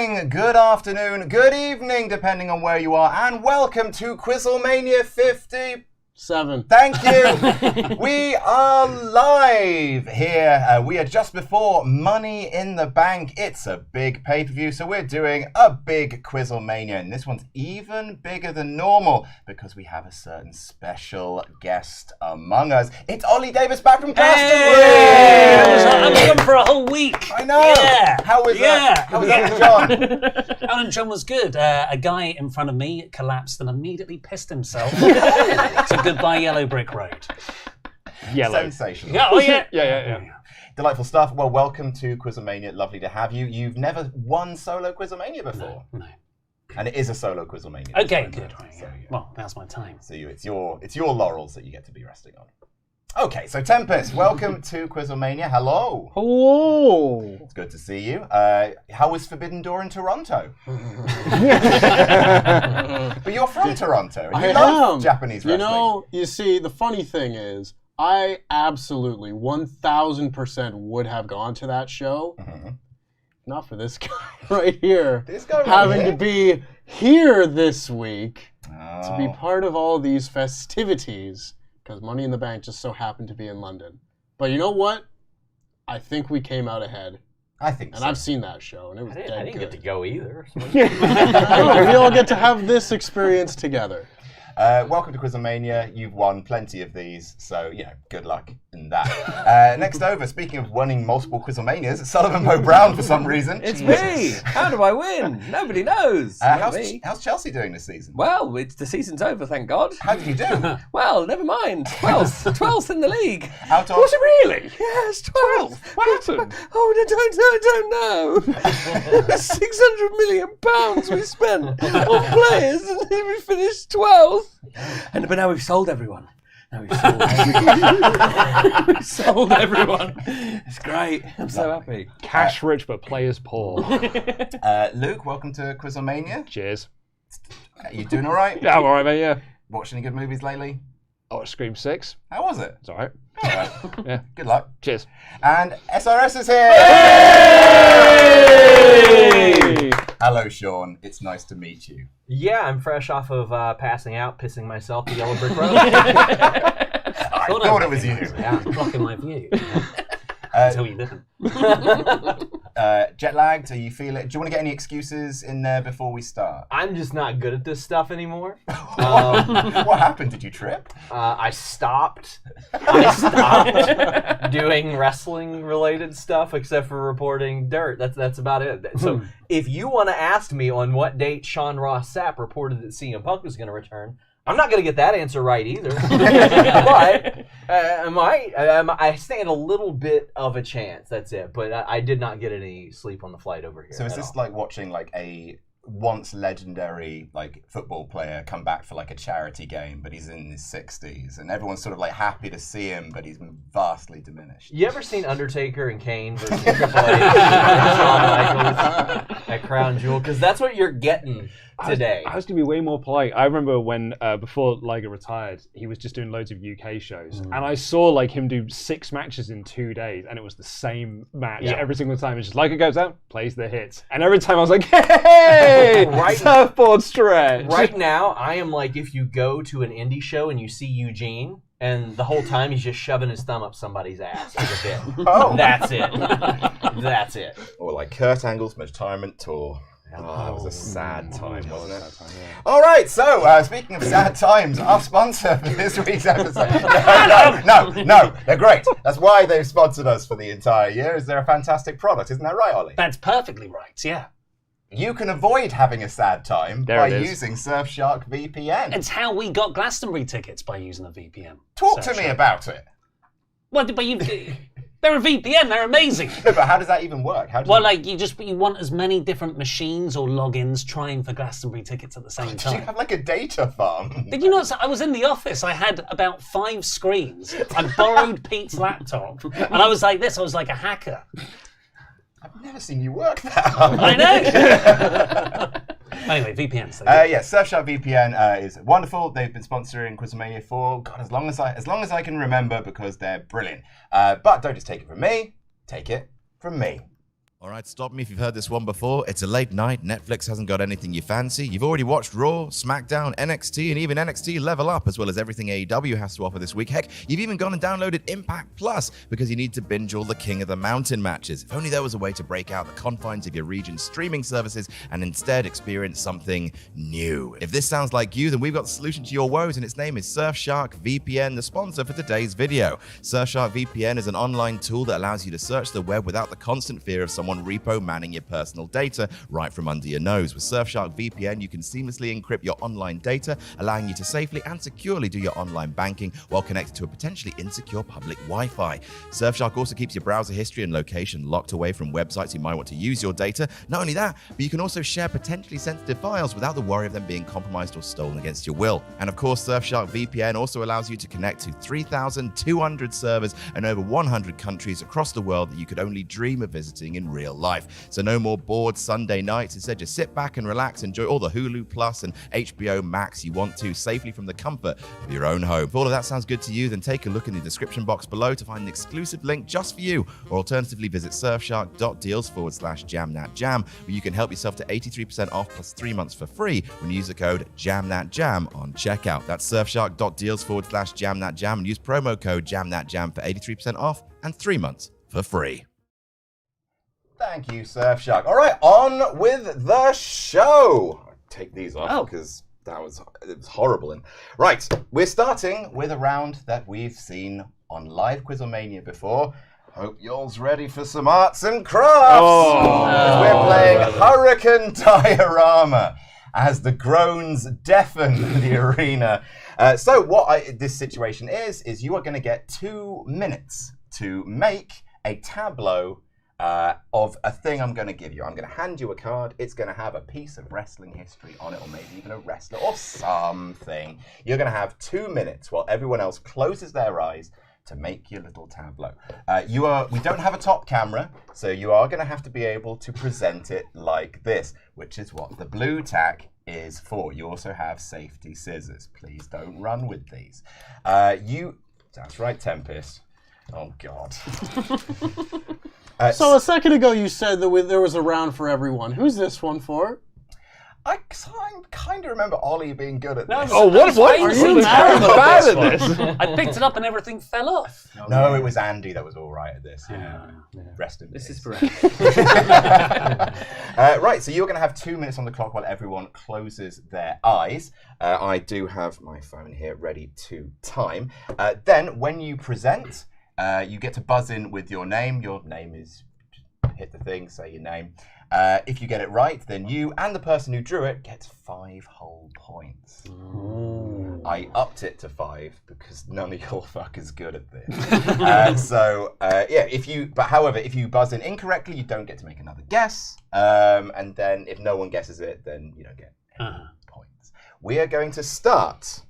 morning, good afternoon, good evening, depending on where you are, and welcome to QuizzleMania 57. Thank you. We are live here. We are just before Money in the Bank. It's a big pay-per-view, so we're doing a big QuizzleMania, and this one's even bigger than normal because we have a certain special guest among us. It's Ollie Davis back from Glastonbury. Hey! I was on for a whole week. I know. Yeah. How was that? How was that with John? Alan John was good. A guy in front of me collapsed and immediately pissed himself. So goodbye, Yellow Brick Road. Yellow. Sensational. Yeah, oh yeah. Yeah. Delightful stuff. Well, welcome to QuizzleMania. Lovely to have you. You've never won solo QuizzleMania before. No. And it is a solo QuizzleMania. Okay, good. Right, so, yeah. Well, now's my time. So it's your laurels that you get to be resting on. Okay, so Tempest, welcome to QuizzleMania. Hello. Hello. It's good to see you. How was Forbidden Door in Toronto? But you're from Toronto. And you love Japanese wrestling. You know, you see, the funny thing is, I absolutely 1,000% would have gone to that show. Mm-hmm. Not for this guy right here. This guy right having here? to be here this week to be part of all these festivities. Because Money in the Bank just so happened to be in London. But you know what? I think we came out ahead. I think so. And I've seen that show, and it was I didn't get to go either. So. We all get to have this experience together. Welcome to QuizzleMania. You've won plenty of these, so, good luck in that. Next over, speaking of winning multiple QuizzleManias, Sullivan Mo Brown for some reason. It's me! How do I win? Nobody knows. How's Chelsea doing this season? Well, the season's over, thank God. How did you do? Well, never mind. 12th in the league. Out of... Was it really? Yes, 12th. What happened? Oh, I don't know. 600 million pounds we spent on players, and then we finished 12th. But now we've sold everyone. We've sold everyone. It's great. I'm so happy. Cash rich, but players poor. Luke, welcome to QuizzleMania. Cheers. You doing all right? Yeah, I'm all right, mate, yeah. Watching any good movies lately? I watched Scream 6. How was it? It's all right. All right. Yeah. Good luck. Cheers. And SRS is here! Hey! Hello, Sean. It's nice to meet you. Yeah, I'm fresh off of passing out, pissing myself the Yellow Brick Road. I thought it was you. Yeah, blocking my view. Until you didn't. Jet lagged? Do you feel it? Do you want to get any excuses in there before we start? I'm just not good at this stuff anymore. What happened? Did you trip? I stopped doing wrestling-related stuff except for reporting dirt. That's about it. So if you want to ask me on what date Sean Ross Sapp reported that CM Punk was going to return, I'm not going to get that answer right either. But I stand a little bit of a chance. That's it. But I did not get any sleep on the flight over here. So is this like watching like a once legendary football player come back for a charity game, but he's in his 60s and everyone's sort of happy to see him, but he's vastly diminished? You ever seen Undertaker and Kane versus Triple H and Shawn Michaels at Crown Jewel? Because that's what you're getting today. I was going to be way more polite. I remember when, before Liger retired, he was just doing loads of UK shows. And I saw him do 6 matches in 2 days, and it was the same match every single time. It's just Liger goes out, plays the hits. And every time I was like, hey! Surfboard stretch! Right now, I am if you go to an indie show and you see Eugene, and the whole time he's just shoving his thumb up somebody's ass as a bit. Oh. That's it. That's it. Or Kurt Angle's retirement tour. Oh, that was a sad time, wasn't it? All right, so speaking of sad times, our sponsor for this week's episode. No, they're great. That's why they've sponsored us for the entire year. Is they're a fantastic product, isn't that right, Ollie? That's perfectly right, yeah. You can avoid having a sad time by using Surfshark VPN. It's how we got Glastonbury tickets, by using a VPN. Talk to me about it. Well, but they're a VPN, they're amazing. No, but how does that even work? You want as many different machines or logins trying for Glastonbury tickets at the same time. Did you have a data farm? Did you not? I was in the office. I had about 5 screens. I borrowed Pete's laptop, and I was like this. I was like a hacker. I've never seen you work that hard. I know. Anyway, VPNs. Surfshark VPN is wonderful. They've been sponsoring QuizzleMania for as long as I can remember, because they're brilliant. But don't just take it from me. Take it from me. All right, stop me if you've heard this one before. It's a late night. Netflix hasn't got anything you fancy. You've already watched Raw, SmackDown, NXT, and even NXT Level Up, as well as everything AEW has to offer this week. Heck, you've even gone and downloaded Impact Plus because you need to binge all the King of the Mountain matches. If only there was a way to break out the confines of your region's streaming services and instead experience something new. If this sounds like you, then we've got the solution to your woes, and its name is Surfshark VPN, the sponsor for today's video. Surfshark VPN is an online tool that allows you to search the web without the constant fear of someone repo manning your personal data right from under your nose. With Surfshark VPN, you can seamlessly encrypt your online data, allowing you to safely and securely do your online banking while connected to a potentially insecure public Wi-Fi. Surfshark also keeps your browser history and location locked away from websites who might want to use your data. Not only that, but you can also share potentially sensitive files without the worry of them being compromised or stolen against your will. And of course, Surfshark VPN also allows you to connect to 3,200 servers and over 100 countries across the world that you could only dream of visiting in real life. So no more bored Sunday nights. Instead, just sit back and relax, enjoy all the Hulu Plus and HBO Max you want to safely from the comfort of your own home. If all of that sounds good to you, then take a look in the description box below to find an exclusive link just for you, or alternatively visit surfshark.deals/jamnatjam, where you can help yourself to 83% off plus 3 months for free when you use the code JAMNATJAM on checkout. That's surfshark.deals/jamnatjam and use promo code JAMNATJAM for 83% off and 3 months for free. Thank you, Surfshark. All right, on with the show. I'll take these off because it was horrible. Right, we're starting with a round that we've seen on live QuizzleMania before. Hope y'all's ready for some arts and crafts. We're playing Hurricane Diorama as the groans deafen the arena. So what this situation is you are going to get 2 minutes to make a tableau of a thing I'm going to give you. I'm going to hand you a card. It's going to have a piece of wrestling history on it, or maybe even a wrestler or something. You're going to have 2 minutes while everyone else closes their eyes to make your little tableau. We don't have a top camera, so you are going to have to be able to present it like this, which is what the blue tack is for. You also have safety scissors. Please don't run with these. That's right, Tempest. Oh, God. So a second ago you said that there was a round for everyone. Who's this one for? I kind of remember Ollie being good at this. Oh, what? Are you mad at this? I picked it up and everything fell off. No, it was Andy that was all right at this. Yeah. Rest in peace. This is for right, so you're going to have 2 minutes on the clock while everyone closes their eyes. I do have my phone here ready to time. Then when you present, you get to buzz in with your name. Your name is, hit the thing, say your name. If you get it right, then you and the person who drew it gets 5 whole points. Ooh. I upped it to 5 because none of your fuckers good at this. However, if you buzz in incorrectly, you don't get to make another guess. And then if no one guesses it, then you don't get any points. We are going to start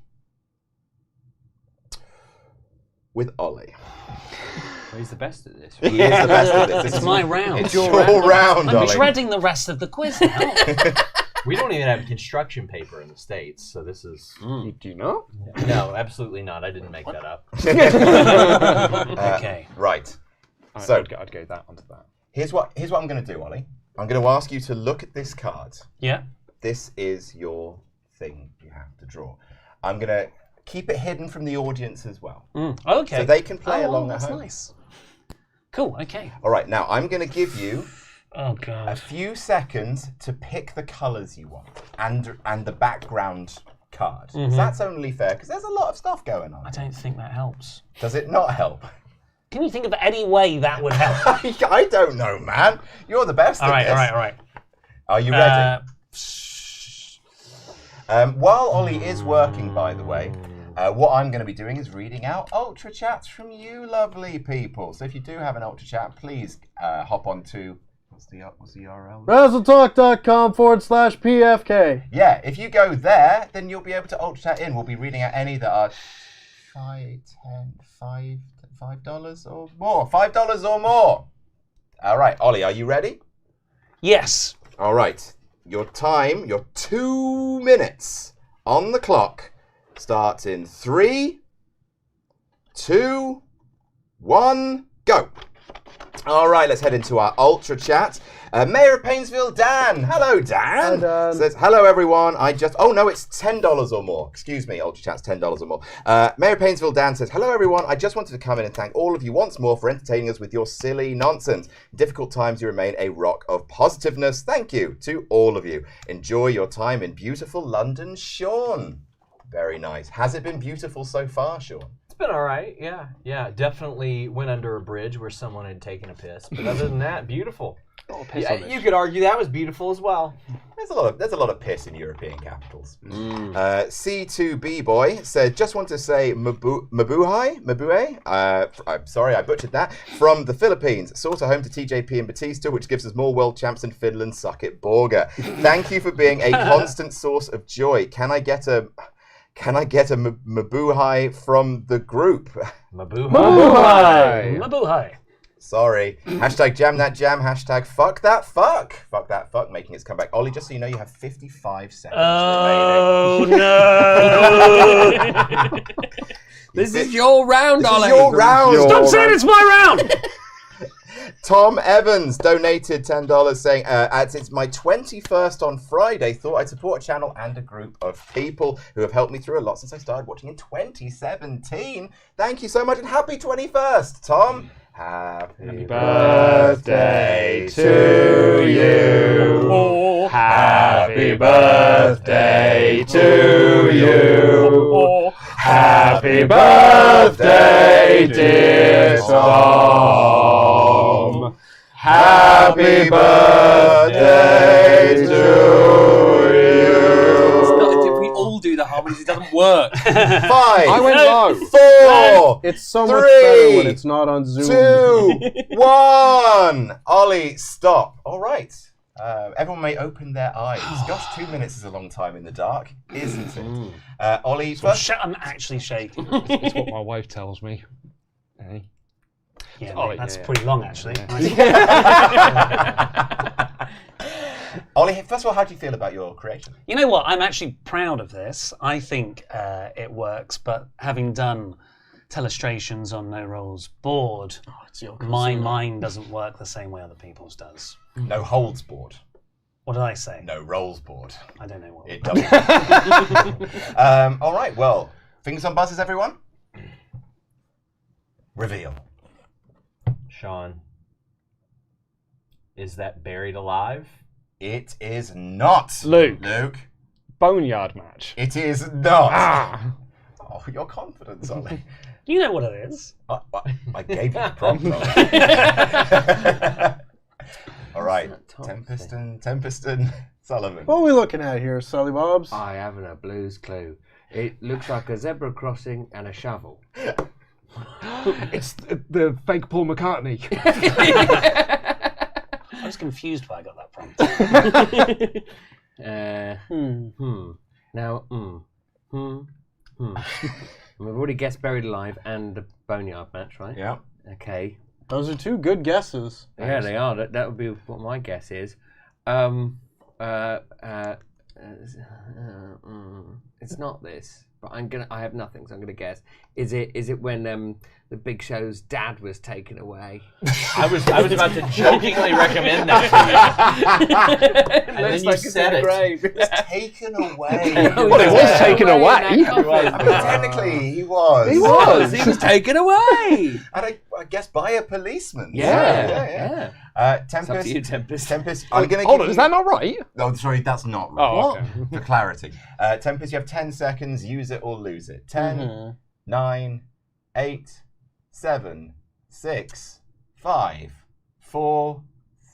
with Ollie. He's the best at this. He is the best at this. It's my round. It's your round, I'm Ollie. dreading the rest of the quiz now. We don't even have construction paper in the States, so this is... Do you know? No, absolutely not. I didn't make that up. Okay. Right. So I'd go that onto that. Here's what I'm going to do, Ollie. I'm going to ask you to look at this card. Yeah. This is your thing you have to draw. I'm going to keep it hidden from the audience as well. Okay. So they can play along at home. That's nice. Cool, okay. All right, now I'm going to give you Oh, God. a few seconds to pick the colours you want and the background card. So that's only fair because there's a lot of stuff going on. I don't think that helps. Does it not help? Can you think of any way that would help? I don't know, man. You're the best at this. All right. Are you ready? While Ollie is working, by the way, what I'm going to be doing is reading out Ultra Chats from you lovely people. So if you do have an Ultra Chat, please hop on to, what's the URL? WrestleTalk.com/PFK. Yeah, if you go there, then you'll be able to Ultra Chat in. We'll be reading out any that are $5 or more. $5 or more. All right, Ollie, are you ready? Yes. All right. Your 2 minutes on the clock starts in 3, 2, 1, go. All right, let's head into our Ultra Chat. Mayor of Painesville, Dan. Hello, Dan. Hi, Dan. Says, hello, everyone. Oh, no, it's $10 or more. Excuse me, Ultra Chat's $10 or more. Mayor of Painesville, Dan says, hello, everyone. I just wanted to come in and thank all of you once more for entertaining us with your silly nonsense. In difficult times, you remain a rock of positiveness. Thank you to all of you. Enjoy your time in beautiful London, Sean. Very nice. Has it been beautiful so far, Sean? It's been all right. Yeah. Definitely went under a bridge where someone had taken a piss. But other than that, beautiful. Yeah, you could argue that was beautiful as well. There's a lot of piss in European capitals. C2B boy said, just want to say Mabue. I'm sorry, I butchered that. From the Philippines, sort of home to TJP and Batista, which gives us more world champs than Finland. Suck it, Borga. Thank you for being a constant source of joy. Can I get a Mabuhay from the group? Mabuhay. Sorry. Hashtag jam that jam. Hashtag fuck that fuck. Fuck that fuck making its comeback. Ollie, just so you know, you have 55 seconds remaining. Oh, no. This is your round, Ollie. Your round. Stop saying it's my round. Tom Evans donated $10 saying, it's my 21st on Friday. Thought I'd support a channel and a group of people who have helped me through a lot since I started watching in 2017. Thank you so much and happy 21st, Tom. Happy birthday to you. Happy birthday to you. Happy birthday, dear Tom. Happy birthday to you. It's not if we all do the harmonies, it doesn't work. 5. I went low. 4. It's so much better when it's not on Zoom. 2, 1. Ollie, stop. All right. Everyone may open their eyes. Gosh, 2 minutes is a long time in the dark, isn't it? Ollie, first. I'm actually shaking. It's what my wife tells me. Hey. Yeah, that's pretty long, actually. Ollie, first of all, how do you feel about your creation? You know what? I'm actually proud of this. I think it works, but having done telestrations on No Rolls board, my mind doesn't work the same way other people's does. No holds board. What did I say? No rolls board. I don't know what. It doesn't. All right, well, fingers on buzzers, everyone. Reveal. Sean, is that buried alive? It is not. Luke. Boneyard match. It is not. Oh, your confidence, Ollie. You know what it is. I gave you the prompt. All right, Tempest and Sullivan. What are we looking at here, Sully Bobs? I haven't a blues clue. It looks like a zebra crossing and a shovel. It's the fake Paul McCartney. I was confused why I got that prompt. Now, We've already guessed buried alive and the boneyard match, right? Yeah. Okay. Those are two good guesses. Yeah, they are. That would be what my guess is. It's not this, but I have nothing, so I'm gonna guess. Is it when the Big Show's dad was taken away? I was about to jokingly recommend that to you. And then you said it. It's taken away. Well, it was taken away. I mean, technically, he was. He was taken away. And I guess by a policeman. Yeah. It's up to you, Tempest. Tempest. I'm gonna Hold on, is that not right? Oh, sorry, that's not right. Oh, okay. For clarity. Tempest, you have 10 seconds. Use it or lose it. 10, 9, 8, 7, 6, 5, 4,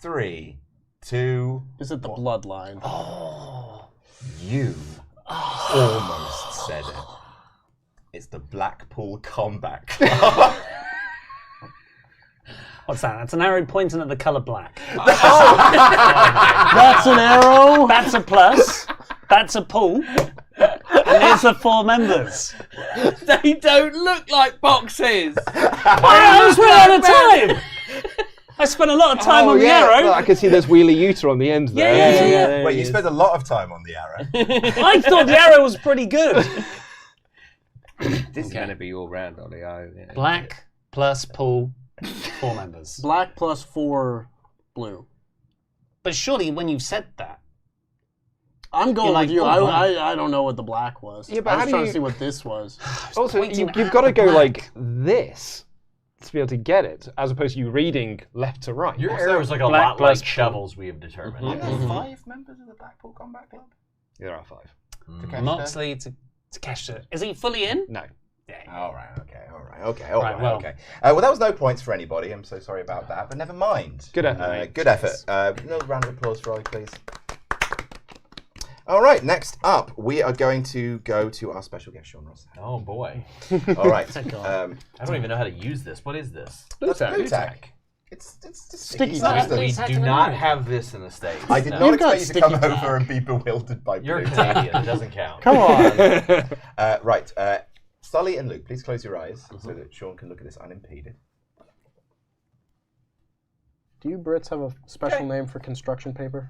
3, 2. Is it the bloodline? You almost said it. It's the Blackpool Combat Club. What's that? That's an arrow pointing at the colour black. That's an arrow. That's a plus. That's a pull. And there's the 4 members. They don't look like boxes. I spent a lot of time. I spent a lot of time on the arrow. Well, I can see there's Wheeler Uter on the end there. Yeah. Wait, you spent a lot of time on the arrow. I thought the arrow was pretty good. This is going to be all round, Ollie. Black plus pull 4 members. Black plus 4 blue. But surely when you've said that, I'm going like, with you. oh, I don't know what the black was. Yeah, but I how was do trying you- to see what this was. Also, pointing you've at got to the go black. like this to be able to get it, as opposed to you reading left to right. Your arrow is like a Black lot plus like shovels we have determined. Are there 5 members of the Blackpool Combat Club? There are 5. Moxley to Kesha. Is he fully in? No. All right, okay. well. Well, that was no points for anybody. I'm so sorry about that, but never mind. Good effort, mate. Good effort. Another round of applause for Ollie, please. All right, next up, we are going to go to our special guest, Sean Ross. Oh boy. All right. I don't even know how to use this. What is this? That's blue tack. It's just sticky Sticky substance. tack. We Tack do in not America. have this in the States. I did No. not You've got expect you to come sticky over tack. and be bewildered by You're blue tack. Canadian. It doesn't count. Come on. Right, Sully and Luke, please close your eyes so that Sean can look at this unimpeded. Do you Brits have a special name for construction paper?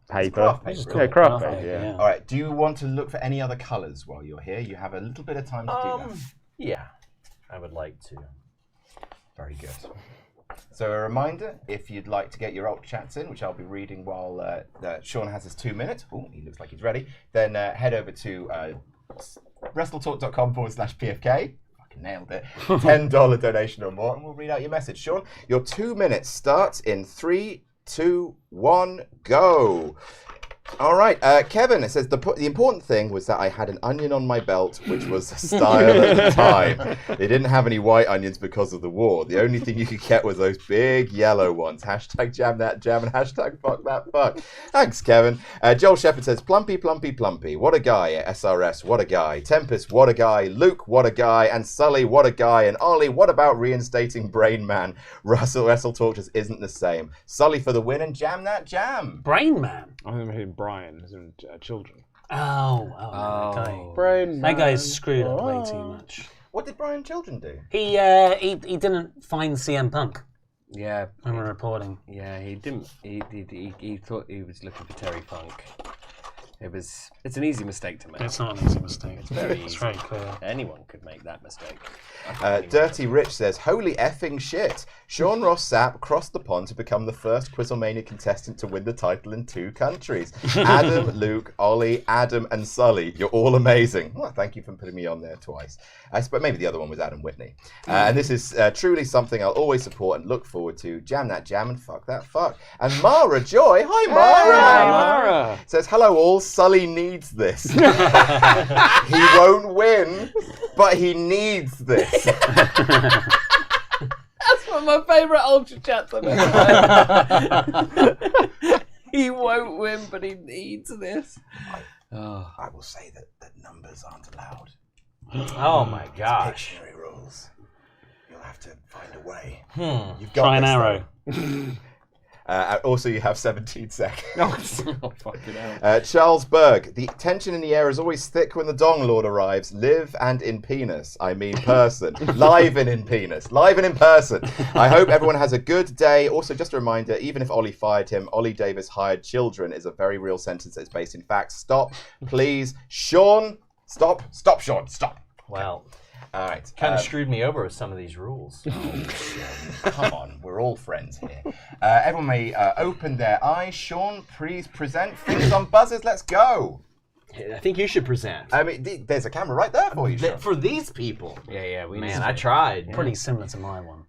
Paper. craft paper. Yeah, craft Craft paper, paper, yeah. All right, do you want to look for any other colours while you're here? You have a little bit of time to do that. Yeah, I would like to. Very good. So a reminder, if you'd like to get your alt chats in, which I'll be reading while Sean has his 2 minutes. Oh, he looks like he's ready. Then head over to wrestletalk.com/PFK. Fucking nailed it. $10 donation or more, and we'll read out your message. Sean, your 2 minutes starts in 3, 2, 1, go. All right, Kevin, it says the important thing was that I had an onion on my belt, which was style at the time. They didn't have any white onions because of the war. The only thing you could get was those big yellow ones. Hashtag jam that jam and hashtag fuck that fuck. Thanks, Kevin. Joel Shepherd says, Plumpy, Plumpy, Plumpy. What a guy. SRS, what a guy. Tempest, what a guy. Luke, what a guy. And Sully, what a guy. And Ollie, what about reinstating Brain Man? Wrestle Talk just isn't the same. Sully for the win and jam that jam. Brain Man. I remember hearing Brian as in children. Okay. Brain That guy's man. screwed up way too much. What did Brian Children do? He didn't find CM Punk Yeah, when we're reporting. yeah, he didn't. He thought he was looking for Terry Funk. It's an easy mistake to make. It's not an easy mistake. It's very It's easy. very clear. Anyone could make that mistake. Dirty Rich says, holy effing shit. Sean Ross Sapp crossed the pond to become the first QuizzleMania contestant to win the title in 2 countries. Adam, Luke, Ollie, Adam, and Sully. You're all amazing. Well, thank you for putting me on there twice. I suppose maybe the other one was Adam Whitney. And this is truly something I'll always support and look forward to. Jam that jam and fuck that fuck. And Mara Joy, hi Mara. Hi, Mara. Says, hello all, Sully needs this. He won't win, but he needs this. That's one of my favourite Ultra Chats I've ever heard. He won't win, but he needs this. I will say that numbers aren't allowed. Oh my gosh. Dictionary rules. You'll have to find a way. You've Try an this, arrow. though. Also, you have 17 seconds. Oh, fucking hell. Charles Berg, the tension in the air is always thick when the Dong Lord arrives. Live and in penis. I mean person. Live and in penis. Live and in person. I hope everyone has a good day. Also, just a reminder, even if Ollie fired him, Ollie Davis hired children is a very real sentence that is based in fact. Stop, please. Sean, stop. Stop, Sean. Stop. Wow. All right. Kind of screwed me over with some of these rules. Come on, we're all friends here. Everyone may open their eyes. Sean, please present. Fingers on buzzers, let's go. I think you should present. I mean, there's a camera right there for you, Sean. For these people. Yeah, Man, I tried. Pretty similar to my one.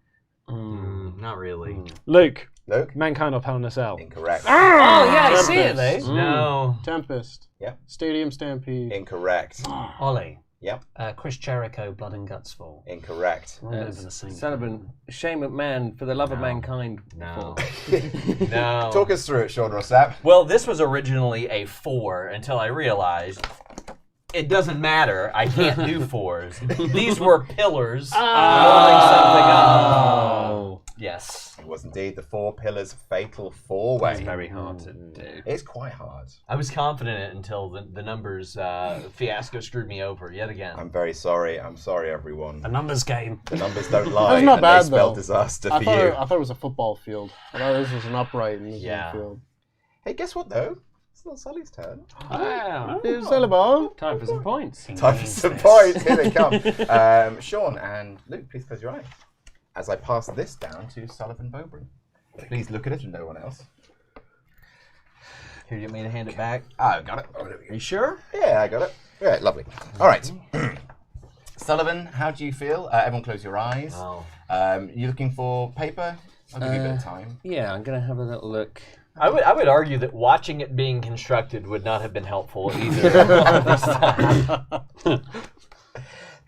Not really. Luke. Luke? Mankind of Hell in a Cell. Incorrect. Oh yeah, I see it though. No. Tempest. Yep. Stadium Stampede. Incorrect. Ollie. Yep. Chris Jericho, Blood and Guts Fall. Incorrect. We're all over the same. Sullivan, Shane McMahon, for the love of mankind. No. Before. No. Talk us through it, Sean Rossap. Well, this was originally a 4 until I realized it doesn't matter. I can't do 4s. These were pillars holding something up. Yes. It was indeed the 4 pillars fatal 4-way. It's very hard to do. It's quite hard. I was confident in it until the numbers fiasco screwed me over yet again. I'm very sorry. I'm sorry, everyone. The numbers game. The numbers don't lie. That's not and bad, they spell though. disaster I for thought, you. I thought it was a football field. I thought this was an upright and this Yeah. was a field. Hey, guess what, though? It's not Sully's turn. Wow. It's Sullivan. Time for some points. Time for some points. Here they come. Sean and Luke, please close your eyes. as I pass this down to Sullivan Bobrin. Please look at it and no one else. Here, you want me to hand it back? I got it. Are you sure? Yeah, I got it. Yeah, lovely. All right. Sullivan, how do you feel? Everyone close your eyes. Oh. You looking for paper? I'll give you a bit of time. Yeah, I'm going to have a little look. I would argue that watching it being constructed would not have been helpful either.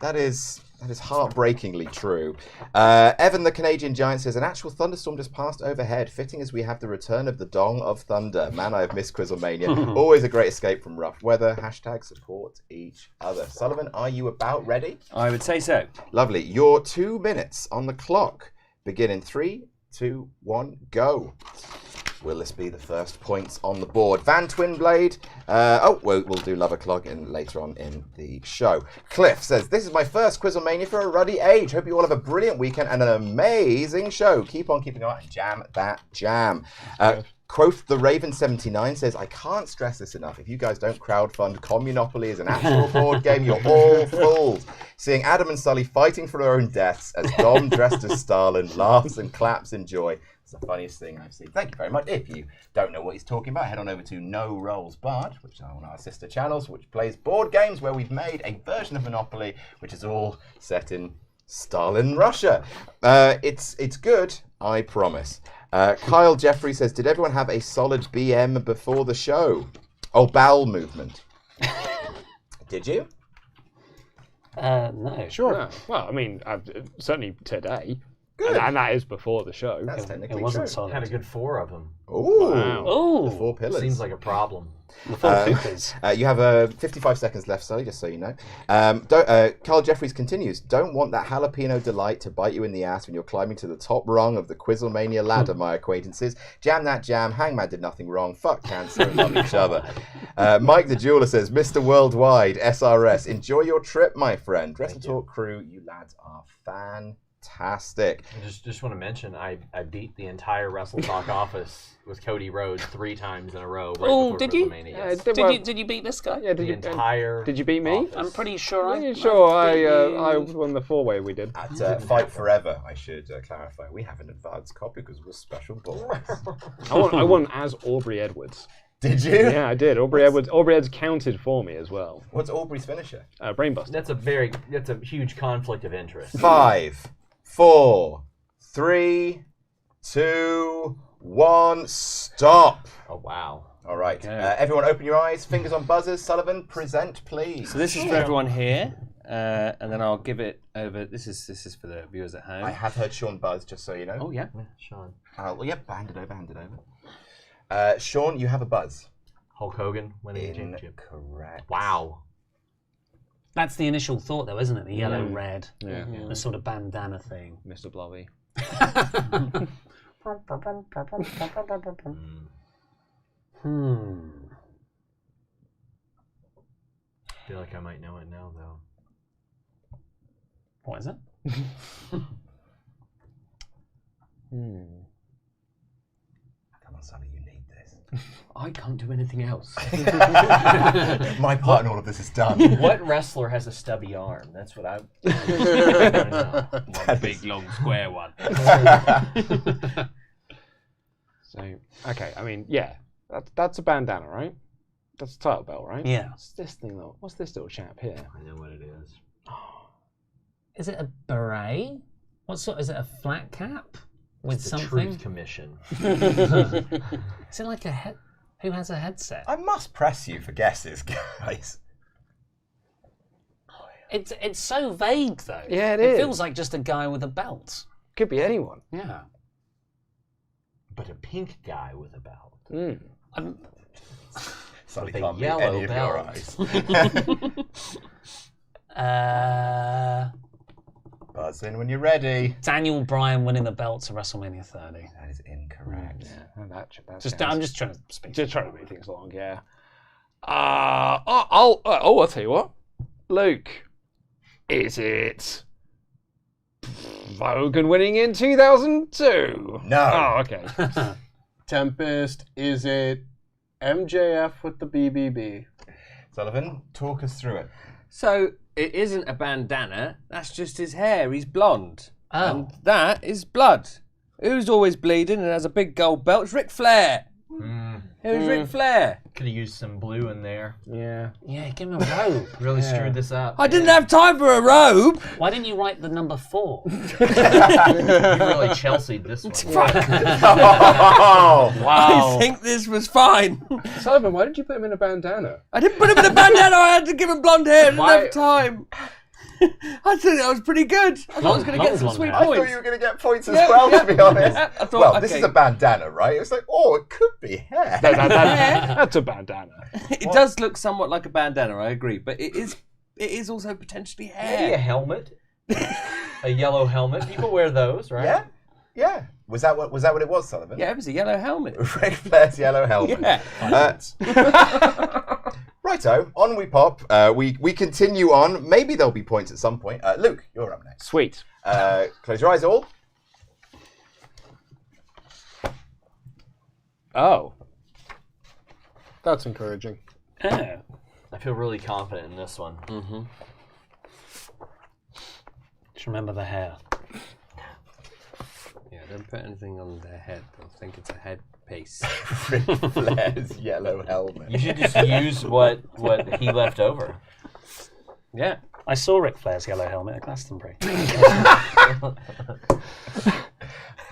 That is heartbreakingly true. Evan the Canadian Giant says, an actual thunderstorm just passed overhead, fitting as we have the return of the Dong of Thunder. Man, I have missed QuizzleMania. Always a great escape from rough weather. # support each other. Sullivan, are you about ready? I would say so. Lovely. Your 2 minutes on the clock. Begin in 3, 2, 1, go. Will this be the first points on the board? Van Twinblade. We'll do Love O'Clock later on in the show. Cliff says, this is my first QuizzleMania for a ruddy age. Hope you all have a brilliant weekend and an amazing show. Keep on keeping on and jam that jam. Quoth the Raven 79 says, I can't stress this enough. If you guys don't crowdfund Communopoly as an actual board game, you're all fools. Seeing Adam and Sully fighting for their own deaths as Dom dressed as Stalin laughs and claps in joy. It's the funniest thing I've seen. Thank you very much. If you don't know what he's talking about, head on over to No Rolls Barred, which are one of our sister channels, which plays board games where we've made a version of Monopoly, which is all set in Stalin Russia. It's good, I promise. Kyle Jeffrey says, did everyone have a solid BM before the show? Oh, bowel movement. Did you? No. Sure. No. Well, I mean, certainly today. Good. And that is before the show. That's technically It wasn't true. solid. Had a good 4 of them. Ooh. Wow. The 4 pillars. Seems like a problem. The 4 poopers. You have 55 seconds left, Sully, just so you know. Carl Jeffries continues, don't want that jalapeno delight to bite you in the ass when you're climbing to the top rung of the QuizzleMania ladder, my acquaintances. Jam that jam, Hangman did nothing wrong, fuck cancer and love each other. Mike the Jeweler says, Mr. Worldwide, SRS, enjoy your trip, my friend. Wrestle Talk crew, you lads are fantastic. I just want to mention, I beat the entire Wrestle Talk office with Cody Rhodes 3 times in a row. Right Did you? Yes. Did you beat this guy? Yeah, The entire did you beat me? office. I'm pretty sure I. Sure, I won the 4-way we did. At Fight Forever, I should clarify, we have an advanced copy because we're special boys. I won as Aubrey Edwards. Did you? Yeah, I did. Aubrey Edwards counted for me as well. What's Aubrey's finisher? Brainbuster. That's a huge conflict of interest. 5, 4, 3, 2, 1, stop. Oh wow. All right. Everyone open your eyes, fingers on buzzers. Sullivan, present, please. So this is for everyone here, and then I'll give it over. This is for the viewers at home. I have heard Sean buzz, just so you know. Oh yeah. Sean. Yep, hand it over. Sean, you have a buzz. Hulk Hogan winning the championship. Correct. Wow. That's the initial thought, though, isn't it? The yellow, red, Yeah. the sort of bandana thing. Mr. Blobby. I feel like I might know it now, though. What is it? Come on, Sonny, you need this. I can't do anything else. My part in all of this is done. What wrestler has a stubby arm? That's what I. One big long square one. So, okay, I mean, yeah, that's a bandana, right? That's a title belt, right? Yeah. What's this thing though? What's this little chap here? I know what it is. Is it a beret? What sort? Is it a flat cap with The something? Truth Commission. Is it like a head? Who has a headset? I must press you for guesses, guys. It's so vague though. Yeah, it It is. feels like just a guy with a belt. Could be anyone. Yeah. But a pink guy with a belt. Sonny With a can't yellow any of your belt. eyes. Buzz in when you're ready. Daniel Bryan winning the belt to WrestleMania 30. That is incorrect. Yeah, I'm just trying to speak. Just trying to move things along, yeah. I'll tell you what. Luke, is it Hogan winning in 2002? No. Oh, okay. Tempest, is it MJF with the BBB? Sullivan, talk us through it. So it isn't a bandana. That's just his hair. He's blonde. Oh. And that is blood. Who's always bleeding and has a big gold belt? It's Ric Flair. Who's Ric Flair? Could have used some blue in there. Yeah. Yeah, give him a robe. Really screwed this up. I didn't have time for a robe. Why didn't you write the number 4? You really Chelsea'd this one. Oh, I think this was fine. Sullivan, why did you put him in a bandana? I didn't put him in a bandana. I had to give him blonde hair. I didn't Why- have time. I thought that was pretty good. I thought I was going to get some Long sweet hair. I points. thought you were going to get points as well, to be honest. I thought, Well, this okay. is a bandana, right? It's like, oh, it could be hair. That's a bandana. It does look somewhat like a bandana, I agree, but it is also potentially Maybe a hair. helmet. A yellow helmet. People wear those, right? Yeah, yeah. Was that what it was, Sullivan? Yeah, it was a yellow helmet. Ric Flair's yellow helmet. Yeah. Righto, on we pop. We continue on. Maybe there'll be points at some point. Luke, you're up next. Sweet. Close your eyes, all. Oh. That's encouraging. Yeah. I feel really confident in this one. Just remember the hair. Yeah, don't put anything on their head. They'll think it's a headpiece. Ric Flair's yellow helmet. You should just use what he left over. Yeah. I saw Ric Flair's yellow helmet at Glastonbury.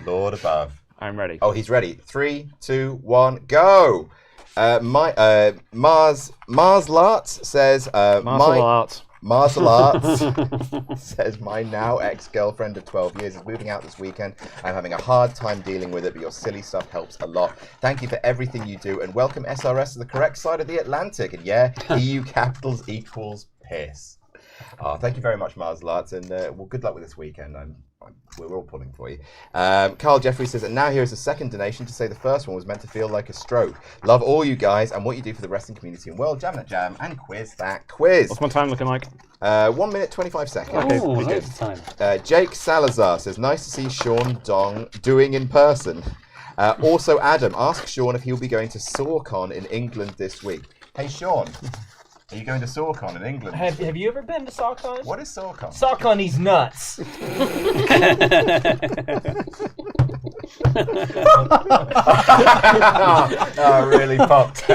Lord above. I'm ready. Oh, he's ready. 3, 2, 1, go. Mars Larts says Martial arts. Martial Arts says my now ex-girlfriend of 12 years is moving out this weekend. I'm having a hard time dealing with it, but your silly stuff helps a lot. Thank you for everything you do, and welcome SRS to the correct side of the Atlantic. And yeah, EU capitals equals piss. Thank you very much, Mars Larts, and well, good luck with this weekend. We're all pulling for you. Carl Jeffrey says, and now here is a second donation to say the first one was meant to feel like a stroke. Love all you guys and what you do for the wrestling community and world. Jam that jam and quiz that quiz. What's my time looking like? 1 minute 25 seconds. Okay, Oh, pretty loads good. of time. Jake Salazar says, nice to see Sean Dong doing in person. Also, Adam, ask Sean if he'll be going to SawCon in England this week. Hey, Sean, are you going to SawCon in England? Have you ever been to SawCon? What is SawCon? Sock on these nuts. Oh, really popped.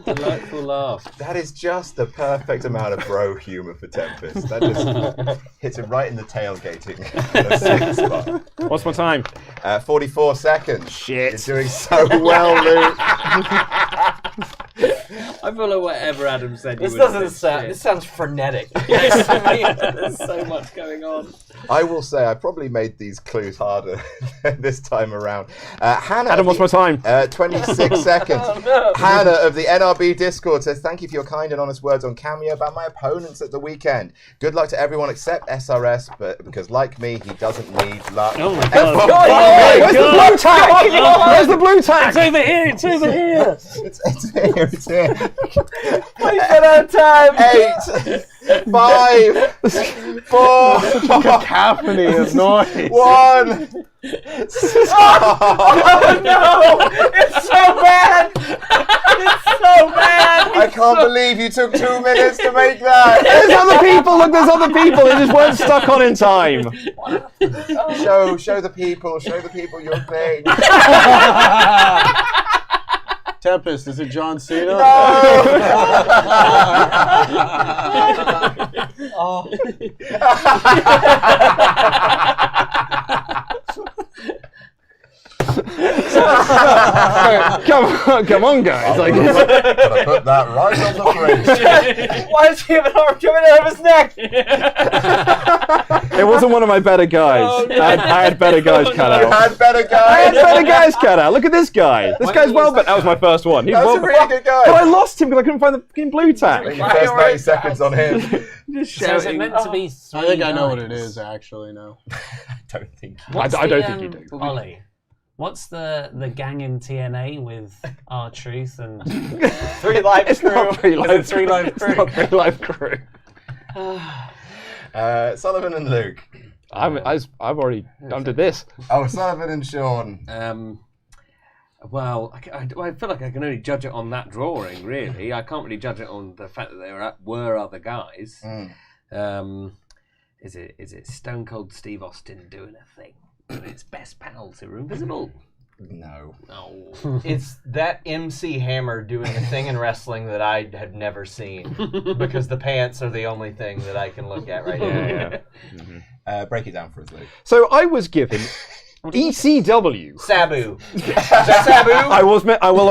Delightful laugh. That is just the perfect amount of bro humour for Tempest. That just hits him right in the tailgating spot. What's my time? 44 seconds. Shit. You're doing so well, Luke. I feel like whatever Adam said. This you would have doesn't said sound. shit. This sounds frenetic. Yes, I mean, there's so much going on. I will say I probably made these clues harder this time around. Hannah. Adam, what's my time? 26 seconds. Oh, no. Hannah of the NRB Discord says, thank you for your kind and honest words on Cameo about my opponents at the weekend. Good luck to everyone except SRS, but because like me, he doesn't need luck. Oh my god. Where's the blue tag? Where's the blue tag? It's over here, it's over here. It's here, it's here. Please get out of time. 8, 5, 4, Cacophony of noise. 1. Oh no! It's so bad. It's so bad. I can't believe you took 2 minutes to make that. There's other people. Look, there's other people. They just weren't stuck on in time. Show the people your thing. Tempest, is it John Cena? Oh. Come on, guys. Like, Gotta put that right on the fridge. Why does he have an arm coming out of his neck? it wasn't one of my better guys. I had better guys cut You out. had better I had guys. better guys cut out. Look at this guy. This guy's well, but that was my first one. He's That's well, a really good but I guy. lost him because I couldn't find the fucking blue tag. Your first 90 seconds on him. Just So is it shouting. meant to be 3 I think I know what it lines? is actually now. Don't think. I don't think you do. Ollie, what's the gang in TNA with R-Truth and 3 live It's crew. not pretty Is live it 3 live crew? It's not pretty live crew. Sullivan and Luke. I've already done to this. Oh, Sullivan and Sean. Well, I feel like I can only judge it on that drawing, really. I can't really judge it on the fact that there were other guys. Is it Stone Cold Steve Austin doing a thing with his best pals who are invisible? No. It's that MC Hammer doing a thing in wrestling that I have never seen because the pants are the only thing that I can look at right now. Break it down for us, Luke. So I was given ECW. Sabu. Is that Sabu?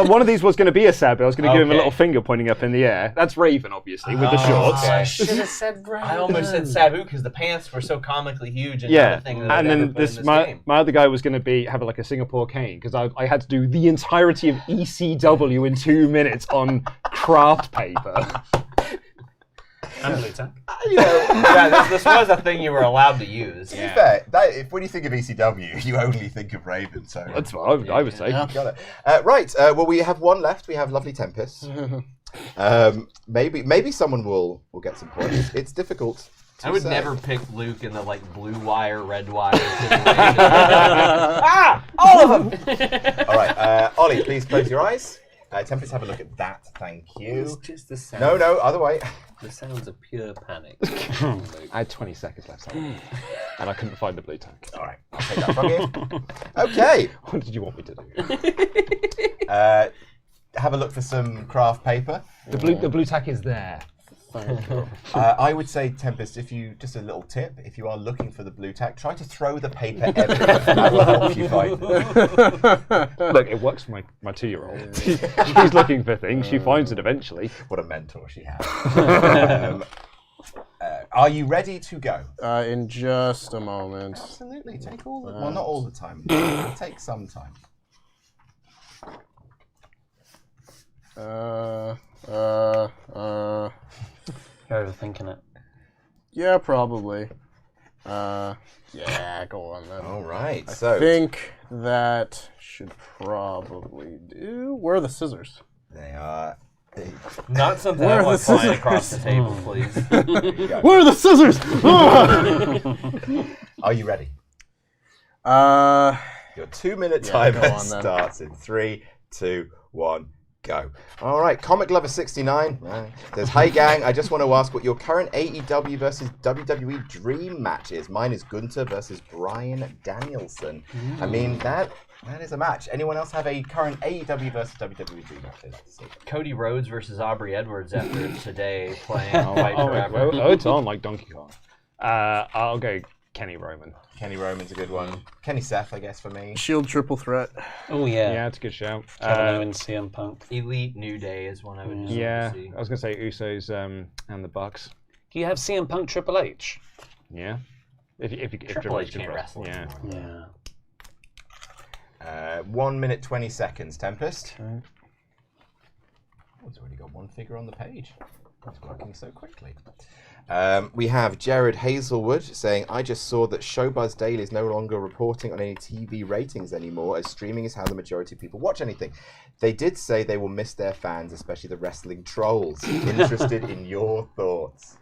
One of these was going to be a Sabu. I was going to give him a little finger pointing up in the air. That's Raven, obviously, with the shorts. Okay. I should have said Raven. I almost said Sabu because the pants were so comically huge and Yeah, everything that and I've then ever put in this game. my other guy was going to have like a Singapore cane because I had to do the entirety of ECW in 2 minutes on craft paper. And blue tack. This was a thing you were allowed to use. To be fair, when you think of ECW, you only think of Raven. So That's what I would say. got it. Right. Well, we have one left. We have lovely Tempest. Maybe someone will get some points. It's difficult. I would say. never pick Luke in the blue wire, red wire situation. All of them. All right, Ollie, please close your eyes. Tempest, have a look at that. Thank you. It's just the sound. No, other way. The sounds of pure panic. I had 20 seconds left, and I couldn't find the blue tank. All right, I'll take that from you. Okay. What did you want me to do? Have a look for some craft paper. The blue tack is there. I would say, Tempest, just a little tip, if you are looking for the blue tack, try to throw the paper everywhere. That will help you find it. Look, it works for my 2-year-old. She's looking for things. She finds it eventually. What a mentor she has. Are you ready to go? In just a moment. Absolutely. Take all the well, not all the time. Take some time. You're overthinking it. Yeah, probably. Yeah, go on then. All right. I think that should probably do. Where are the scissors? They are. Not something I want flying across the table, please. Where are the scissors? Are you ready? Your 2-minute timer starts in 3, 2, 1. Go. All right, Comic Lover 69 says, "Hey gang, I just want to ask what your current AEW versus WWE dream match is. Mine is Gunther versus Bryan Danielson. I mean, that is a match. Anyone else have a current AEW versus WWE dream match they'd like to see? Cody Rhodes versus Aubrey Edwards after today playing Fight Forever. It's on like Donkey Kong. I'll go Kenny Roman. Kenny Roman's a good one. Kenny Seth, I guess, for me. Shield triple threat. Oh, yeah. Yeah, it's a good shout. Kevin Owens, CM Punk. Elite New Day is one I would just Yeah, see. I was going to say Usos and the Bucks. Do you have CM Punk Triple H? Yeah. If Triple H can't wrestle Yeah. anymore. Yeah. 1 minute 20 seconds. Tempest. Oh, it's already got one figure on the page. It's working so quickly. We have Jared Hazelwood saying, "I just saw that Showbuzz Daily is no longer reporting on any TV ratings anymore, as streaming is how the majority of people watch anything. They did say they will miss their fans, especially the wrestling trolls. Interested in your thoughts?"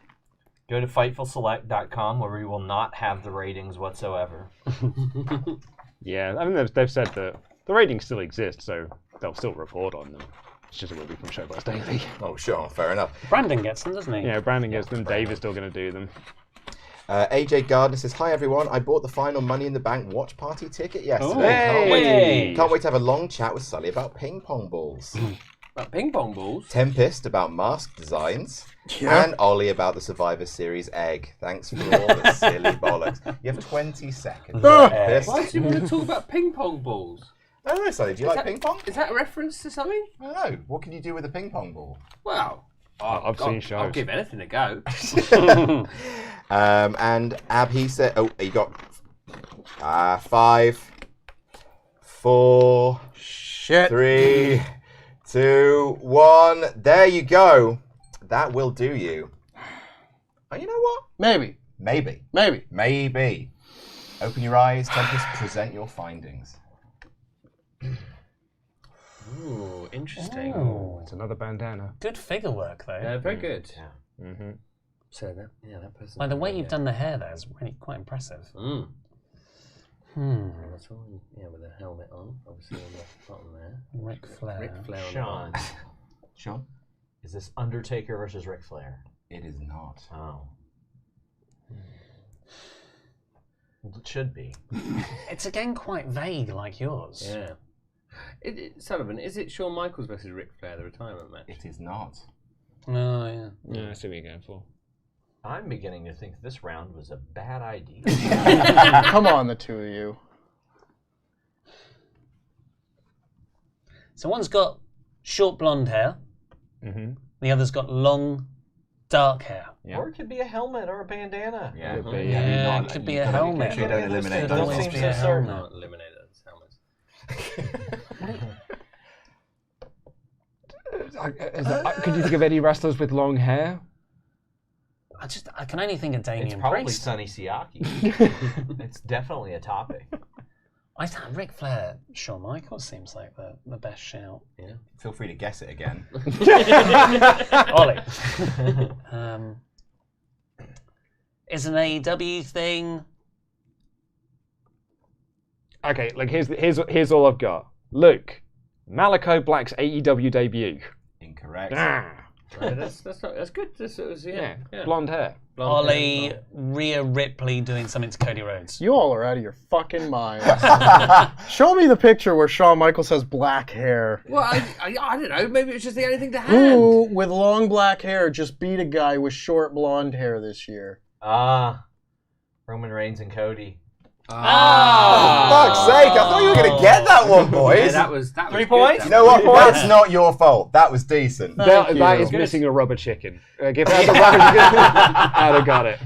Go to FightfulSelect.com where we will not have the ratings whatsoever. Yeah, I mean, they've said that the ratings still exist, so they'll still report on them. It's just a will be from Showbuzz Daily. Oh, sure, fair enough. Brandon gets them, doesn't he? Yeah, Brandon gets them. Dave is still going to do them. AJ Gardner says, "Hi everyone, I bought the final Money in the Bank watch party ticket yesterday. Hey! Can't wait to have a long chat with Sully about ping pong balls. About ping pong balls? Tempest about mask designs. And Ollie about the Survivor Series egg. Thanks for all the silly bollocks." You have 20 seconds. Tempest. Why do you want to talk about ping pong balls? I don't know, Sully, do you like ping pong? Is that a reference to something? I don't know. What can you do with a ping pong ball? Well, I've seen shows. I'll give anything a go. And Ab, he said, oh, you got 5, 4, 3, 2, 1. There you go. That will do you. Oh, you know what? Maybe. Maybe. Open your eyes, Tempest, present your findings. Ooh, interesting. Oh, it's another bandana. Good figure work, though. Very good. Yeah. Mm-hmm. So that person. Like, the way you've done the hair there is really quite impressive. That's all, yeah, with a helmet on, obviously on the bottom there. Ric Flair. Ric Flair on Sean. the bottom. Sean? Is this Undertaker versus Ric Flair? It is not. Oh. Well, it should be. It's again quite vague, like yours. Yeah. Sullivan, is it Shawn Michaels versus Ric Flair, the retirement match? It is not. Oh, yeah. Yeah, I see what you're going for. I'm beginning to think this round was a bad idea. Come on, the two of you. So one's got short blonde hair. Mm-hmm. The other's got long, dark hair. Yeah. Or it could be a helmet or a bandana. Yeah, Could be. Yeah, it could be a helmet. Make sure you don't eliminate Could Don't those. always seem be so a certain. helmet. Not eliminate those helmets. Could you think of any wrestlers with long hair? I can only think of It's Damien probably Priest. Sonny Siaki. It's definitely a topic. Ric Flair, Shawn Michaels seems like the best shout. Yeah. Feel free to guess it again. Ollie. Is an AEW thing. Okay, like here's all I've got. Luke, Malachi Black's AEW debut. Incorrect. That's good. Yeah. Blonde hair. Ollie, Rhea Ripley doing something to Cody Rhodes. You all are out of your fucking minds. Show me the picture where Shawn Michaels has black hair. Well, I don't know. Maybe it's just the only thing to hand. Who, with long black hair, just beat a guy with short blonde hair this year? Roman Reigns and Cody. Fuck's sake, I thought you were going to get that one, boys. Yeah, that was 3 good. points? You know what? That's not your fault. That was decent. Thank That you. is missing a rubber chicken. Give that the rubber chicken. I'd have got it.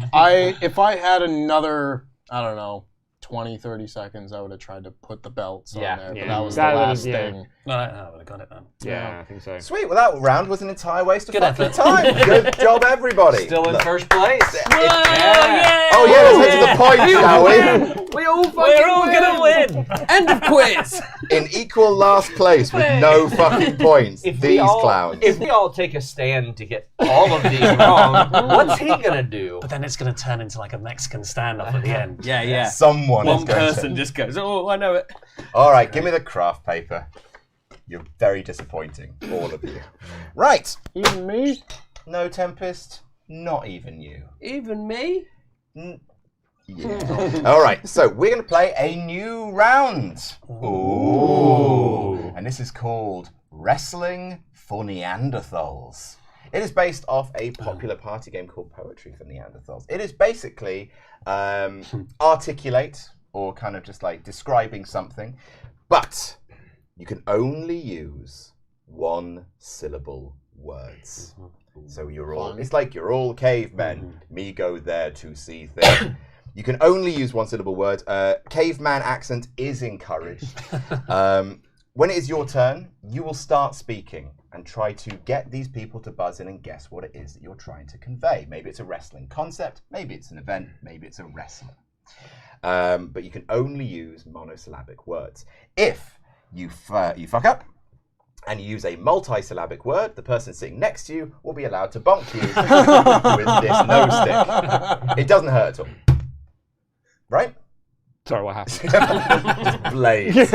If I had another, I don't know, 20, 30 seconds, I would have tried to put the belts on Yeah. there. But Yeah. that was That the was- last yeah. thing. No, I would have got it then. Yeah, I think so. Sweet. Well, that round was an entire waste of Good fucking effort. time. Good job, everybody. Still in Look. first place. Oh, yeah, let's head to the point, shall we? We all fucking We're all win. gonna win. End of quiz. In equal last place with no fucking points. These clowns. If we all take a stand to get all of these wrong, what's he gonna do? But then it's going to turn into like a Mexican standoff at the end. Yeah. Someone is One going person to. just goes, oh, I know it. All right, give me the craft paper. You're very disappointing, all of you. Right. Even me? No, Tempest. Not even you. Even me? Yeah. All right, so we're going to play a new round. Ooh. And this is called Wrestling for Neanderthals. It is based off a popular party game called Poetry for Neanderthals. It is basically articulate or kind of just like describing something, but you can only use one syllable words. So you're all, it's like you're all cavemen. Me go there to see things. You can only use one syllable words. Caveman accent is encouraged. When it is your turn, you will start speaking and try to get these people to buzz in and guess what it is that you're trying to convey. Maybe it's a wrestling concept, maybe it's an event, maybe it's a wrestler. But you can only use monosyllabic words. If you fuck up and you use a multi-syllabic word, the person sitting next to you will be allowed to bonk you with this nose stick. It doesn't hurt at all. Right? Sorry, what happened? Just blades.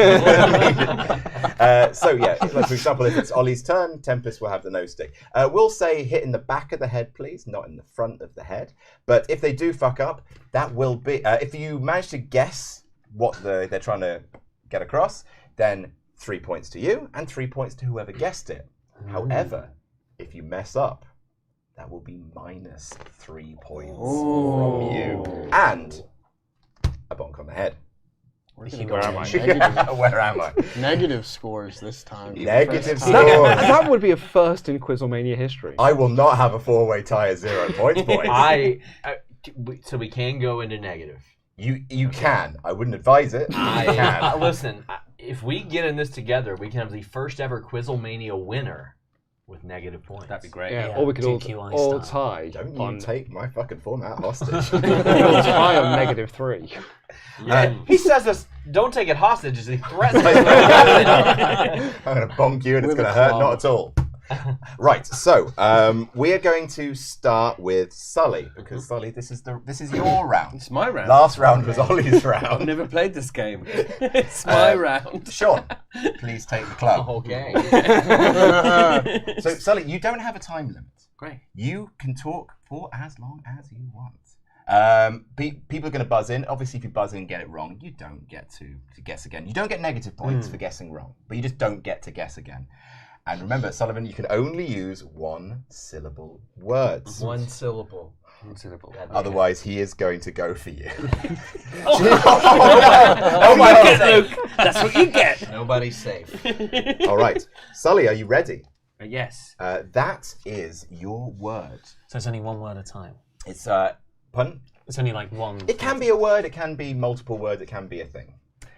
So yeah, like for example, if it's Ollie's turn, Tempest will have the nose stick. We'll say hit in the back of the head, please, not in the front of the head. But if they do fuck up, that will be, if you manage to guess what they're trying to get across, then 3 points to you and 3 points to whoever guessed it. However, if you mess up, that will be minus 3 points from you. And a bonk on the head. Where am I? Where am I? Negative scores this time. Negative scores. That would be a first in QuizzleMania history. I will not have a four-way tie at 0 points, boys. So we can go into negative. You can. I wouldn't advise it. You can. Listen, if we get in this together, we can have the first ever QuizzleMania winner with negative points. That'd be great. Yeah, or we could DQI all style. tie Don't you on take my fucking format hostage. all tie on -3. He says this, don't take it hostage as he threatens us. I'm going to bonk you and it's With going to a hurt club. not at all. Right, so we are going to start with Sully because Sully, this is your round. It's my round. Last round was Ollie's I've round. never played this game. It's my round. Sean, please take the club. Okay. So Sully, you don't have a time limit. Great. You can talk for as long as you want. People are going to buzz in. Obviously, if you buzz in and get it wrong, you don't get to guess again. You don't get negative points for guessing wrong, but you just don't get to guess again. And remember, Sullivan, you can only use one-syllable words. One syllable. Otherwise, he is going to go for you. Oh my God, Luke. That's what you get. Nobody's safe. All right. Sully, are you ready? Yes. That is your word. So it's only one word at a time. It's, pardon? It's only like one. It can be a word, it can be multiple words, it can be a thing.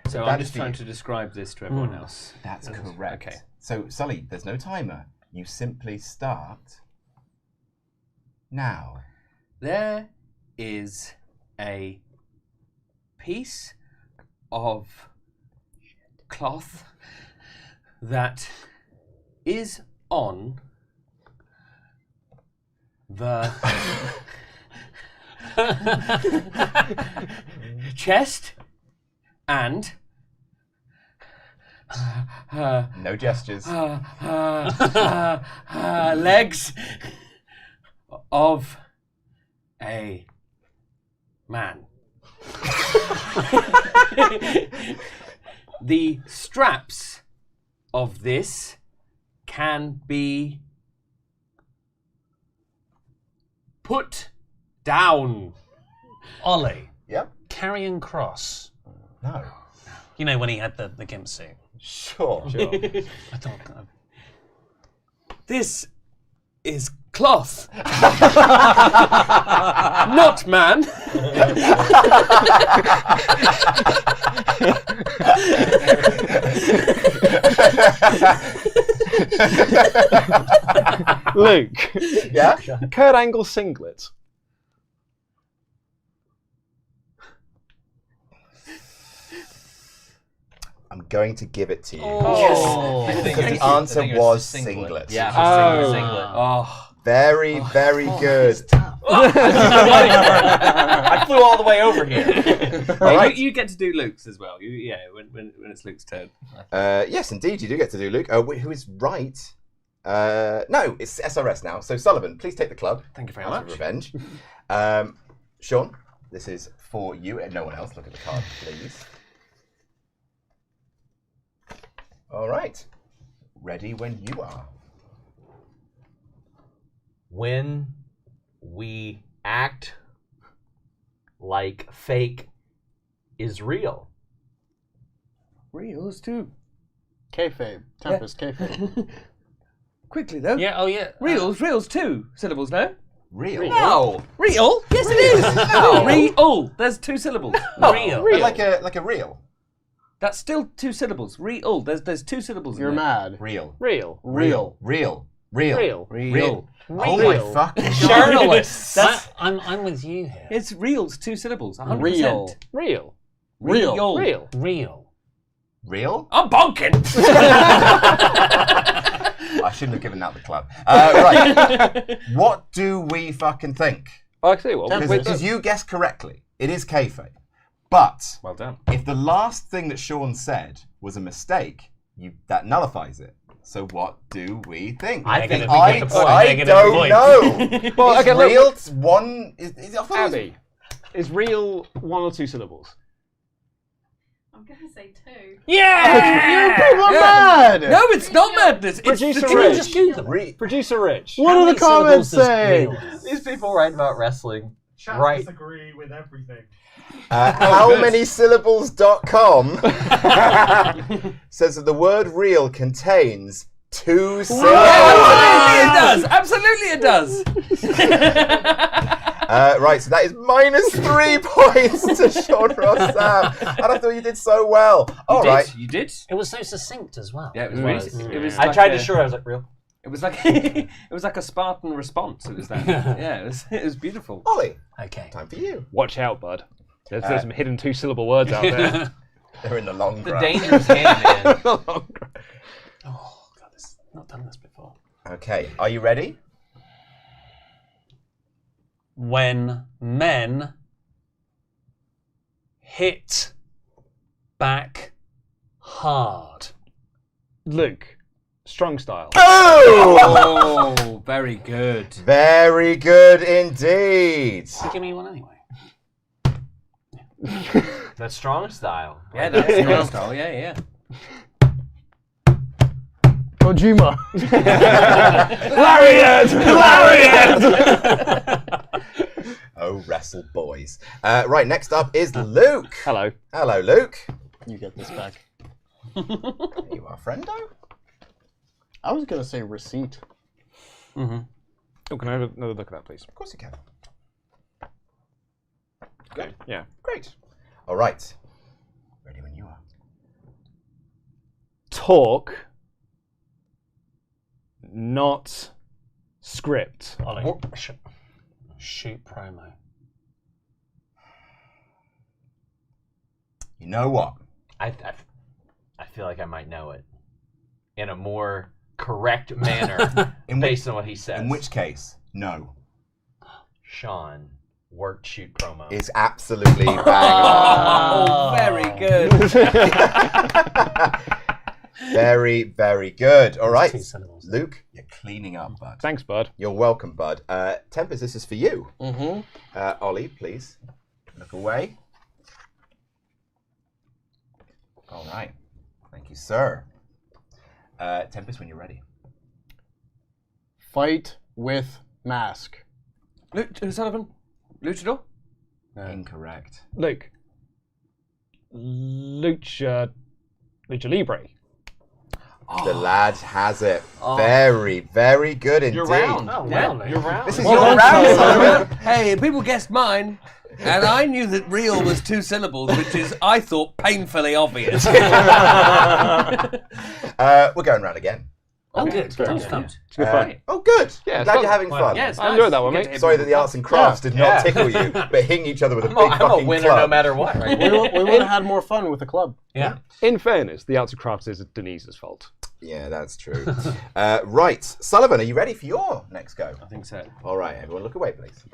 So That I'm is just for trying you. to describe this to everyone else. That's correct. Okay. So, Sully, there's no timer. You simply start now. There is a piece of cloth that is on the chest and No gestures. legs of a man. The straps of this can be put down. Ollie, Yep. carrying cross. No. You know when he had the gimp suit. Sure. I thought. This is cloth. Not man. Luke. Yeah? Kurt Angle singlet. I'm going to give it to you. Oh. Because the answer was singlet. Yeah, Oh. singlet. Oh, Very, very good. I flew all the way over here. All right. you get to do Luke's as well. When it's Luke's turn. Yes, indeed, you do get to do Luke. Who is right? No, it's SRS now. So, Sullivan, please take the club. Thank you very Out of much. revenge. Sean, this is for you and no one else. Look at the card, please. All right. Ready when you are. When we act like fake is real. Reels too. Kayfabe. Tempest, kayfabe. Quickly though. Yeah. Oh yeah. Reels 2 syllables, no? Real. No. Real? Yes, it is. No. Real. There's 2 syllables. Real. But like a reel. That's still 2 syllables. Real. There's 2 syllables. You're in there. mad. Real. Real. Real. Real. Real. Real. Oh my fucking god. Journalists. I'm with you here. It's reals 2 syllables. 100%. Real. Real. Real. Real. Real. Real? I'm bonking. I shouldn't have given out the club. Right. What do we fucking think? Oh, I see. Well, Tempest. Because you guessed correctly. It is kayfabe. But Well done. if the last thing that Sean said was a mistake, that nullifies it. So what do we think? I think Negative I point. don't Negative point. know. Well, Is okay, look, real one? I thought it was- Abby, is real 1 or 2 syllables? I'm gonna say 2. Yeah. People are mad! No, it's not madness. It's Producer the Rich. Just Google it. Re- Producer Rich. What How do the many comments syllables does say? real have? These people write about wrestling. Chat Right. disagree with everything. HowManySyllables.com says that the word real contains 2 syllables. Absolutely it does. Right, so that is -3 points to Sean Ross Sapp. And I thought you did so well. All right. You did? It was so succinct as well. Yeah, it was It It was I like tried a- to short. I was like, real. It was like it was like a Spartan response. It was that. Yeah, it was beautiful. Ollie, Okay. time for you. Watch out, bud. There's some hidden 2-syllable words out there. They're in the long The run. dangerous hand, man. Oh God, I've not done this before. Okay, are you ready? When men hit back hard. Luke, strong style. Oh, very good. Very good indeed. Give me one anyway. That's strong style. Yeah, that's strong style. Yeah. Kojima. Lariat! Oh, wrestle boys. Right, next up is Luke. Hello. Hello, Luke. You get this back. There you are, friendo. I was gonna say receipt. Oh, can I have another look at that, please? Of course you can. Good. Yeah. Great. All right. Ready when you are. Talk, not script. Ollie, shoot promo. You know what? I feel like I might know it in a more correct manner based on what he says. In which case, no. Sean worked shoot promo. It's absolutely bang on. Oh, very good. Very, very good. All right. 2 syllables. Luke, you're cleaning up, bud. Thanks, bud. You're welcome, bud. Tempest, this is for you. Mm-hmm. Ollie, please look away. All right. Thank you, sir. Tempest, when you're ready. Fight with mask. Sullivan, luchador. Incorrect. Luke. Lucha Libre. The lad has it. Very, very good indeed. You're round. Oh, Yeah. well, You're round. This is your round, Sullivan. Hey, people guessed mine, and I knew that real was 2 syllables, which is, I thought, painfully obvious. We're going round again. Oh, good. That was fun. It's good fun. Oh, good. Yeah, I'm it's glad fun. you're having fun. Yeah, it's I nice. enjoyed that one, You get mate. to Sorry hit that the arts and crafts did not tickle you, but hitting each other with a big I'm a fucking winner club. no matter what. Right? We would have had more fun with the club. Yeah. In fairness, the arts and crafts is Denise's fault. Yeah, that's true. Right, Sullivan, are you ready for your next go? I think so. All right, everyone, look away, please.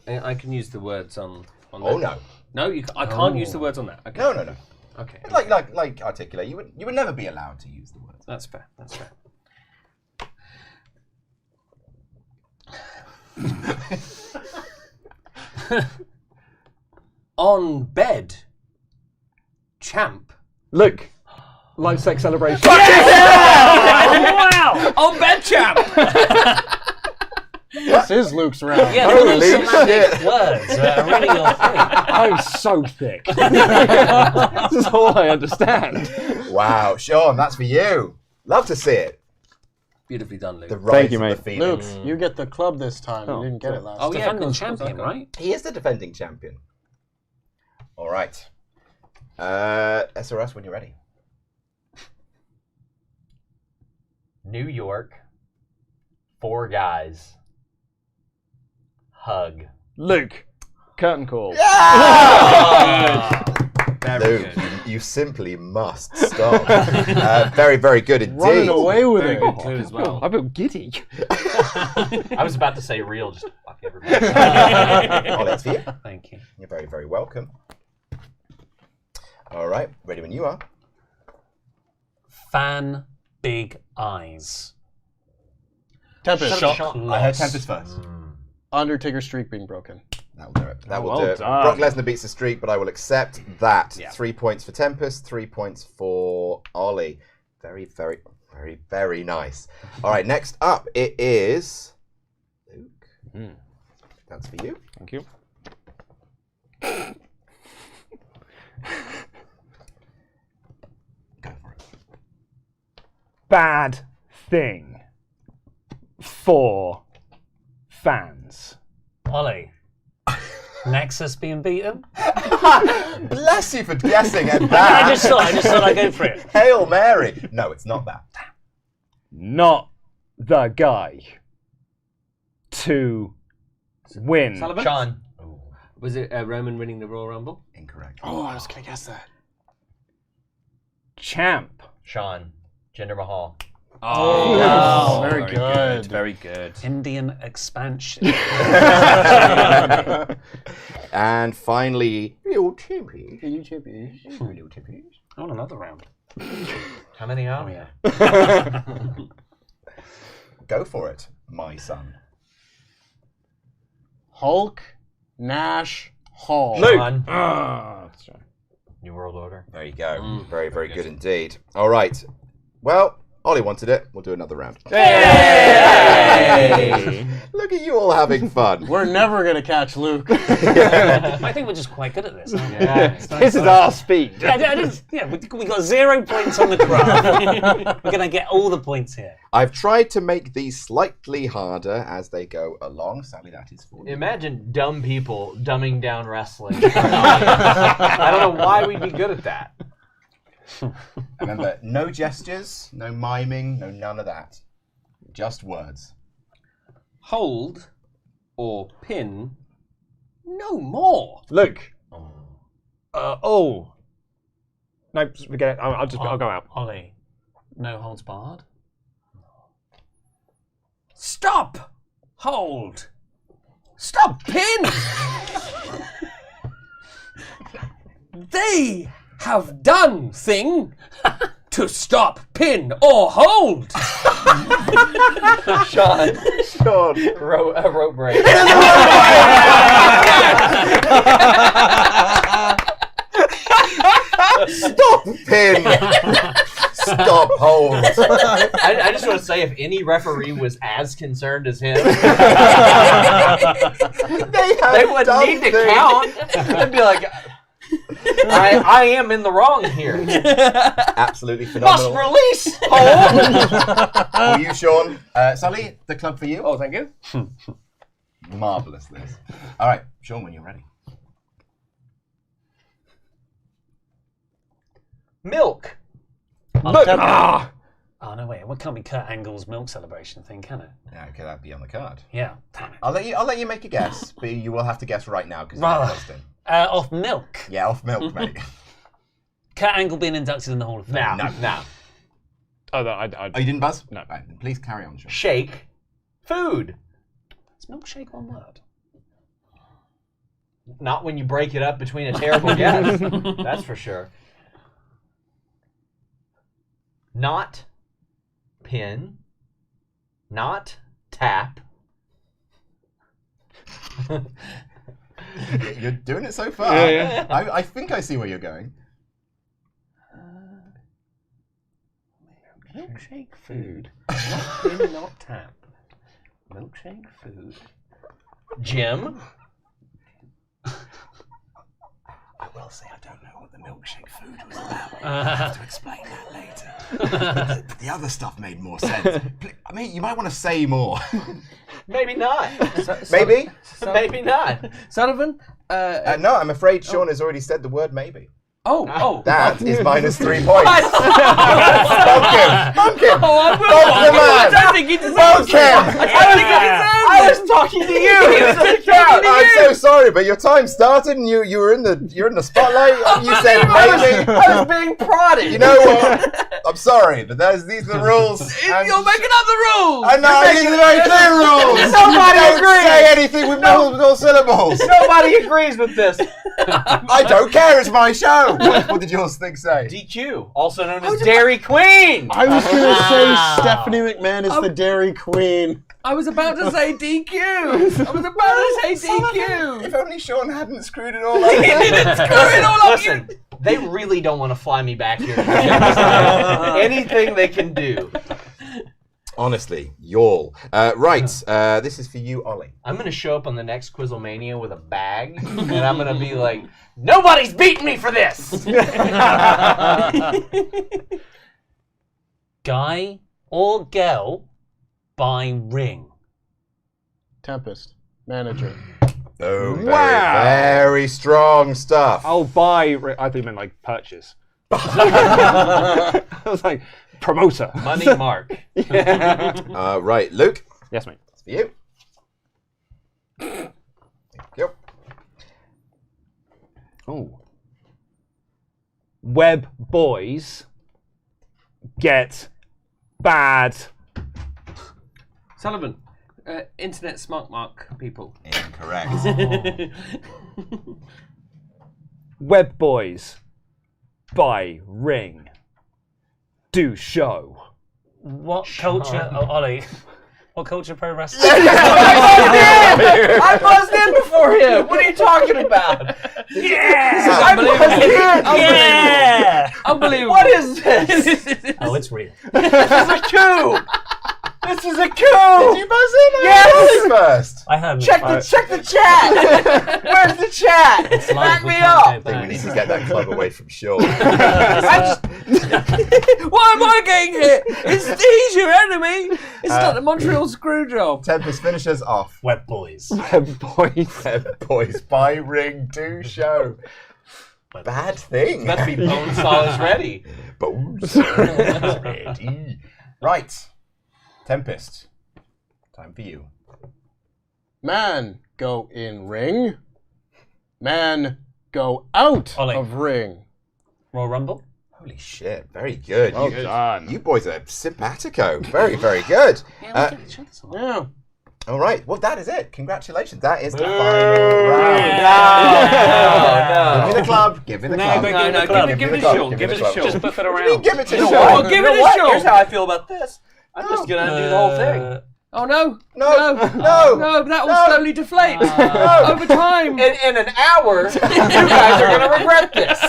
I can use the words on Oh that. no, No, I can't use the words on that. Okay. no. Okay. Like articulate. You would never be allowed to use the words. That's fair. That's fair. On bed, champ. Luke. Life sex celebration. Wow! On bed, champ. This is Luke's round. Yeah, Holy those semantic shit. words are really your thing. I'm so thick. This is all I understand. Wow, Sean, that's for you. Love to see it. Beautifully done, Luke. The rise you, of mate. the Phoenix. Luke, you get the club this time. Oh, You didn't get it last Oh, time. yeah, Defending of course, champion, okay. right? He is the defending champion. All right. SRS, when you're ready. New York, 4 guys. Hug. Luke. Curtain call. Very Luke, good. you simply must stop. Very, very good indeed. Running away with Very it. good clue as well. I feel giddy. I was about to say real, just fuck everybody. Oh, that's for you. Thank you. You're very, very welcome. All right, ready when you are. Fan big eyes. Tempest. Shock I heard loss. Tempest first. Undertaker streak being broken. That will do it. That will well do it. done. Brock Lesnar beats the streak, but I will accept that. Yeah. 3 points for Tempest, 3 points for Ollie. Very, very, very, very nice. All right, next up it is Luke. That's for you. Thank you. Go for it. Bad thing for fans. Ollie. Nexus being beaten? Bless you for guessing at that. I just thought I'd go for it. Hail Mary. No, it's not that. Not the guy to win. Sullivan? Sean. Was it Roman winning the Royal Rumble? Incorrect. Oh, I was gonna guess that. champ. Sean. Jinder Mahal. Oh, very good. Very good. Indian expansion. And finally, little Tippy. I want another round. How many are we? Go for it, my son. Hulk, Nash, Hall. Sean. That's right. New World Order. There you go. Very, very good indeed. All right. Well, Ollie wanted it. We'll do another round. Hey! Look at you all having fun. We're never going to catch Luke. I think we're just quite good at this, aren't we? Yeah. This is our speed. We got 0 points on the graph. We're going to get all the points here. I've tried to make these slightly harder as they go along. Sadly, that is for you. Imagine dumb people dumbing down wrestling. I don't know why we'd be good at that. Remember, no gestures, no miming, no none of that. Just words. Hold or pin. No more. Luke. No, forget it. I'll go out. Ollie, no holds barred. Stop. Hold. Stop. Pin. They have done thing to stop, pin, or hold. Sean. Rope break. Stop, pin. Stop, hold. I just want to say, if any referee was as concerned as him, They wouldn't need to count. They'd be like, I am in the wrong here. Absolutely phenomenal. Must release. Hold. For you, Sean. Sully, the club for you. Oh, thank you. Marvellous, this. All right, Sean, when you're ready. Milk. Oh, no, wait. It can't be Kurt Angle's milk celebration thing, can it? Yeah, could that be on the card? Yeah. Damn it. I'll let you make a guess, but you will have to guess right now because you're Right. not listening. Off milk. Yeah, off milk, mate. Kurt Angle being inducted in the Hall of Fame. Now. Oh, I Oh, you didn't buzz? No. Right, then please carry on, Sean. Shake. Food. Is milkshake one word? Not when you break it up between a terrible guess. That's for sure. Not pin. Not tap. You're doing it so far. Yeah. I think I see where you're going. Milkshake food. Not pin, not tap. Milkshake food. Jim. I will say I don't know what the milkshake food was about. I'll have to explain that later. The other stuff made more sense. I mean, you might want to say more. Maybe not. Maybe? Maybe not. Sullivan. No, I'm afraid Sean has already said the word maybe. Oh. That is minus 3 points. Bonk him! Oh, I will. Bonk the man! I don't think he deserves Bonk him! I was talking to you. I'm so sorry, but your time started and you were in the spotlight and you said maybe. I was being prodded. You know what? I'm sorry, but these are the rules. And You're making up the rules. I know, these are very clear rules. Nobody Don't agrees. say anything with multiple syllables. Nobody agrees with this. I don't care, it's my show. What did yours think say? DQ, also known as Dairy Queen. I was going to say Stephanie McMahon is the Dairy Queen. I was about to say DQ. I was about to say DQ. If only Sean hadn't screwed it all up. He didn't screw it all up. Listen, they really don't want to fly me back here. Anything they can do. Honestly, y'all. Right, this is for you, Ollie. I'm going to show up on the next QuizzleMania with a bag, and I'm going to be like, nobody's beating me for this! Guy or girl buy ring. Tempest, manager. Oh, Wow. very strong stuff. I'll buy. I think you meant like purchase. I was like promoter. Money Mark. Right, Luke, Yes, mate. it's for you. Thank you. Oh. Web boys get bad. Sullivan, internet smart mark people. Incorrect. Web boys buy ring. Do show. What culture? Oh, Ollie. What culture pro wrestling? I buzzed in before him. What are you talking about? Yeah! I buzzed in. Yeah! Unbelievable. What is this? Oh, it's real. This is a coup. This is a coup. Did you buzz in? Yes! First. I haven't. Check the chat. Where's the chat? It's Back live, we me can't up. go I think we need back. to get that club away from Sean. Why am I getting hit? He's your enemy. It's like the Montreal Screwjob. Tempest finishes off. Web boys. Web boys. Boys, buy ring, do show. Bad thing. Better be bone saws ready. Bones ready. Right. Tempest. Time for you. Man, go in ring. Man, go out Ollie. of ring. Royal Rumble. Holy shit. Very good. Well you, done. you boys are simpatico. Very, very good. Yeah, we Yeah. All right. Well, that is it. Congratulations. That is the final round. No. Give me the club. Give me the club. Give it a shot. Give it a club. shot. Just buff it What do you mean, around. give it to You know Sean? what? give You know it a what? shot. Here's how I feel about this. I'm just gonna undo the whole thing. Oh no! No. No! No. No! That will No. slowly deflate No. over time. In an hour, you guys are gonna regret this.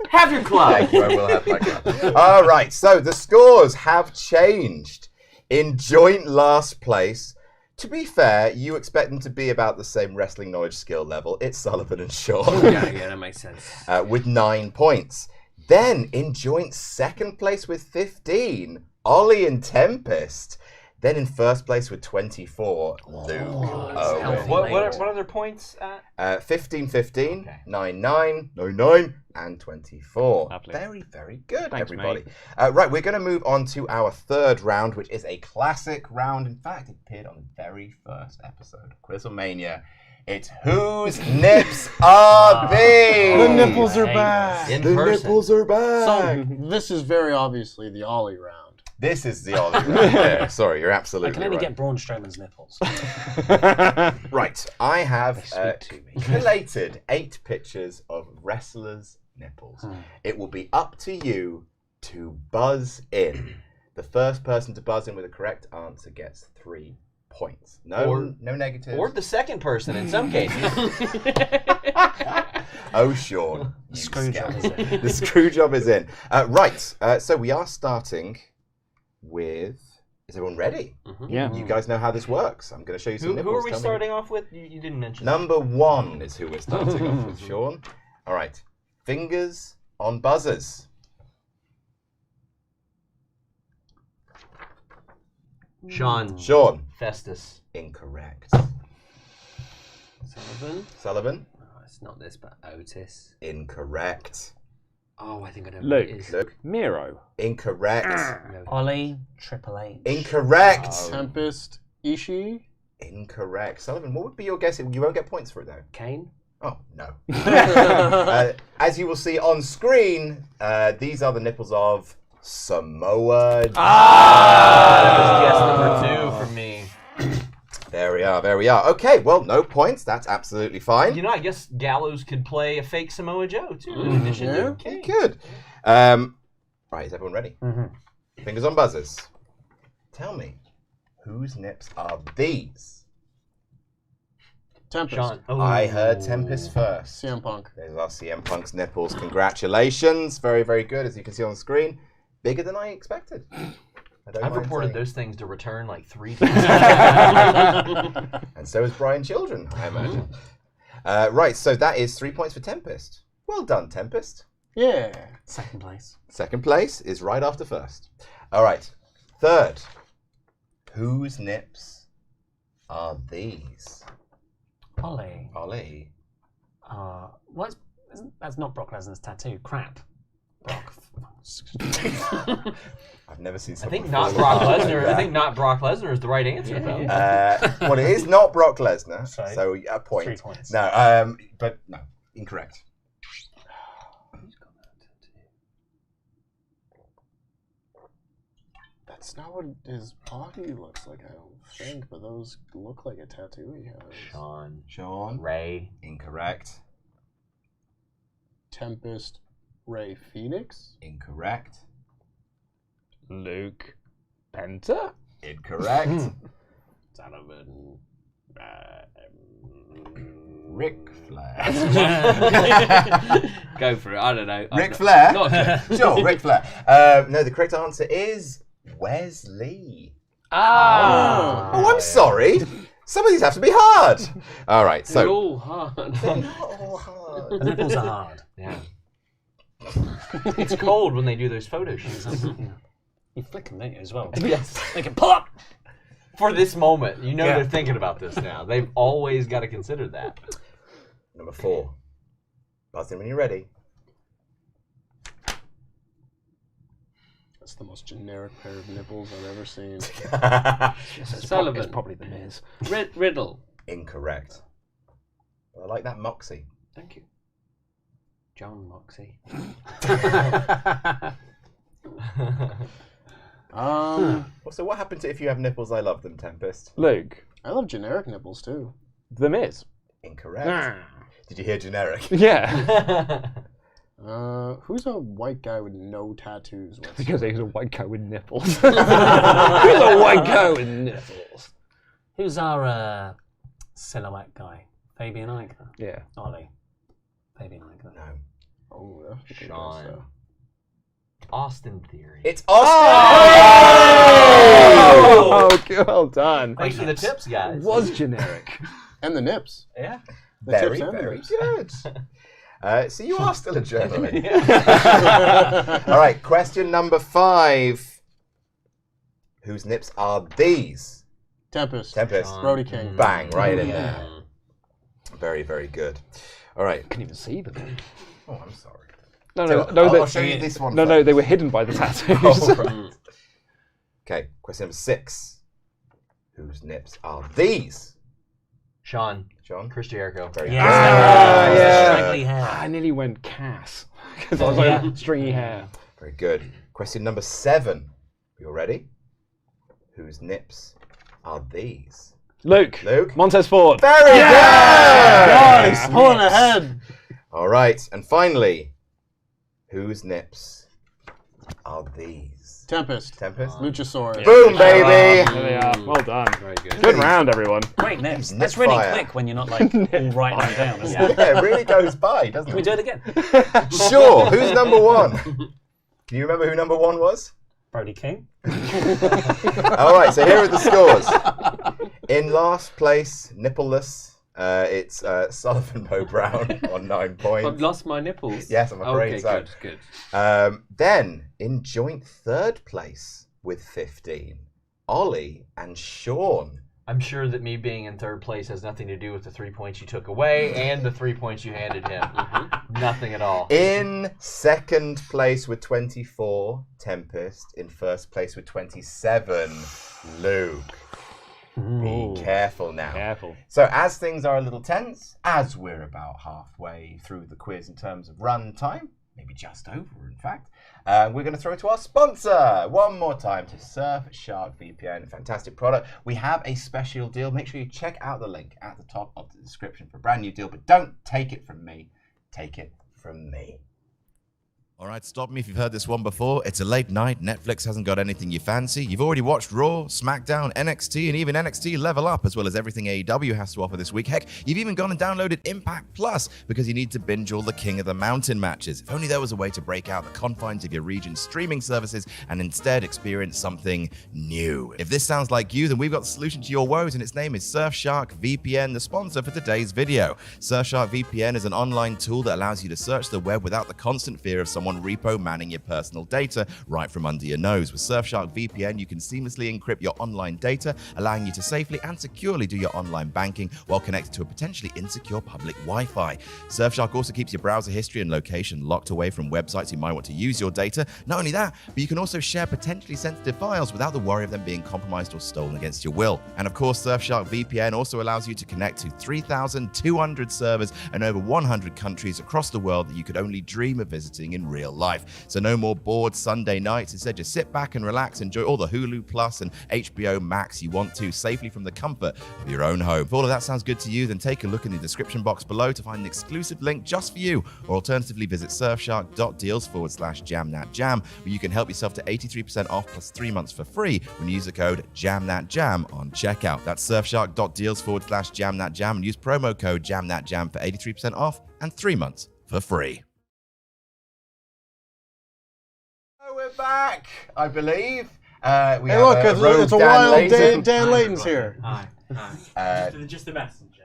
Have your club. Thank you. I will have my club. All right. So the scores have changed. In joint last place. To be fair, you expect them to be about the same wrestling knowledge skill level. It's Sullivan and Sean. Yeah, that makes sense. With 9 points. Then in joint second place with 15, Ollie and Tempest. Then in first place with 24, Luke Owen. What are their points at? 15, 15, Okay. 9, 9, 9, 9, and 24. Lovely. Very, very good, Thanks, everybody. Right, we're going to move on to our third round, which is a classic round. In fact, it appeared on the very first episode of QuizzleMania. It's Whose Nips Are These? The nipples are hate back. In The person. nipples are back. So this is very obviously the Ollie round. This is the Ollie round. Yeah, sorry, you're I absolutely can only right. get Braun Strowman's nipples. Right, I have collated 8 pictures of wrestlers' nipples. It will be up to you to buzz in. The first person to buzz in with a correct answer gets 3 points. No negatives. Or the second person in some cases. Oh, Sean. The screw job is scamp. in. The screw job is in. Right, so we are starting with... Is everyone ready? Yeah. You guys know how this works. I'm going to show you some Who nipples. are we Tell me- starting off with? You didn't mention. Number 1 is who we're starting off with, Sean. All right. Fingers on buzzers. Sean. Sean. Festus. Incorrect. Sullivan. Sullivan. Oh, it's not this, but Otis. Incorrect. Oh, I think I know Luke. what it is. Luke. Miro. Incorrect. No. Ollie, Triple H. Incorrect. Tempest, Ishii. Incorrect. Sullivan, what would be your guess? You won't get points for it, though. Kane. Oh, no. As you will see on screen, these are the nipples of Samoa. That was guess number 2 for me. There we are, there we are. Okay, well, no points. That's absolutely fine. You know, I guess Gallows could play a fake Samoa Joe, too, in addition Yeah. to Kane. Good. Right, is everyone ready? Fingers on buzzers. Tell me, whose nips are these? Tempest. Sean. Oh. I heard Tempest first. CM Punk. There's our CM Punk's nipples. Congratulations. Very, very good. As you can see on the screen, bigger than I expected. I've reported those things to return like 3 times. And so is Brian Children, I imagine. Right, so that is 3 points for Tempest. Well done, Tempest. Yeah. Second place. Second place is right after first. All right, third. Whose nips are these? Ollie. Ollie. That's not Brock Lesnar's tattoo. Crap. Brock. I've never seen I someone think not fall Brock apart Lesnar. like I think not Brock Lesnar is the right answer, though. well, it is not Brock Lesnar, Sorry. so a point. 3 points. No, but no, incorrect. That's not what his body looks like, I don't think, but those look like a tattoo he has. Sean. Ray. Incorrect. Tempest, Ray, Phoenix. Incorrect. Luke Penta? Incorrect. Sullivan. Ric Flair. Go for it. I don't know. Ric Flair? Not sure. Sure, Ric Flair. No, the correct answer is Wesley. Oh, I'm sorry. Some of these have to be hard. All right, They're so. all hard. They're not all hard. The nipples are hard. Yeah. It's cold when they do those photo shoots. You flick them, don't you, as well? Yes. They can pull up. For this moment, you know Yeah. they're thinking about this now. They've always got to consider that. Number 4. Buzz in when you're ready. That's the most generic pair of nipples I've ever seen. Sullivan. It's probably the Miz. Riddle. Incorrect. I like that moxie. Thank you. John Moxie. So what happened to if you have nipples, I love them, Tempest? Luke, I love generic nipples too. the Miz. Incorrect. Did you hear generic? Yeah. Who's a white guy with no tattoos? Because he's a white guy with nipples. He's a white guy with nipples. Who's our silhouette guy? Fabian Eichner? Yeah. Ollie. Fabian Eichner. No. Oh, that's a good guess, Sean. though. Austin Theory. It's Austin! Oh, well done. Thanks for the tips, guys. It was generic. And the nips. Yeah. The Very, tips and the very nips. good. So you are still a journalist. All right, question number 5. Whose nips are these? Tempest. Tempest. Brody King. Bang, right in there. Very, very good. All right. Couldn't even see them. Oh, I'm sorry. No, So no, no. I'll show you this one No, first. no, they were hidden by the tattoos. Oh, right. Okay, question number 6. Whose nips are these? Sean. John? Chris Jericho. Very Yes, good. yeah. Straggly hair. I nearly went Cass because I was like stringy hair. Very good. Question number 7. You all ready? Whose nips are these? Luke. Luke? Montez Ford. Very good! Nice! Pulling ahead. All right, and finally, whose nips are these? Tempest. Tempest? Luchasaurus. Boom, baby! There they are. Well done. Very good. Good round, everyone. Great nips. Nip That's really fire. quick when you're not like all writing them down. Isn't it? Yeah, it really goes by, doesn't Can we it? do it again? Sure, who's number 1? Can you remember who number 1 was? Brody King. All right, so here are the scores. In last place, nippleless, it's Sullivan Bo Brown on 9 points. I've lost my nipples. Yes, I'm afraid so. Okay, good. Then, in joint 3rd place with 15, Ollie and Sean. I'm sure that me being in 3rd place has nothing to do with the 3 points you took away and the 3 points you handed him. Nothing at all. In 2nd place with 24, Tempest. In 1st place with 27, Luke. Be careful now. Careful. So as things are a little tense, as we're about halfway through the quiz in terms of run time, maybe just over in fact, we're going to throw to our sponsor one more time, to Surfshark VPN. Fantastic product. We have a special deal. Make sure you check out the link at the top of the description for a brand new deal, but don't take it from me. Take it from me. All right, stop me if you've heard this one before. It's a late night. Netflix hasn't got anything you fancy. You've already watched Raw, SmackDown, NXT, and even NXT Level Up, as well as everything AEW has to offer this week. Heck, you've even gone and downloaded Impact Plus because you need to binge all the King of the Mountain matches. If only there was a way to break out the confines of your region's streaming services and instead experience something new. If this sounds like you, then we've got the solution to your woes, and its name is Surfshark VPN, the sponsor for today's video. Surfshark VPN is an online tool that allows you to search the web without the constant fear of someone repo manning your personal data right from under your nose. With Surfshark VPN, you can seamlessly encrypt your online data, allowing you to safely and securely do your online banking while connected to a potentially insecure public Wi-Fi. Surfshark also keeps your browser history and location locked away from websites who might want to use your data. Not only that, but you can also share potentially sensitive files without the worry of them being compromised or stolen against your will. And of course, Surfshark VPN also allows you to connect to 3,200 servers and over 100 countries across the world that you could only dream of visiting in real real life. So no more bored Sunday nights. Instead, just sit back and relax, enjoy all the Hulu Plus and HBO Max you want to, safely from the comfort of your own home. If all of that sounds good to you, then take a look in the description box below to find an exclusive link just for you, or alternatively visit surfshark.deals/jamnatjam, where you can help yourself to 83% off plus 3 months for free when you use the code JAMNATJAM on checkout. That's surfshark.deals/jamnatjam and use promo code JAMNATJAM for 83% off and 3 months for free. We're back, I believe. We Hey, look, it's a wild Dan Layton's here. Hi. Just the messenger.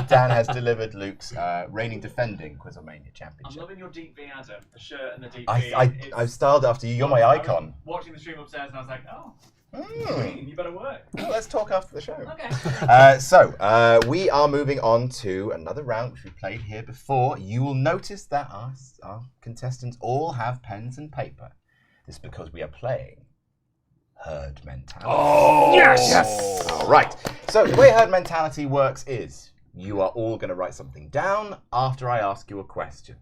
Dan has delivered Luke's reigning defending QuizzleMania championship. I'm loving your deep V, Adam. The shirt and the deep V. I've styled after you. You're my icon. Watching the stream upstairs and I was like, you better work. Well, let's talk after the show. Okay. So we are moving on to another round which we played here before. You will notice that our contestants all have pens and paper. This is because we are playing herd mentality. Oh, yes! All right. So the way herd mentality works is you are all going to write something down after I ask you a question.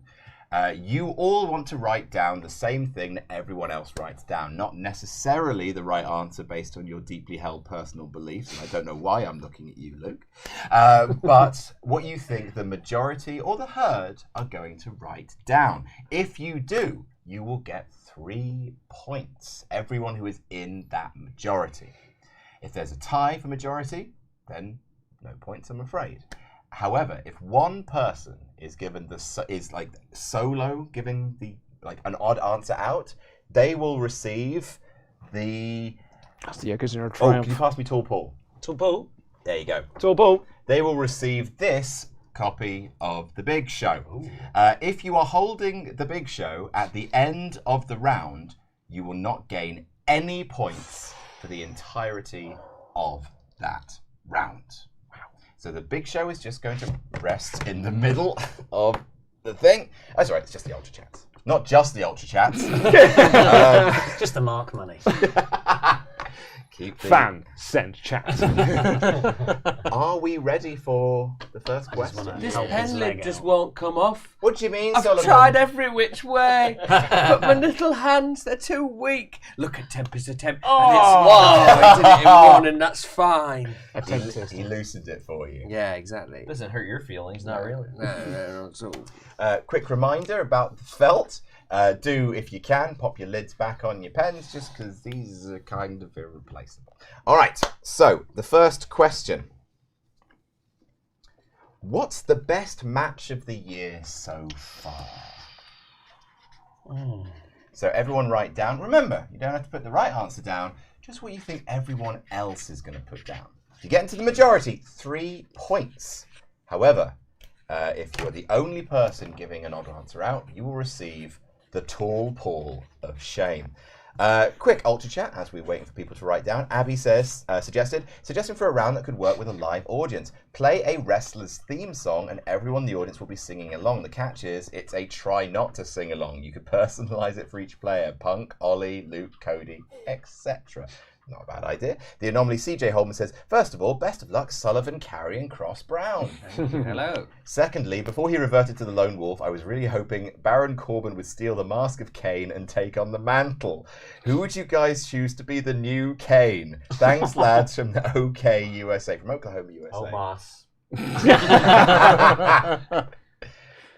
You all want to write down the same thing that everyone else writes down, not necessarily the right answer based on your deeply held personal beliefs. And I don't know why I'm looking at you, Luke. But what you think the majority or the herd are going to write down. If you do, you will get 3 points. Everyone who is in that majority. If there's a tie for majority, then no points, I'm afraid. However, if one person is given solo giving an odd answer out, they will receive the. That's the Yokozuna Oh, Triumph. can you pass me Tall Paul? Tall Paul. There you go. Tall Paul. They will receive this copy of The Big Show. If you are holding The Big Show at the end of the round, you will not gain any points for the entirety of that round. So The Big Show is just going to rest in the middle of the thing. That's right, it's just the Ultra Chats. Not just the Ultra Chats. Just the mark money. Keep the... Fan sent chat. Are we ready for the first question? This pen lid just won't come off. What do you mean, I've Sullivan? tried every which way, but my little hands, they're too weak. Look at Tempest attempt, and I did it in one, and that's fine. He loosened it for you. Yeah, exactly. Doesn't hurt your feelings, not really. No, not at all. Quick reminder about the felt. Do, if you can, pop your lids back on your pens, just because these are kind of irreplaceable. All right, so the first question. What's the best match of the year so far? So everyone write down. Remember, you don't have to put the right answer down, just what you think everyone else is going to put down. If you get into the majority, 3 points. However, if you're the only person giving an odd answer out, you will receive the Tall Paul of shame. Quick Ultra Chat as we're waiting for people to write down. Abby says, suggesting for a round that could work with a live audience. Play a wrestler's theme song and everyone in the audience will be singing along. The catch is, it's a try not to sing along. You could personalize it for each player. Punk, Ollie, Luke, Cody, etc. Not a bad idea. The Anomaly CJ Holman says, first of all, best of luck, Sullivan, Carey, and Cross Brown. Hello. Secondly, before he reverted to the Lone Wolf, I was really hoping Baron Corbin would steal the Mask of Kane and take on the mantle. Who would you guys choose to be the new Kane? Thanks, lads, from the OK USA, from Oklahoma, USA. Oh, Moss.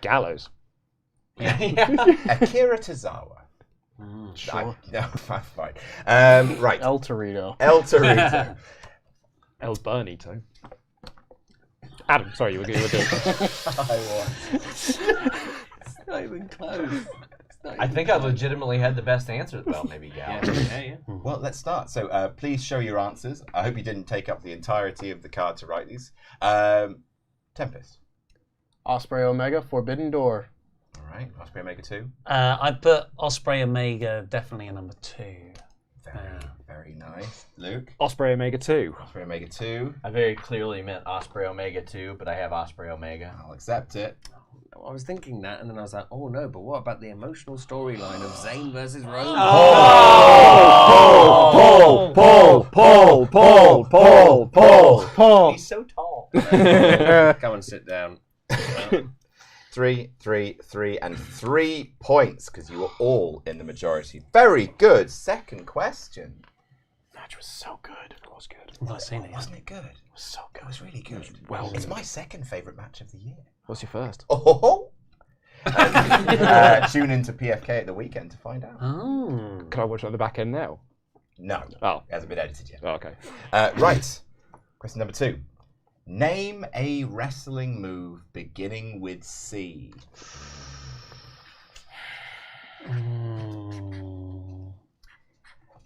Gallows. Akira Tozawa. Sure. No, fine. Right. El Torito. El Torito. El Bernito. Adam, sorry, you were doing. I was. It's not even close. I think I legitimately had the best answer. Well, maybe Gal. Yeah. Well, let's start. So please show your answers. I hope you didn't take up the entirety of the card to write these. Tempest. Osprey Omega, Forbidden Door. All right. Osprey Omega 2. I put Osprey Omega definitely a number 2. Very nice. Luke. Osprey Omega 2. Osprey Omega 2. I very clearly meant Osprey Omega 2, but I have Osprey Omega. I'll accept it. I was thinking that, and then I was like, oh no, but what about the emotional storyline of Zayn versus Roman? Paul. He's so tall. Come and sit down. 3, 3, 3, and 3 points because you were all in the majority. Very good. Second question. Match was so good. It was good. Wasn't it good? It was so good. It was really good. It's my second favourite match of the year. What's your first? Oh! Tune into PFK at the weekend to find out. Can I watch it on the back end now? No. Oh. It hasn't been edited yet. Oh, okay. Right. Question number 2. Name a wrestling move beginning with C.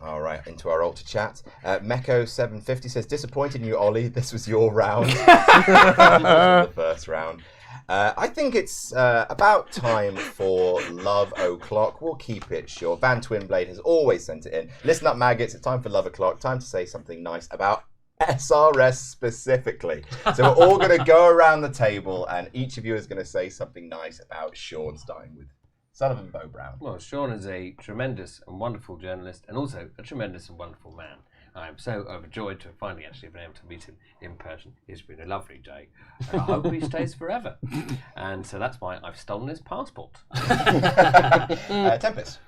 All right, into our ultra chat. Meko750 says, disappointed in you, Ollie. This was your round. This was the first round. I think it's about time for Love O'Clock. We'll keep it short. Van Twinblade has always sent it in. Listen up, maggots. It's time for Love O'Clock. Time to say something nice about SRS specifically. So we're all going to go around the table, and each of you is going to say something nice about Sean, starting with Sullivan Bo Brown. Well, Sean is a tremendous and wonderful journalist, and also a tremendous and wonderful man. I'm so overjoyed to have finally actually been able to meet him in person. It's been a lovely day, and I hope he stays forever. And so that's why I've stolen his passport. Tempest.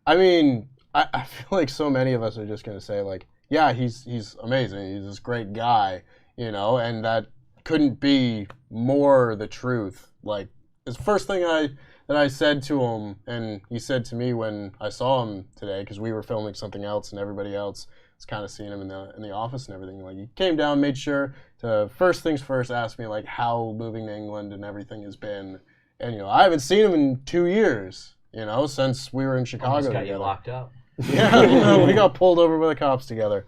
I mean, I feel like so many of us are just going to say, like, yeah, he's amazing. He's this great guy, you know, and that couldn't be more the truth. Like, it's the first thing that I said to him, and he said to me when I saw him today, because we were filming something else and everybody else was kind of seeing him in the office and everything. Like, he came down, made sure to, first things first, ask me, like, how moving to England and everything has been. And, you know, I haven't seen him in 2 years, you know, since we were in Chicago Almost got together. you locked up. Yeah, we got pulled over by the cops together.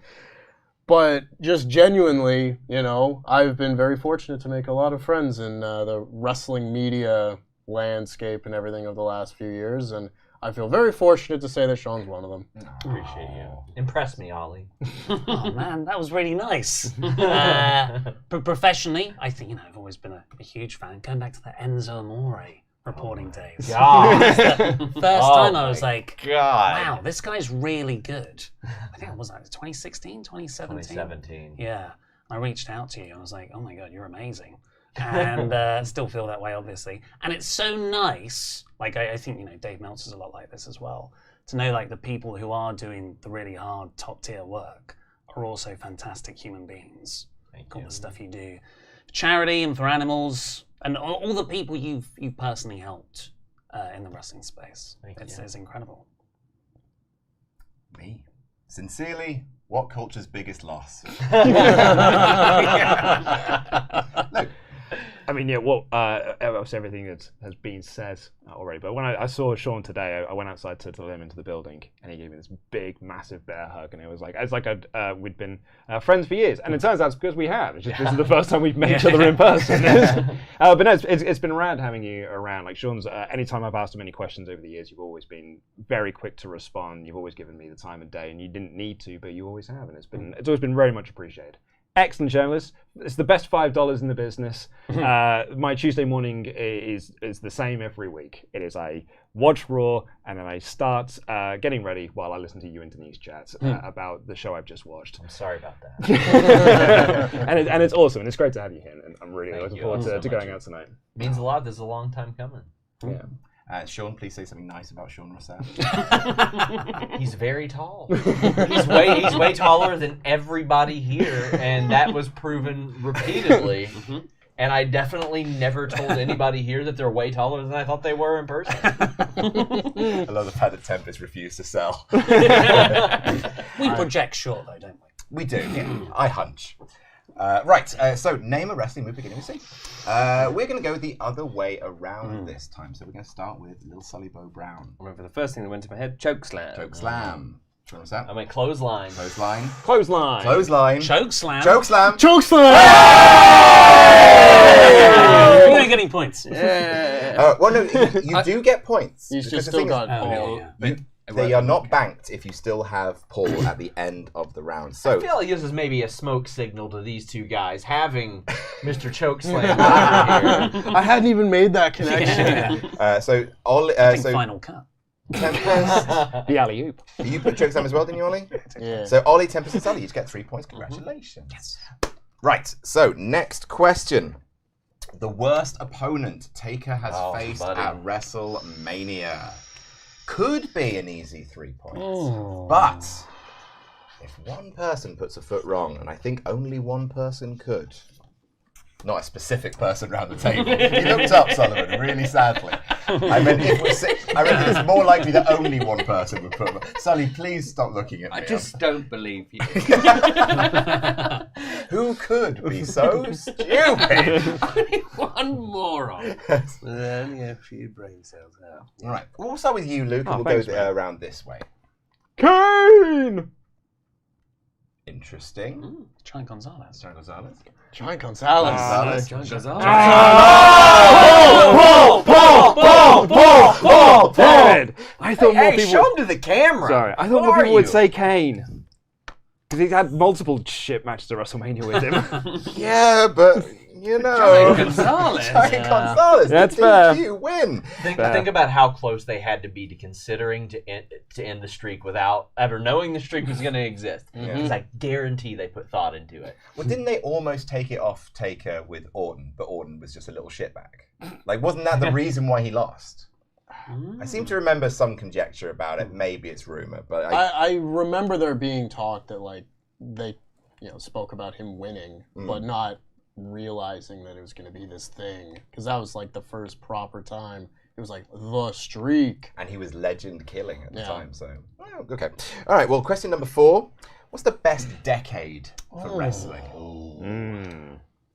But just genuinely, you know, I've been very fortunate to make a lot of friends in the wrestling media landscape and everything of the last few years, and I feel very fortunate to say that Sean's one of them. Appreciate you. Impress me, Ollie. Oh man, that was really nice. But professionally, I think, you know, I've always been a huge fan. Going back to the Enzo Amore reporting days. God. First time I was like, God. wow, this guy's really good. I think it was like 2016, 2017? 2017. Yeah. I reached out to you and I was like, oh my God, you're amazing. And still feel that way, obviously. And it's so nice, like I think, you know, Dave Meltzer's a lot like this as well, to know like the people who are doing the really hard top tier work are also fantastic human beings. All the stuff you do for charity and for animals and all the people you've personally helped in the wrestling space. It's incredible. Me. Sincerely, what culture's biggest loss? Look. I mean, yeah, well, obviously everything that has been said already, but when I saw Sean today, I went outside to let him into the building, and he gave me this big, massive bear hug, and it was like we'd been friends for years, and it turns out it's because we have. It's just, this is the first time we've met each other in person. But no, it's been rad having you around. Like Sean's, anytime I've asked him any questions over the years, you've always been very quick to respond. You've always given me the time of day, and you didn't need to, but you always have, and it's always been very much appreciated. Excellent journalist. It's the best $5 in the business. My Tuesday morning is the same every week. It is I watch Raw and then I start getting ready while I listen to you and Denise chat about the show I've just watched. I'm sorry about that. and it's awesome, and it's great to have you here, and I'm really looking forward to going out tonight. Means a lot. This is a long time coming. Yeah. Sean, please say something nice about Sean Rossap. He's very tall. He's way taller than everybody here, and that was proven repeatedly. And I definitely never told anybody here that they're way taller than I thought they were in person. I love the fact that Tempest refused to sell. We project short though, don't we? We do. Yeah. I hunch. Right, so name a wrestling move beginning with C. We're going to go the other way around this time. So we're going to start with Little Sully Bo Brown. I remember the first thing that went to my head, choke slam. Choke slam. What's that? I went clothesline. Clothesline. Clothesline. Clothesline. Choke slam. Choke slam. Choke slam! You ain't getting points. Yeah. Well, no, you do get points. He's because just the still thing is, got Paul. they are not banked if you still have Paul at the end of the round. So I feel like this is maybe a smoke signal to these two guys having Mr. Chokeslam over here. I hadn't even made that connection. so Ollie, I think final cut. Tempest, The alley-oop. you put chokeslam as well, didn't you, Ollie? Yeah. So Ollie, Tempest, and Sully, you just get 3 points. Congratulations. Yes. Right. So next question. The worst opponent Taker has faced buddy. at WrestleMania. Could be an easy 3 points. Oh. But if one person puts a foot wrong, and I think only one person could, not a specific person around the table. He looked up, Sullivan, really sadly. I meant I reckon it's more likely that only one person would put. Sully, please stop looking at me. I just don't believe you. Who could be so stupid? Only one moron. Only a few brain cells out. All right, we'll start with you, Luke, and we'll thanks, go mate. around this way. Kane! Interesting. Giant Gonzalez. Giant Gonzalez. Giant Gonzalez. David! I thought more Hey, people. show him to the camera. Sorry, I thought Who more are people would you? say Kane. Because he's had multiple shit matches at WrestleMania with him. Yeah, but you know, Gonzalez. Giant Gonzalez. That's the fair. DQ win. Think about how close they had to be to considering to end the streak without ever knowing the streak was going to exist. Because I guarantee they put thought into it. Well, didn't they almost take it off Taker with Orton, but Orton was just a little shitbag? Like, wasn't that the reason why he lost? I seem to remember some conjecture about it. Maybe it's rumor, but I remember there being talk that like they, spoke about him winning, but not realizing that it was going to be this thing, because that was like the first proper time. It was like the streak, and he was legend killing at the Yeah. time. So okay, all right. Well, question number 4: what's the best decade for wrestling?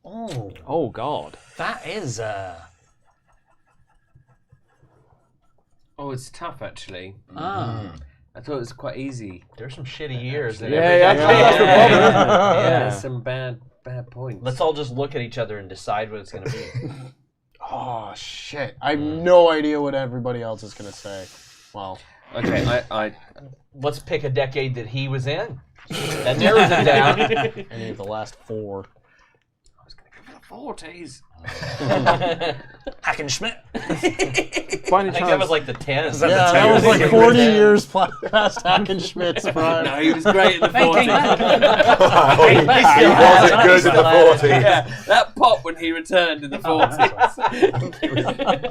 Oh, God. That is Oh, it's tough actually. Ah. I thought it was quite easy. There's some shitty years. that Yeah, every- that's the problem. There's some bad points. Let's all just look at each other and decide what it's going to be. Oh shit! I have no idea what everybody else is gonna say. Well, Okay, I Let's pick a decade that he was in. That narrows it down. any of the last 4. was going to go for the 40s. Hackenschmidt. By any I think that was chance, like the 10s. Yeah, that was like 40 years past Hackenschmidt's prime. No, he was great in the 40s. He wasn't good in the 40s. Yeah, that pop when he returned in the 40s.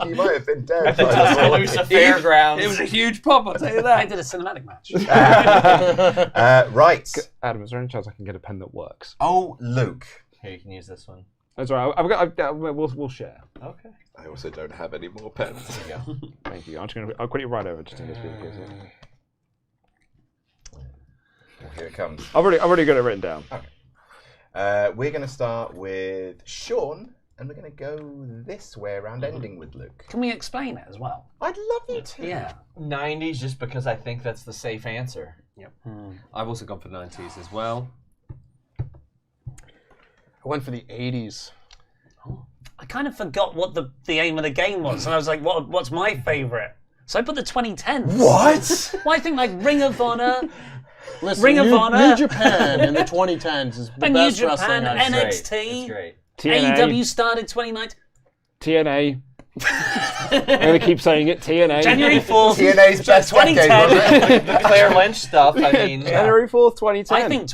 He might have been dead. At the by the Tuscaloosa Fairgrounds. It was a huge pop, I'll tell you I that. did a cinematic match. Right. Adam, is there any chance I can get a pen that works? Oh, Luke. Here, you can use this one. That's all right. We'll share. Okay. I also don't have any more pens. Thank you. I'll quickly write over just in case people get it. Here it comes. I've already got it written down. We're going to start with Sean, and we're going to go this way around, ending with Luke. Can we explain it as well? I'd love you to. Yeah. 90s, just because I think that's the safe answer. Yep. I've also gone for the 90s as well. I went for the 80s. I kind of forgot what the aim of the game was, and I was like, what's my favourite? So I put the 2010s. What? Well, I think like Ring of Honor, Listen, Ring of New, Honor. New Japan in the 2010s is the and New best Japan, wrestling I've That's NXT, great. AEW started 2019, TNA. I'm going to keep saying it. TNA. January 4th, TNA's best decade, 2010. wasn't The Claire Lynch stuff, I mean, yeah. January 4th, 2010. I think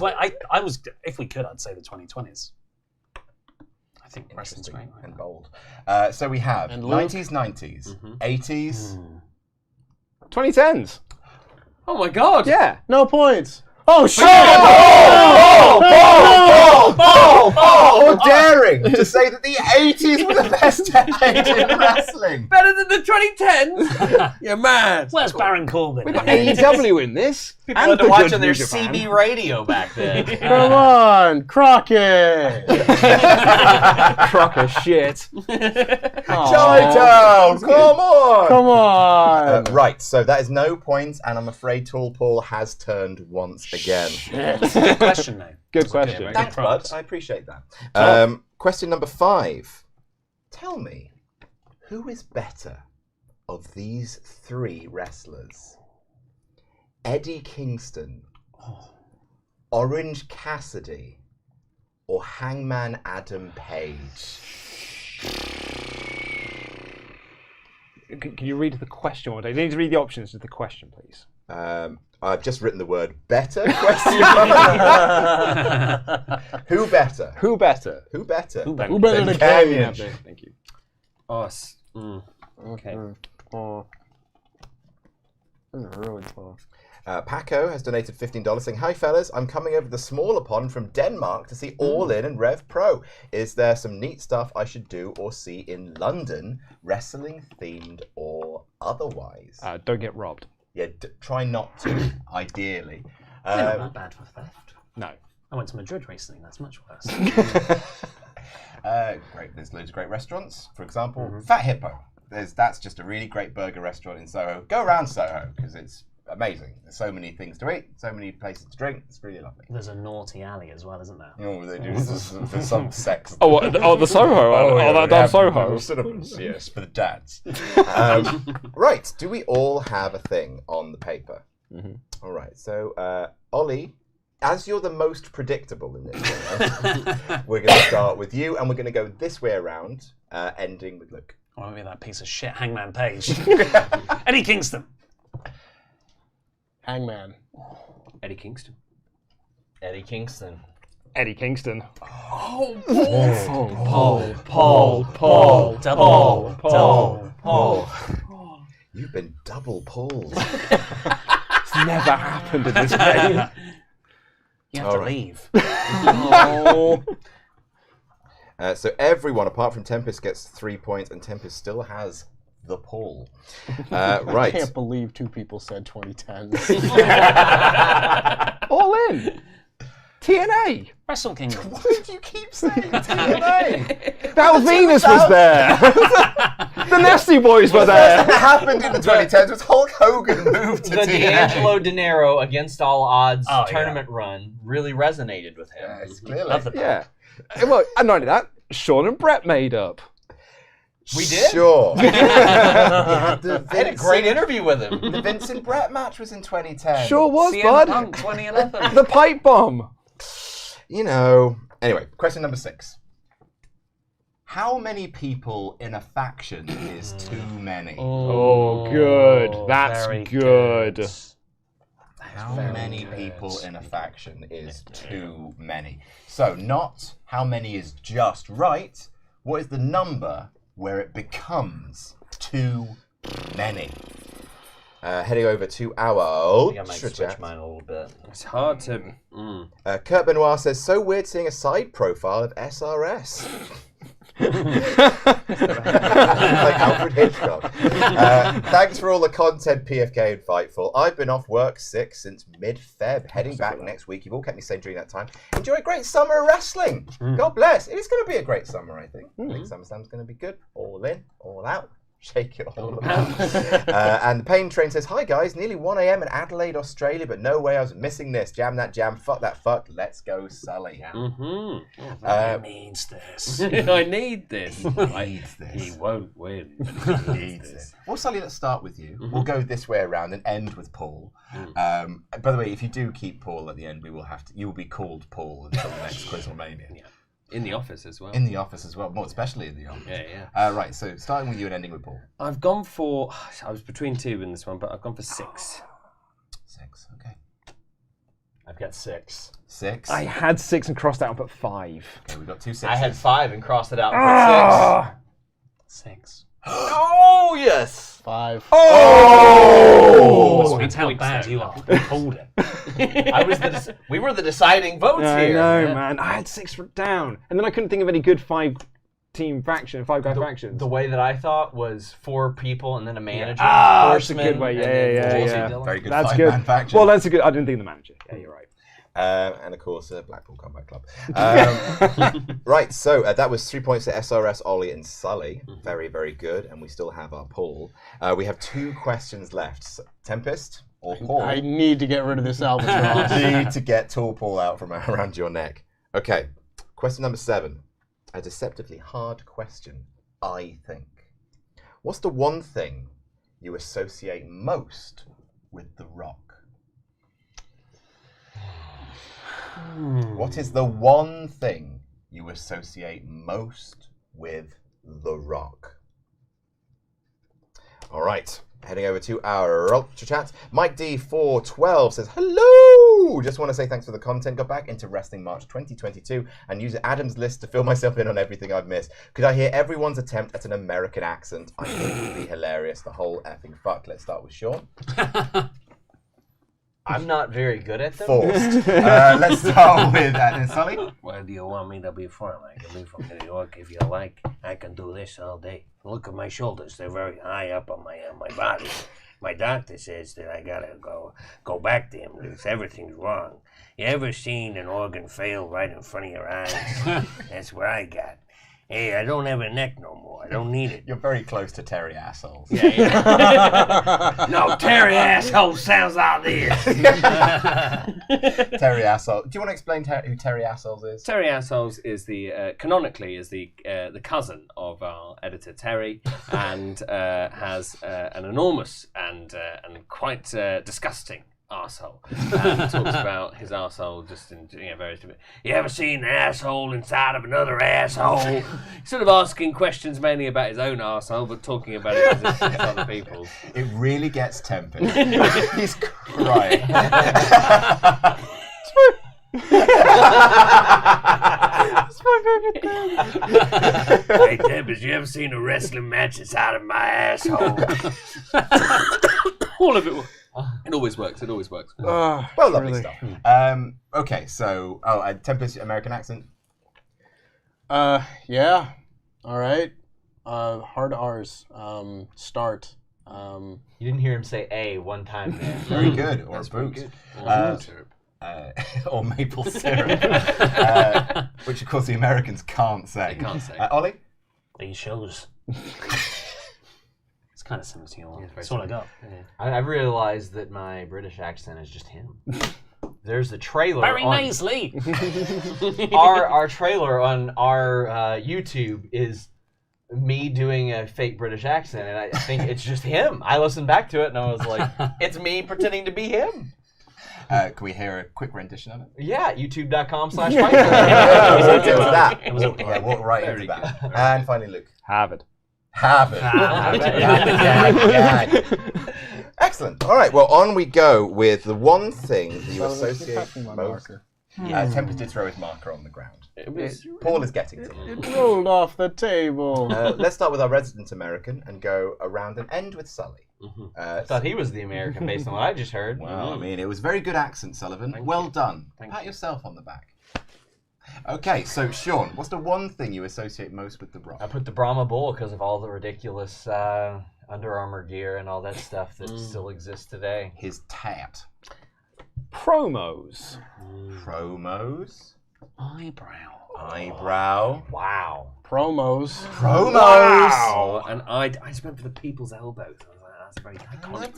I was, if we could, I'd say the 2020s. I think wrestling's great. Right And now. bold. So we have And Luke? 90s, 90s, 80s. 2010s. Oh my god! Yeah. No points. Oh shit! Oh, daring to say that the 80s were the best decade in wrestling. Better than the 2010s! You're mad! Where's Baron Corbin? We've got AEW in this. People and had to the watch good on their New Japan. CB radio back then. Come on, Crockett. Crock of shit. Chi-Town, come on! Come on. Right, so that is no points, and I'm afraid Tall Paul has turned once again. Good question, though. Good question. Thanks, bud. I appreciate that. Question number 5. Tell me, who is better of these 3 wrestlers? Eddie Kingston, Orange Cassidy, or Hangman Adam Page? Can you read the question one day? You need to read the options to the question, please. I've just written the word better question. Who better? Who better? Who better? Who better than Canyon? Thank you. Us. Okay. Really close. Paco has donated $15 saying, "Hi fellas, I'm coming over the smaller pond from Denmark to see All In and Rev Pro. Is there some neat stuff I should do or see in London, wrestling themed or otherwise?" Don't get robbed. Yeah, try not to, ideally. Not that bad for theft. No. I went to Madrid recently. That's much worse. Great. There's loads of great restaurants. For example, Fat Hippo. That's just a really great burger restaurant in Soho. Go around Soho because it's amazing. There's so many things to eat, so many places to drink. It's really lovely. There's a naughty alley as well, isn't there? Oh, they do for some sex. The Soho. That down Soho. Yes, for the dads. Right. Do we all have a thing on the paper? All right. So, Ollie, as you're the most predictable in this one, we're going to start with you, and we're going to go this way around, ending with Luke. I won't be that piece of shit Hangman Page. Eddie Kingston. Hangman. Eddie Kingston. Eddie Kingston. Eddie Kingston. Paul. You've been double pulled. It's never happened in this game. You have to leave. So everyone apart from Tempest gets 3 points, and Tempest still has the pull. Right. I can't believe 2 people said 2010. All in. TNA. Wrestle Kingdom. Why did you keep saying TNA? Val Venus was there. The Nasty Boys were there. What happened in the 2010s was Hulk Hogan moved to The TNA. D'Angelo Dinero Against All Odds tournament run really resonated with him. Yes, clearly. Love the Yeah. Well, and not only that, Sean and Brett made up. We did? Sure. I had a great interview with him. The Vincent Brett match was in 2010. Sure was, CM bud. Punk 2011. The pipe bomb. You know. Anyway, question number 6. How many people in a faction is too many? Oh, good. That's very good. How many people in a faction is too many? So, not how many is just right. What is the number where it becomes too many? Heading over to our I think I might switch mine a little bit. It's hard to. Kurt Benoit says, "So weird seeing a side profile of SRS." Like Alfred Hitchcock. Thanks for all the content, PFK and Fightful. I've been off work sick since mid-Feb. Heading back next week. You've all kept me sane during that time. Enjoy a great summer of wrestling. God bless. It is going to be a great summer, I think. I think SummerSlam's going to be good. All in, all out. Shake it all about. And the Pain Train says, "Hi guys, nearly 1 a.m. in Adelaide, Australia, but no way I was missing this. Jam that jam, fuck that fuck. Let's go, Sully." He needs this. I need this. Needs this. He won't win. Needs this. Well, Sully, let's start with you. We'll go this way around and end with Paul. By the way, if you do keep Paul at the end, you will be called Paul until the next QuizzleMania. Yeah. In the office as well. In the office as well, more especially in the office. Yeah. Right, so starting with you and ending with Paul. I've gone for. I was between 2 in this one, but I've gone for 6. 6, okay. I've got 6. 6. I had 6 and crossed out and put 5. Okay, we've got 2 6s. I had 5 and crossed it out and put 6. Oh, yes! 5. Oh! That's how bad you are. Hold it. We were the deciding votes I here. know, man. I had 6 down. And then I couldn't think of any good 5-guy factions. The way that I thought was 4 people and then a manager. That's a good way. Yeah. Very good That's 5-man good. faction. Well, that's a good. I didn't think of the manager. Yeah, you're right. And of course, Blackpool Combat Club. Right, so that was 3 points to SRS, Ollie, and Sully. Very, very good. And we still have our Paul. We have 2 questions left. Tempest or Paul? I need to get rid of this albatross. Need to get Tall Paul out from around your neck. Okay, question number 7. A deceptively hard question, I think. What's the one thing you associate most with The Rock? What is the one thing you associate most with The Rock? All right. Heading over to our Ultra Chat. Mike D412 says, hello! Just want to say thanks for the content. Got back into Wrestling March 2022 and used Adam's list to fill myself in on everything I've missed. Could I hear everyone's attempt at an American accent? I think it would be hilarious. The whole effing fuck. Let's start with Sean. I'm not very good at them. Forced. Let's start with Sully. Where do you want me to be from? I can be from New York if you like. I can do this all day. Look at my shoulders; they're very high up on my body. My doctor says that I gotta go back to him because everything's wrong. You ever seen an organ fail right in front of your eyes? That's what I got. Hey, I don't have a neck no more. I don't need it. You're very close to Terry Assholes. Yeah. No, Terry Asshole sounds like this. Terry Assholes. Do you want to explain who Terry Assholes is? Terry Assholes is canonically the cousin of our editor Terry, and has an enormous and quite disgusting arsehole. Talks about his arsehole just in various different. You ever seen an asshole inside of another asshole? Sort of asking questions mainly about his own arsehole, but talking about it as if it's other people's. It really gets Tempest. He's crying. It's my favorite thing. Hey Tempest, you ever seen a wrestling match inside of my asshole? All of it. It always works. It always works. Well, lovely stuff. Okay, so Tempest American accent. Yeah. All right. Hard R's. Start. You didn't hear him say A one time there. Very good. Or boot. Or maple syrup. Which of course the Americans can't say. They can't say. Ollie? These shows. It's kind of similar to yours. That's all I got. Yeah. I've realized that my British accent is just him. There's a trailer. Very nicely. Our trailer on our YouTube is me doing a fake British accent, and I think it's just him. I listened back to it, and I was like, it's me pretending to be him. Can we hear a quick rendition of it? Yeah, youtube.com/fight. It was walk right into that. And finally, Luke. Harvard. Excellent. All right. Well, on we go with the one thing that you associate most. Tempest did throw his marker on the ground. Paul is getting to it. It rolled off the table. Let's start with our resident American and go around and end with Sully. I thought he was the American based on what I just heard. Well, I mean, it was very good accent, Sullivan. Well done. Pat yourself on the back. Okay, so Sean, what's the one thing you associate most with The Rock? I put the Brahma Bull because of all the ridiculous Under Armour gear and all that stuff that still exists today. His tat. Promos. Promos. Eyebrow. Wow. Promos. Wow. And I just went for the people's elbows. I was like, that's very iconic.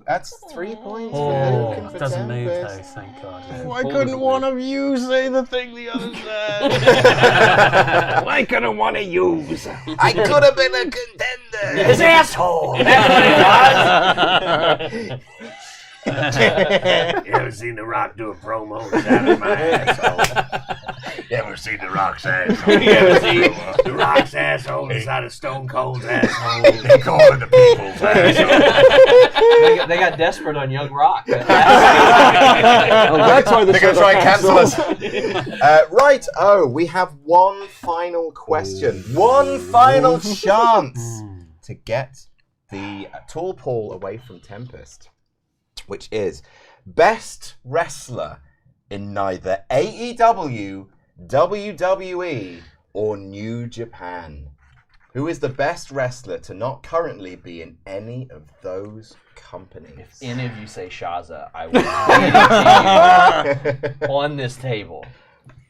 That's 3 points. Oh, for Luke and for doesn't move though, Tempest. thank God. Why couldn't one of you say the thing the other said? Why couldn't one of yous? I could have been a contender. His asshole! That's what it was! You ever seen The Rock do a promo out of my asshole? You ever seen The Rock's asshole? You ever seen The Rock's asshole inside of Stone Cold's asshole? They call it the people's asshole. They got desperate on Young Rock. That's why they're going to try and cancel us. Right. Oh, we have one final question. One final chance to get the tall Paul away from Tempest, which is best wrestler in neither AEW, WWE, or New Japan. Who is the best wrestler to not currently be in any of those companies? If any of you say Shaza, I will on this table.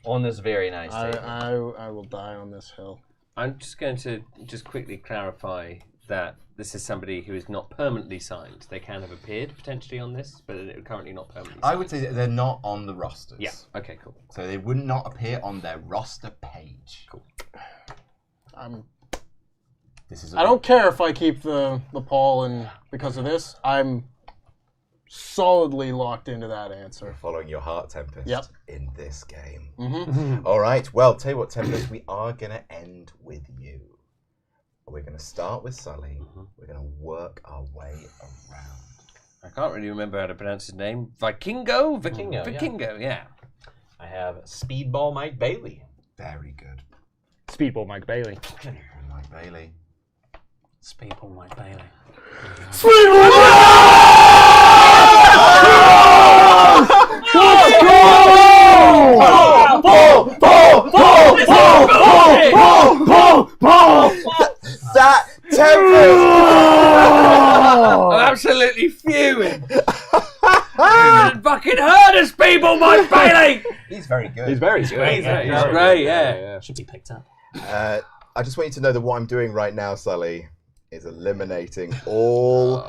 On this very nice table. I will die on this hill. I'm just going to quickly clarify that this is somebody who is not permanently signed. They can have appeared potentially on this, but they're currently not permanently signed. I would say that they're not on the rosters. Yeah, okay, cool. So they would not appear on their roster page. Cool. I don't care if I keep the Paul and because of this. I'm solidly locked into that answer. Following your heart, Tempest. Yep. In this game. Mm-hmm. All right. Well, tell you what, Tempest, we are going to end with you. We're going to start with Sully. We're going to work our way around. I can't really remember how to pronounce his name. Vikingo? Vikingo, yeah. I have Speedball Mike Bailey. Very good. Speedball Mike Bailey. Mike Bailey. Speedball Mike Bailey. That Tempest! I'm absolutely fuming. You fucking heard us, people, Mike Bailey! He's very good. He's very good. He's great, yeah. Should be picked up. I just want you to know that what I'm doing right now, Sully, is eliminating all...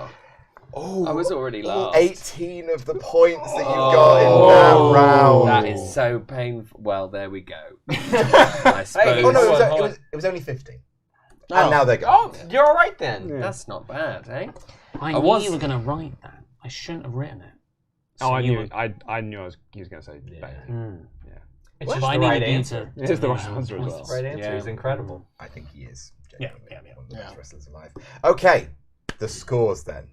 I was already all last. 18 of the points that you got in that round. That is so painful. Well, there we go. I suppose. Oh, no, it was only 15. And now they're gone. Oh, you're all right then. Yeah. That's not bad, eh? I knew you were going to write that. I shouldn't have written it. So I knew he was going to say Bailey. Yeah. It's Well, just I the right needed you answer. It is the right answer as well. It's the right answer. He's incredible. I think he is. Yeah. One of the best wrestlers alive. Okay, the scores then.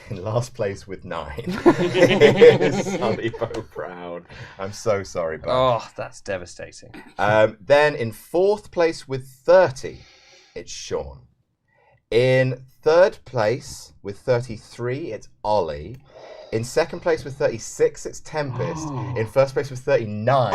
In last place with 9 is Sully Bo Brown. I'm so sorry, bud. Oh, that's devastating. Then in 4th place with 30, it's Sean. In 3rd place with 33, it's Ollie. In 2nd place with 36, it's Tempest. In 1st place with 39.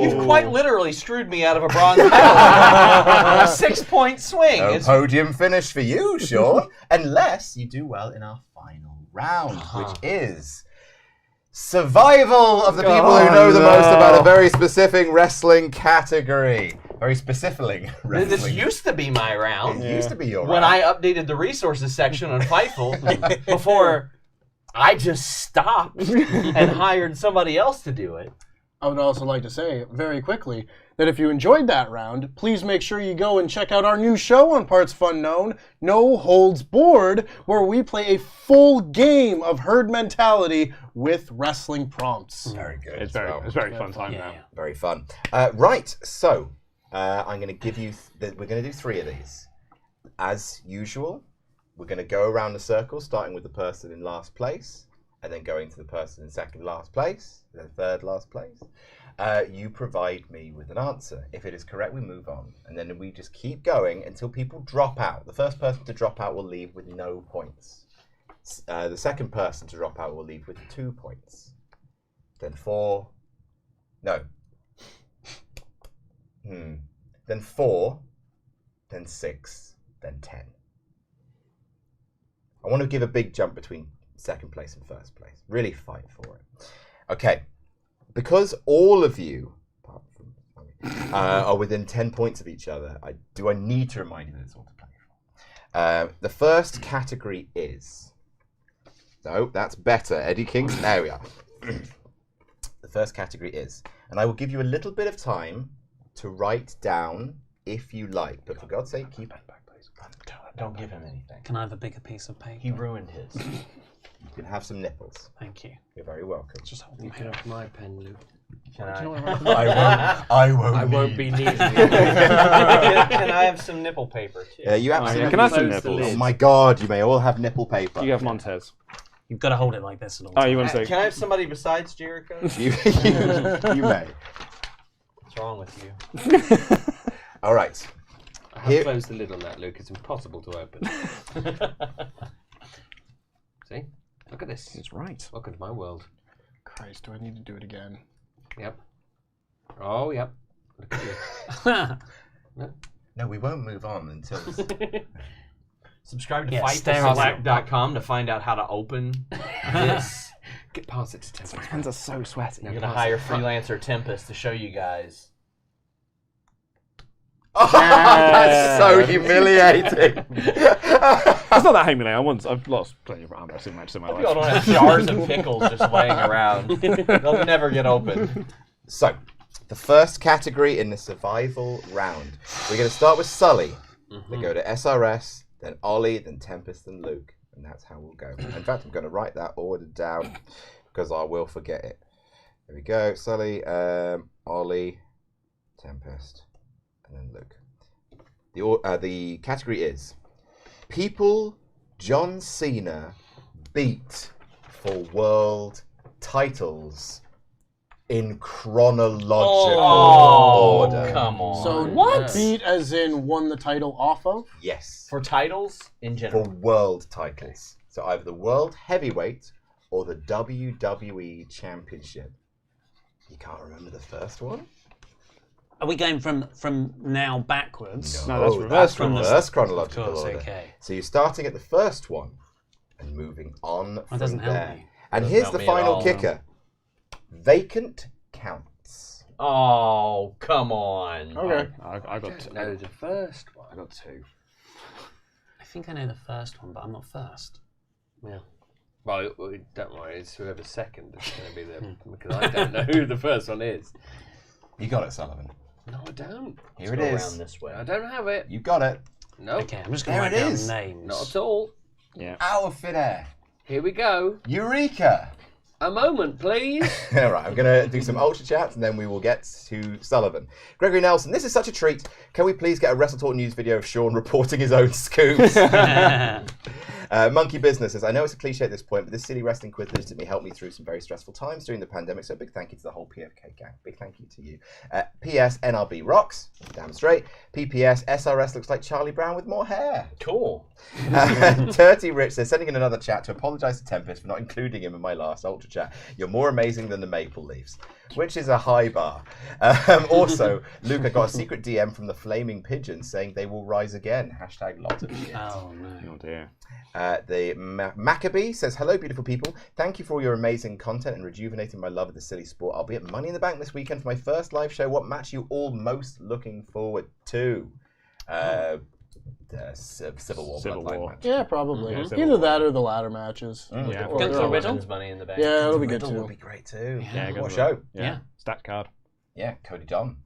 You've quite literally screwed me out of a bronze medal. A 6-point swing. No podium finish for you, Sean. Unless you do well in our final round, which is survival of the people who know the most about a very specific wrestling category. Very specific wrestling. This used to be my round. It used to be your round. When I updated the resources section on Fightful before I just stopped and hired somebody else to do it. I would also like to say very quickly that if you enjoyed that round, please make sure you go and check out our new show on Parts Fun Known, No Holds Board, where we play a full game of herd mentality with wrestling prompts. Very good. It's very fun time now. Very fun. Right, so I'm going to give you... we're going to do 3 of these. As usual, we're going to go around the circle, starting with the person in last place, and then going to the person in second last place, then third last place. You provide me with an answer. If it is correct, we move on. And then we just keep going until people drop out. The first person to drop out will leave with no points. The second person to drop out will leave with 2 points. Then 4. No. Then 4. Then 6. Then 10. I want to give a big jump between second place and first place. Really fight for it. Okay. Because all of you, apart from are within 10 points of each other, I need to remind you that it's all to play for. The first category is... No, that's better. Eddie King's... There we are. The first category is... And I will give you a little bit of time to write down if you like. But for God's sake, keep it back, please. Don't give him anything. Can I have a bigger piece of paper? He ruined his. You can have some nipples. Thank you. You're very welcome. Just hold You can have my pen, Luke. Can I won't be needing it. Can I have some nipple paper too? Yeah, you absolutely. Can I have some nipples? Oh my God! You may all have nipple paper. You have Montez. You've got to hold it like this at all Oh, times. you want to say? Can I have somebody besides Jericho? you may. What's wrong with you? All right. I have closed the lid on that, Luke. It's impossible to open. See? Look at this. It's right. Welcome to my world. Christ, do I need to do it again? Yep. Oh, yep. Look at you. No, we won't move on until. Subscribe to Yeah, fighttheslack.com to find out how to open this. Get past it to Tempest. My hands are so sweaty. I'm going to hire freelancer Tempest to show you guys. Oh, that's so humiliating. It's not that humiliating. I've lost plenty of arm wrestling matches in my People life. don't have jars of pickles just laying around. They'll never get open. So, the first category in the survival round. We're going to start with Sully. Then go to SRS, then Ollie, then Tempest, and Luke. And that's how we'll go. In fact, I'm going to write that order down because I will forget it. There we go. Sully, Ollie, Tempest, and then Luke. The category is people John Cena beat for world titles in chronological order. Come on. So What? beat as in won the title off of? Yes. For titles in general. For world titles. So either the World Heavyweight or the WWE Championship. You can't remember the first one? Are we going from now backwards? No, that's reverse from chronological. reverse chronological Of course, order. okay. So you're starting at the first one and moving on That from doesn't help there. me. And Doesn't here's help the me at final all, kicker. Vacant counts. Oh, come on. Okay. I got two. No, the first one. I got two. I think I know the first one, but I'm not first. Yeah. Well, don't worry, it's whoever's second is going to be there because I don't know who the first one is. You got it, Sullivan. No, I don't. Here it Go is. around this way. I don't have it. You got it. No, Okay, I'm just going to There write it down is. names. not at all. Yeah. Out of thin air. Here we go. Eureka! A moment, please. All right, I'm going to do some Ultra Chats and then we will get to Sullivan. Gregory Nelson, this is such a treat. Can we please get a Wrestle Talk news video of Sean reporting his own scoops? Monkey Business says, I know it's a cliche at this point, but this silly wrestling quiz legitimately helped me through some very stressful times during the pandemic, so a big thank you to the whole PFK gang. Big thank you to you. PS, NRB rocks. Damn straight. PPS, SRS looks like Charlie Brown with more hair. Cool. Dirty Rich says, sending in another chat to apologise to Tempest for not including him in my last Ultra Chat. You're more amazing than the Maple Leafs, which is a high bar. Also, Luke, I got a secret DM from the Flaming Pigeons saying they will rise again. Hashtag lot of shit. Oh, no. Oh dear. The Maccabee says, hello, beautiful people. Thank you for all your amazing content and rejuvenating my love of the silly sport. I'll be at Money in the Bank this weekend for my first live show. What match are you all most looking forward to? The Civil War. Civil Bloodline War. match. Yeah, probably. Yeah, Civil Either War. that or the ladder matches. Yeah. Or, Guns Or N' Riddle? Women's Money in the Bank. yeah, that'll be good Riddle too. would be great too. Yeah, What a good show. Yeah. Stat card. Yeah, Cody John.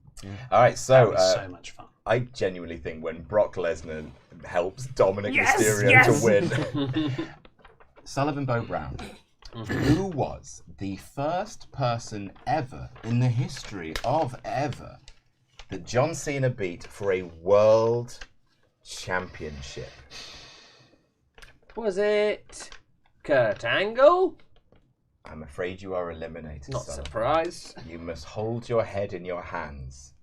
All right, so That was so much fun. I genuinely think when Brock Lesnar helps Dominic Mysterio to win. Sullivan Bo Brown, who was the first person ever in the history of ever that John Cena beat for a world championship? Was it Kurt Angle? I'm afraid you are eliminated. Not Sullivan. surprised. You must hold your head in your hands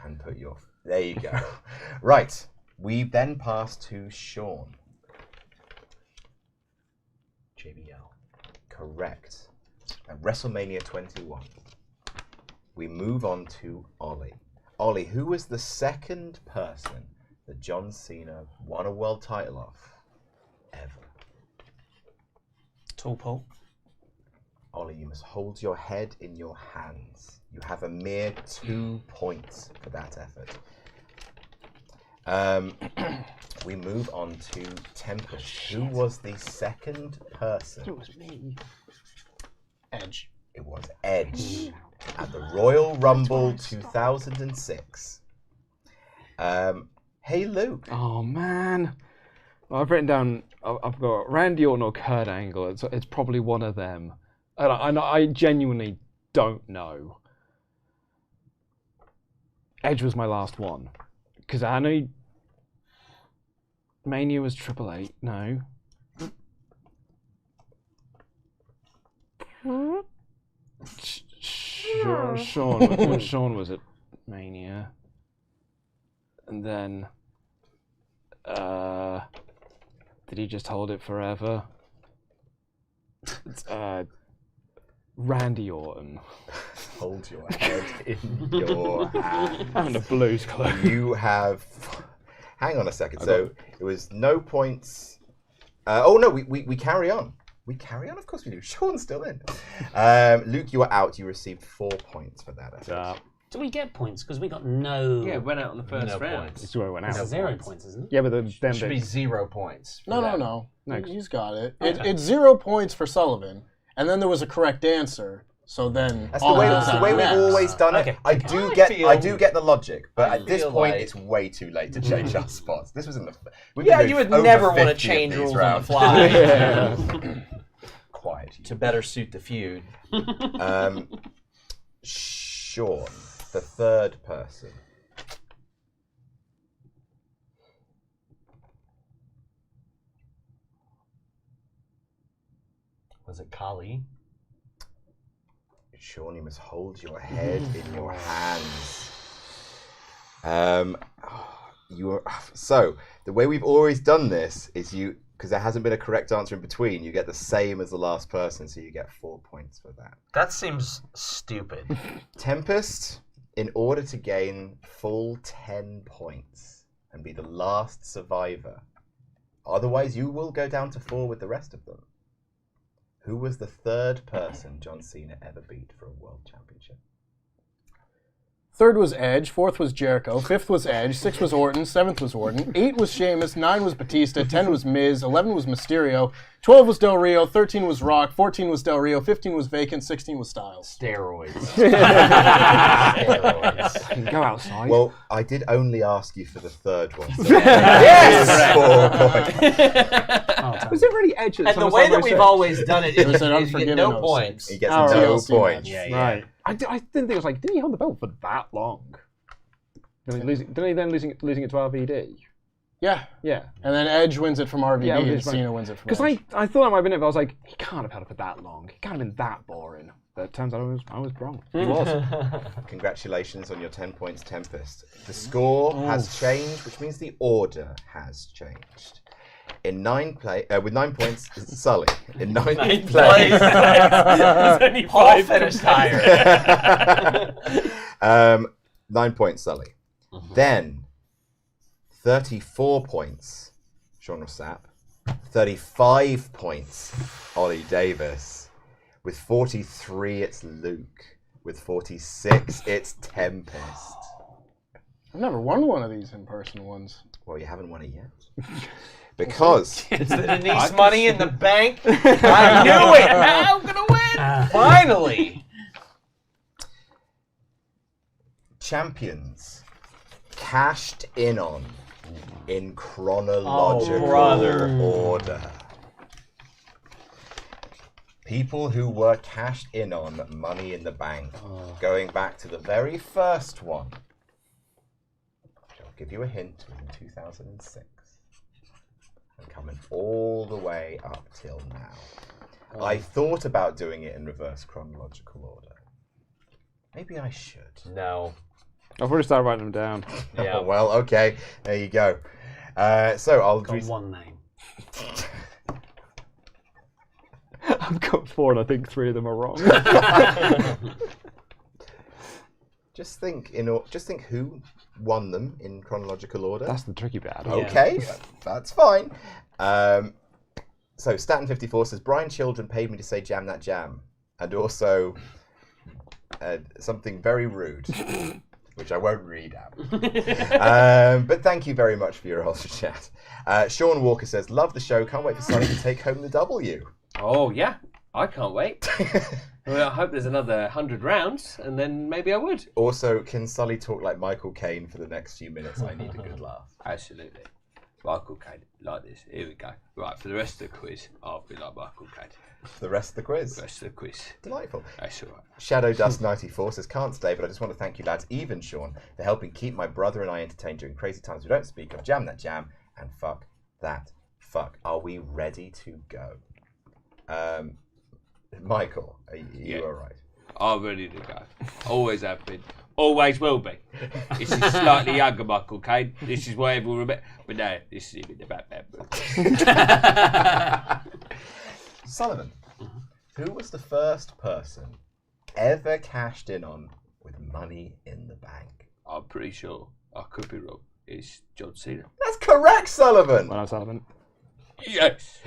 and put your... There you go. Right. We then pass to Sean. JBL. Correct. At WrestleMania 21. We move on to Ollie. Ollie, who was the second person that John Cena won a world title off ever? Tall Paul. Ollie, you must hold your head in your hands. You have a mere 2 points for that effort. We move on to Tempest. Who was the second person? It was me. Edge. It was Edge at the Royal Rumble 2006. Hey, Luke. Oh man. Well, I've written down. I've got Randy Orton or Kurt Angle. It's probably one of them. And I genuinely don't know. Edge was my last one because I know Mania was 888. No. Sean was at Mania, and then did he just hold it forever? Randy Orton. Hold your head in your hands. And a Blues Club. You have... Hang on a second. So it was no points. Oh, no, we carry on. We carry on? Of course we do. Sean's still in. Luke, you were out. You received 4 points for that effort. Do we get points? Because we got no... Yeah, went out on the first round. points. This is where it went out. That's 0 points, isn't it? Yeah, but then Should be 0 points. for No, that. no. No. He's got it. Okay. It's 0 points for Sullivan, and then there was a correct answer. So then That's the way we've always done it. Okay. I do get the logic, but at this point it's way too late to change our spots. This was in the... Yeah, you would never want to change rules on the fly Quiet. to better suit the feud. Sean, the third person. Was it Kali? Sean, you must hold your head in your hands. So the way we've always done this is because there hasn't been a correct answer in between, you get the same as the last person, so you get 4 points for that. That seems stupid. Tempest, in order to gain full 10 points and be the last survivor, otherwise you will go down to 4 with the rest of them. Who was the third person John Cena ever beat for a world championship? Third was Edge, fourth was Jericho, fifth was Edge, sixth was Orton, seventh was Orton, 8 was Sheamus, 9 was Batista, 10 was Miz, 11 was Mysterio, 12 was Del Rio, 13 was Rock, 14 was Del Rio, 15 was Vacant, 16 was Styles. Steroids. Steroids. Go outside. Well, I did only ask you for the third one. So Yes! 4 points. Was it really Edge? And the way that we've always done it is you get no points. He gets no TLC points. match. Right. I didn't think it was like, didn't he hold the belt for that long? Didn't he then losing it to RVD? Yeah. Yeah. And then Edge wins it from RVD Yeah, and Cena wins it from Because Edge. I thought I might have been it, but I was like, he can't have held it for that long. He can't have been that boring. But it turns out I was wrong. He was. Congratulations on your 10 points, Tempest. The score has changed, which means the order has changed. With 9 points, Sully. In ninth place. Paul finished higher. 9 points, Sully. Then 34 points, Sean Sapp. 35 points, Ollie Davis. With 43, it's Luke. With 46, it's Tempest. I've never won one of these in-person ones. Well, you haven't won it yet. Because It's the Denise money in the bank. I knew it. Now I'm gonna win. Finally. champions cashed in on in chronological order. People who were cashed in on Money in the Bank, going back to the very first one. I'll give you a hint, in 2006. And coming all the way up till now. I thought about doing it in reverse chronological order. Maybe I should. No. I've already started writing them down. Yeah. Oh, well, okay. There you go. So I'll Got one name. I've got 4 and I think 3 of them are wrong. just think who won them in chronological order. That's the tricky bit. Okay, that's fine. So Staten54 says Brian Children paid me to say "jam that jam," and also something very rude, which I won't read out. But thank you very much for your ultra chat. Sean Walker says, "Love the show. Can't wait for Sonny to take home the W." Oh yeah, I can't wait. Well, I hope there's another 100 rounds, and then maybe I would. Also, can Sully talk like Michael Caine for the next few minutes? I need a good laugh. Absolutely. Michael Caine, like this. Here we go. Right, for the rest of the quiz, I'll be like Michael Caine. For the rest of the quiz. The rest of the quiz. Delightful. That's all right. Shadow Dust 94 says, "Can't stay, but I just want to thank you lads, even Sean, for helping keep my brother and I entertained during crazy times we don't speak of. Jam that jam, and fuck that fuck." Are we ready to go? Michael, are you all right? I'm ready to go. Always have been. Always will be. This is slightly younger Michael Caine. This is what everyone remember. But no, this is even about that movie. Sullivan, who was the first person ever cashed in on with Money in the Bank? I'm pretty sure, I could be wrong, it's John Cena. That's correct, Sullivan! Well, Sullivan. Yes!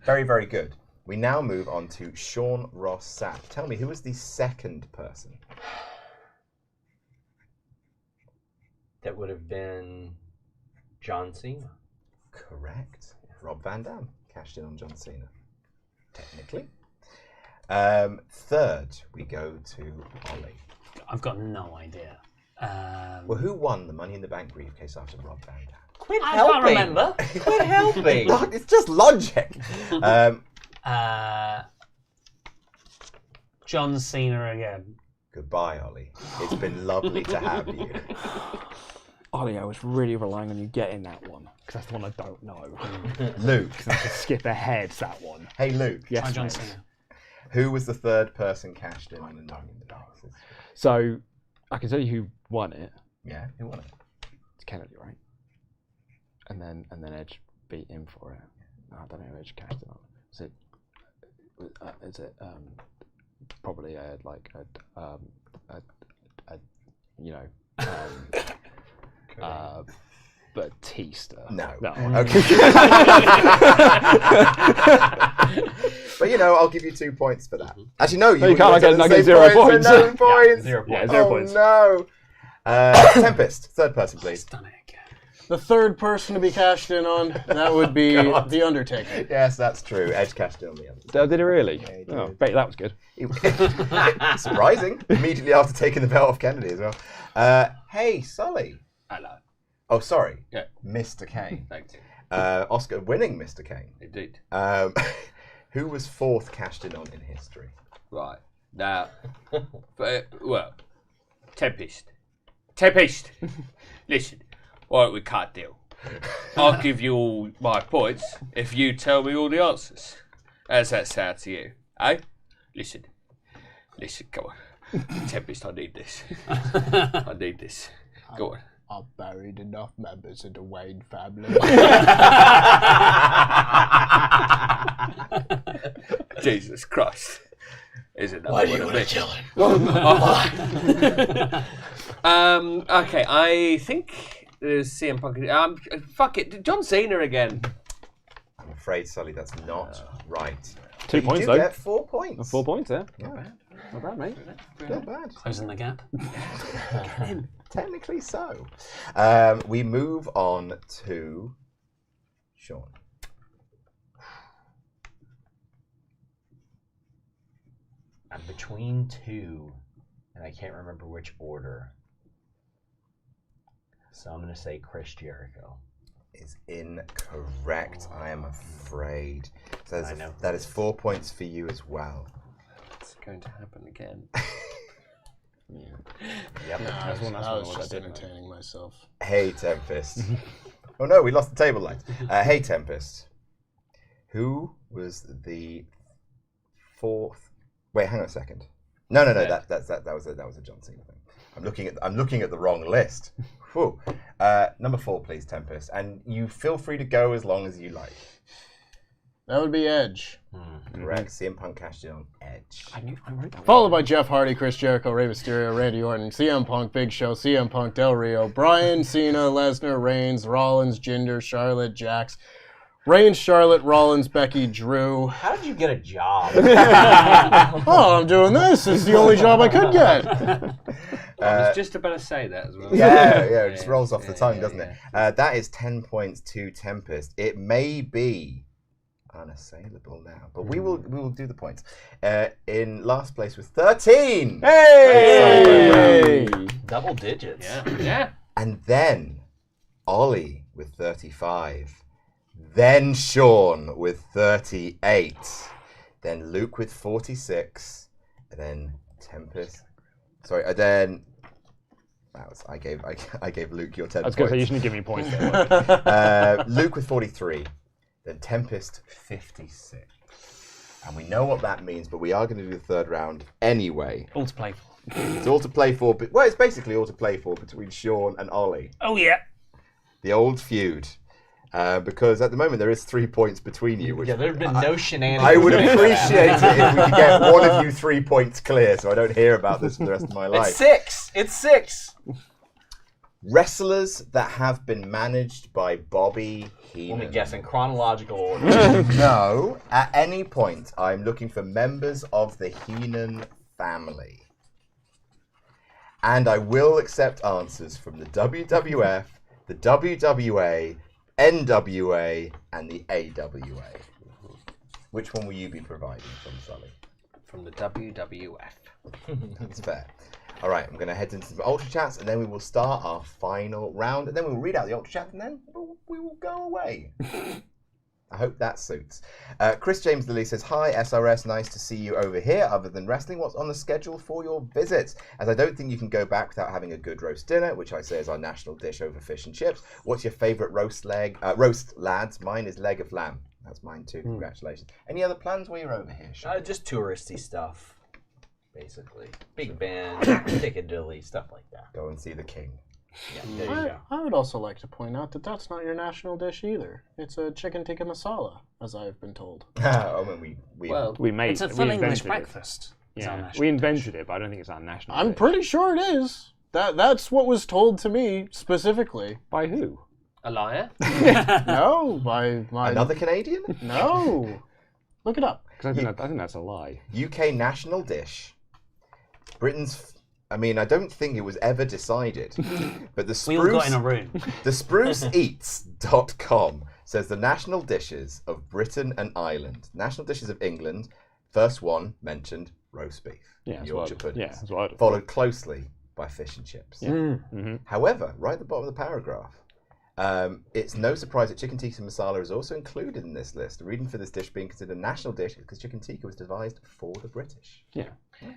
Very, very good. We now move on to Sean Ross Sapp. Tell me, who was the second person? That would have been John Cena. Correct. Rob Van Dam cashed in on John Cena. Technically. Third, we go to Ollie. I've got no idea. Well, who won the Money in the Bank briefcase after Rob Van Dam? Quit I helping. can't remember. Quit helping. Look, it's just logic. John Cena again. Goodbye, Ollie. It's been lovely to have you. Ollie, I was really relying on you getting that one because that's the one I don't know. Luke. I could skip ahead that one. Hey, Luke. Yes, Hi, John mate. Cena. Who was the third person cashed in on the Night? So I can tell you who won it. Yeah, who won it? It's Kennedy, right? And then Edge beat him for it. I don't know who Edge cashed it on. Is it probably Batista? No. No. Okay. But I'll give you 2 points for that. Actually, no, you can't. I get 0 points. So no points. 0 points. Yeah, 0 points. No. Tempest, third person, please. Done it again. The third person to be cashed in on, that would be The Undertaker. Yes, that's true. Edge cashed in on the other. Did it really? Yeah, he Oh, did. bet that was good. Surprising. Immediately after taking the belt off Kennedy as well. Hey, Sully. Hello. Oh, sorry. Yeah. Mr. Kane. Thank you. Oscar-winning Mr. Kane. Indeed. Who was fourth cashed in on in history? Right. Now, well, Tempest. Tempest! Listen, alright, we can't deal. I'll give you all my points if you tell me all the answers. How's that sound to you? Eh? Listen, come on. Tempest, I need this. I need this. Go on. I've buried enough members of the Wayne family. Jesus Christ. Is it Why do you want to kill him? Okay, I think there's CM Punk. Fuck it, John Cena again. I'm afraid, Sully, that's not right. 2 points, you though. get 4 points. 4 points, yeah. Not bad. Not bad, mate. Not bad. Closing the gap. Technically so. We move on to Sean. I'm between two, and I can't remember which order. So I'm going to say Chris Jericho. Is incorrect, I am afraid. So I know. that is 4 points for you as well. It's going to happen again. Yep. I was just entertaining myself. Hey, Tempest. Oh no, we lost the table light. Hey, Tempest. Who was the fourth? Wait, hang on a second. No. Yeah. That was a John Cena thing. I'm looking at the wrong list. Whew. Number 4, please, Tempest. And you feel free to go as long as you like. That would be Edge. Correct. CM Punk cashed in on Edge. I wrote that. Followed by Jeff Hardy, Chris Jericho, Rey Mysterio, Randy Orton, CM Punk, Big Show, CM Punk, Del Rio, Bryan, Cena, Lesnar, Reigns, Rollins, Jinder, Charlotte, Jax, Reigns, Charlotte, Rollins, Becky, Drew. How did you get a job? Oh, I'm doing this. It's the only job I could get. I was just about to say that as well. Yeah, it just rolls off the tongue, doesn't it? That is 10 points to Tempest. It may be unassailable now, but we will do the points. In last place with 13. Hey! Double digits. Yeah. And then Ollie with 35. Then Sean with 38. Then Luke with 46. And then Tempest. Sorry, then I gave Luke your 10 I was points. going to say, you shouldn't give me points there. Luke with 43. Then Tempest 56. And we know what that means, but we are going to do the third round anyway. All to play for. It's all to play for. Well, it's basically all to play for between Sean and Ollie. Oh, yeah. The old feud. Because at the moment there is 3 points between you. Which Yeah, there have been no shenanigans. I would appreciate it if we could get one of you 3 points clear so I don't hear about this for the rest of my life. It's six. Wrestlers that have been managed by Bobby Heenan. Let me guess in chronological order. No, at any point I'm looking for members of the Heenan family. And I will accept answers from the WWF, the WWA, NWA, and the AWA. Which one will you be providing from, Sully? From the WWF. That's fair. All right, I'm going to head into some Ultra Chats, and then we will start our final round, and then we'll read out the Ultra Chats, and then we will go away. I hope that suits. Chris James Lilly says, hi, SRS, nice to see you over here. Other than wrestling, what's on the schedule for your visits? As I don't think you can go back without having a good roast dinner, which I say is our national dish over fish and chips. What's your favourite roast, lads? Mine is leg of lamb. That's mine too. Congratulations. Any other plans while you're over here, Sean? Just touristy stuff, basically. Big Ben, Piccadilly, stuff like that. Go and see the king. Yeah, there you go. I would also like to point out that that's not your national dish either. It's a chicken tikka masala, as I've been told. We made It's a we full English invented it. breakfast. It's our Yeah, national we invented it, but I don't think it's our national. I'm dish. pretty sure it is. That's what was told to me specifically. By who? A liar? No, by my Another Canadian? No, look it up. Because I think that's a lie. UK national dish. Britain's. I mean, I don't think it was ever decided, but the We all got in a room. The spruceeats.com says the national dishes of Britain and Ireland. National dishes of England. First one mentioned roast beef. Yeah, that's Yorkshire what puddings. that's what I'd have Followed closely by fish and chips. However, right at the bottom of the paragraph, it's no surprise that chicken tikka masala is also included in this list. The reason for this dish being considered a national dish is because chicken tikka was devised for the British. Yeah.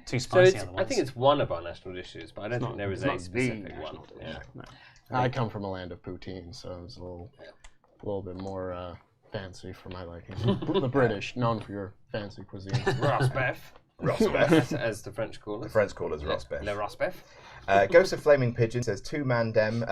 Too So spicy. I think it's one of our national dishes, but I don't think there is a specific one. Yeah. No. I come from a land of poutine, so it's a little bit more fancy for my liking. The British, known for your fancy cuisine. Rosbeff. Rosbeff. As the French call it. The French call it rosbeff. Le Rosbeff. Ghost of Flaming Pigeon says, two-man dem,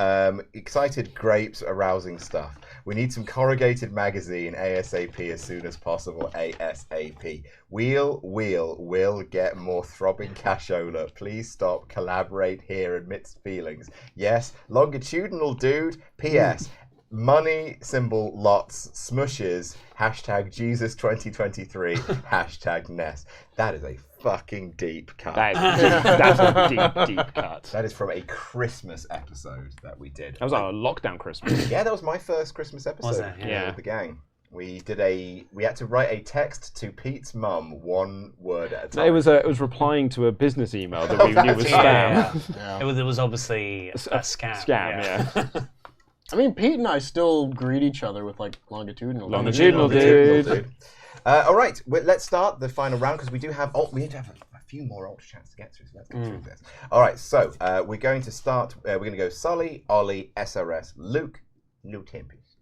excited grapes, arousing stuff. We need some corrugated magazine ASAP as soon as possible, ASAP. We'll get more throbbing cashola. Please stop, collaborate here amidst feelings. Yes, longitudinal dude, PS. Money, symbol, lots, smushes, hashtag Jesus 2023, hashtag Ness. That is a fucking deep cut. That's a deep cut. That is from a Christmas episode that we did. That was our lockdown Christmas. Yeah, that was my first Christmas episode. Was it? Yeah. With the gang. We had to write a text to Pete's mum, one word at a time. It was replying to a business email that we knew was spam. It was obviously a scam. Scam, yeah. I mean, Pete and I still greet each other with like longitudinal. Longitudinal, dude. All right, let's start the final round because we need to have a few more ultra chats to get through. So let's get through this. All right, so we're going to start. We're going to go Sully, Ollie, SRS, Luke, no Tempest.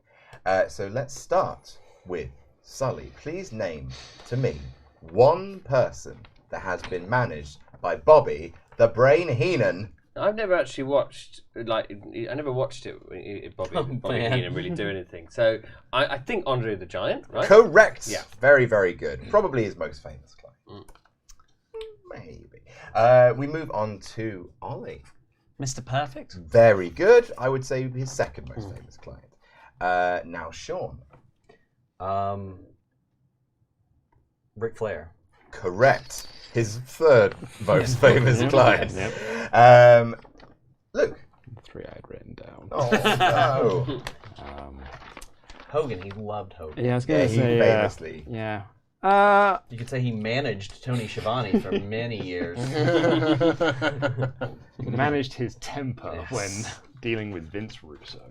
So let's start with Sully. Please name to me one person that has been managed by Bobby the Brain Heenan. I've never actually watched, I never watched it, Bobby Heenan really do anything. So I think Andre the Giant, right? Correct. Yeah. Very, very good. Probably his most famous client. Maybe. We move on to Ollie. Mr. Perfect? Very good. I would say his second most famous client. Now, Sean. Ric Flair. Correct. His third most famous client. Luke. 3 I had written down. Oh, no. Hogan, he loved Hogan. Yeah, I was going to say. Famously. Yeah. You could say he managed Tony Schiavone for many years. Managed his temper when dealing with Vince Russo.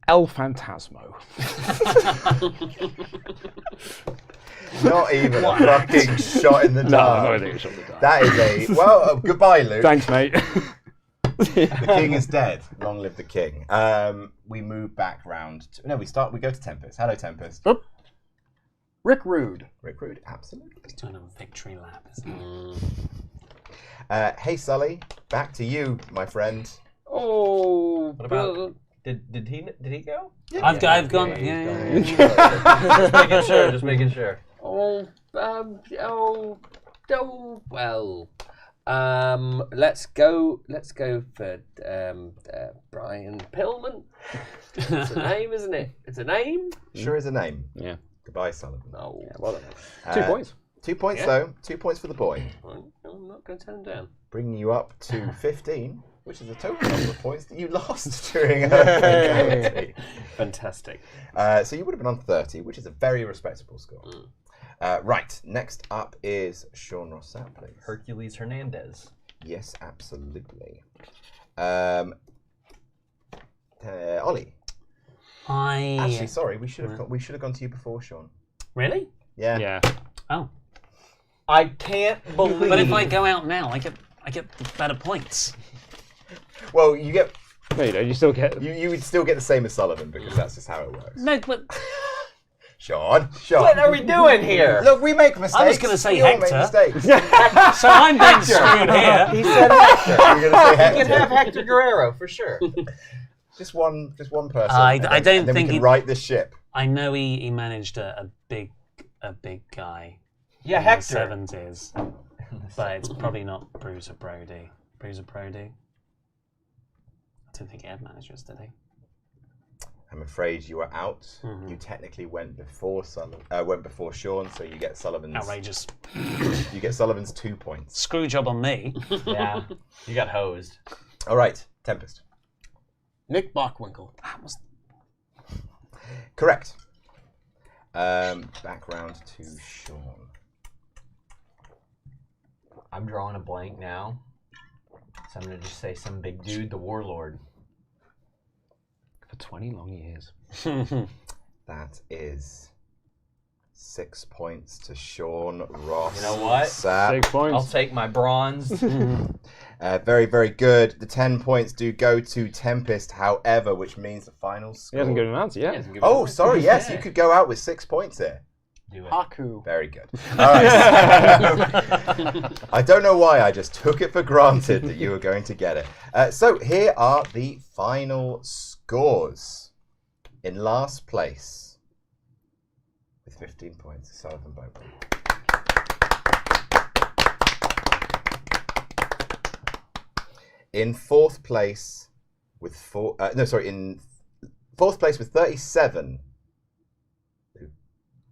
El Phantasmo. Not even a fucking shot in the dark. No, I think it's shot in the dark. That is a... Well, goodbye, Luke. Thanks, mate. The king is dead. Long live the king. We move back round. We go to Tempest. Hello, Tempest. Oop. Rick Rude. Rick Rude, absolutely. He's doing a victory lap, isn't he? Hey, Sully. Back to you, my friend. Oh, What about... Did he go? Yeah. I've gone. Yeah, Yeah. just making sure. Well. Let's go for Brian Pillman. It's a name, isn't it? It's a name. Sure is a name. Yeah. Goodbye, Sullivan. No, well, 2 points. 2 points, Yeah. though. 2 points for the boy. I'm not going to turn him down. Bringing you up to 15, which is a total number of points that you lost during a Fantastic. So you would have been on 30, which is a very respectable score. Right, next up is Sean Rossap, please. Hercules Hernandez. Yes, absolutely. Ollie. I Actually, sorry, we should have gone to you before, Sean. really. Yeah. Yeah. Oh, I can't believe. but if I go out now, I get better points. Well, you get No, you don't. You still get. you would still get the same as Sullivan because that's just how it works. No, but Sean. What are we doing here? Look, we make mistakes. I was going to say we all make Hector. mistakes. So I'm being screwed here. He said Hector. You're going to say You Hector. can have Hector Guerrero for sure. Just one person. I and don't then think we he- can right this ship. I know he managed a big guy. Yeah, in Hector. the 70s, but it's probably not Bruiser Brody. Bruiser Brody. I don't think he had managers, did he? I'm afraid you are out. Mm-hmm. You technically went before Sean, so you get Sullivan's. Outrageous. You get Sullivan's 2 points. Screw job on me. Yeah, you got hosed. All right, Tempest. Nick Bockwinkel. That was Correct. Back round to Sean. I'm drawing a blank now, so I'm gonna just say some big dude, the Warlord. For 20 long years. That is 6 points to Sean Ross. You know what? Sapp. 6 points. I'll take my bronze. Very, very good. The 10 points do go to Tempest, however, which means the final He score. hasn't given an answer yet. Oh, sorry. Yes, you could go out with 6 points here. Do it. Haku. Very good. All right. I don't know why I just took it for granted that you were going to get it. So here are the final scores. In last place, with 15 points, Sullivan Bowman. In fourth place with in fourth place with 37.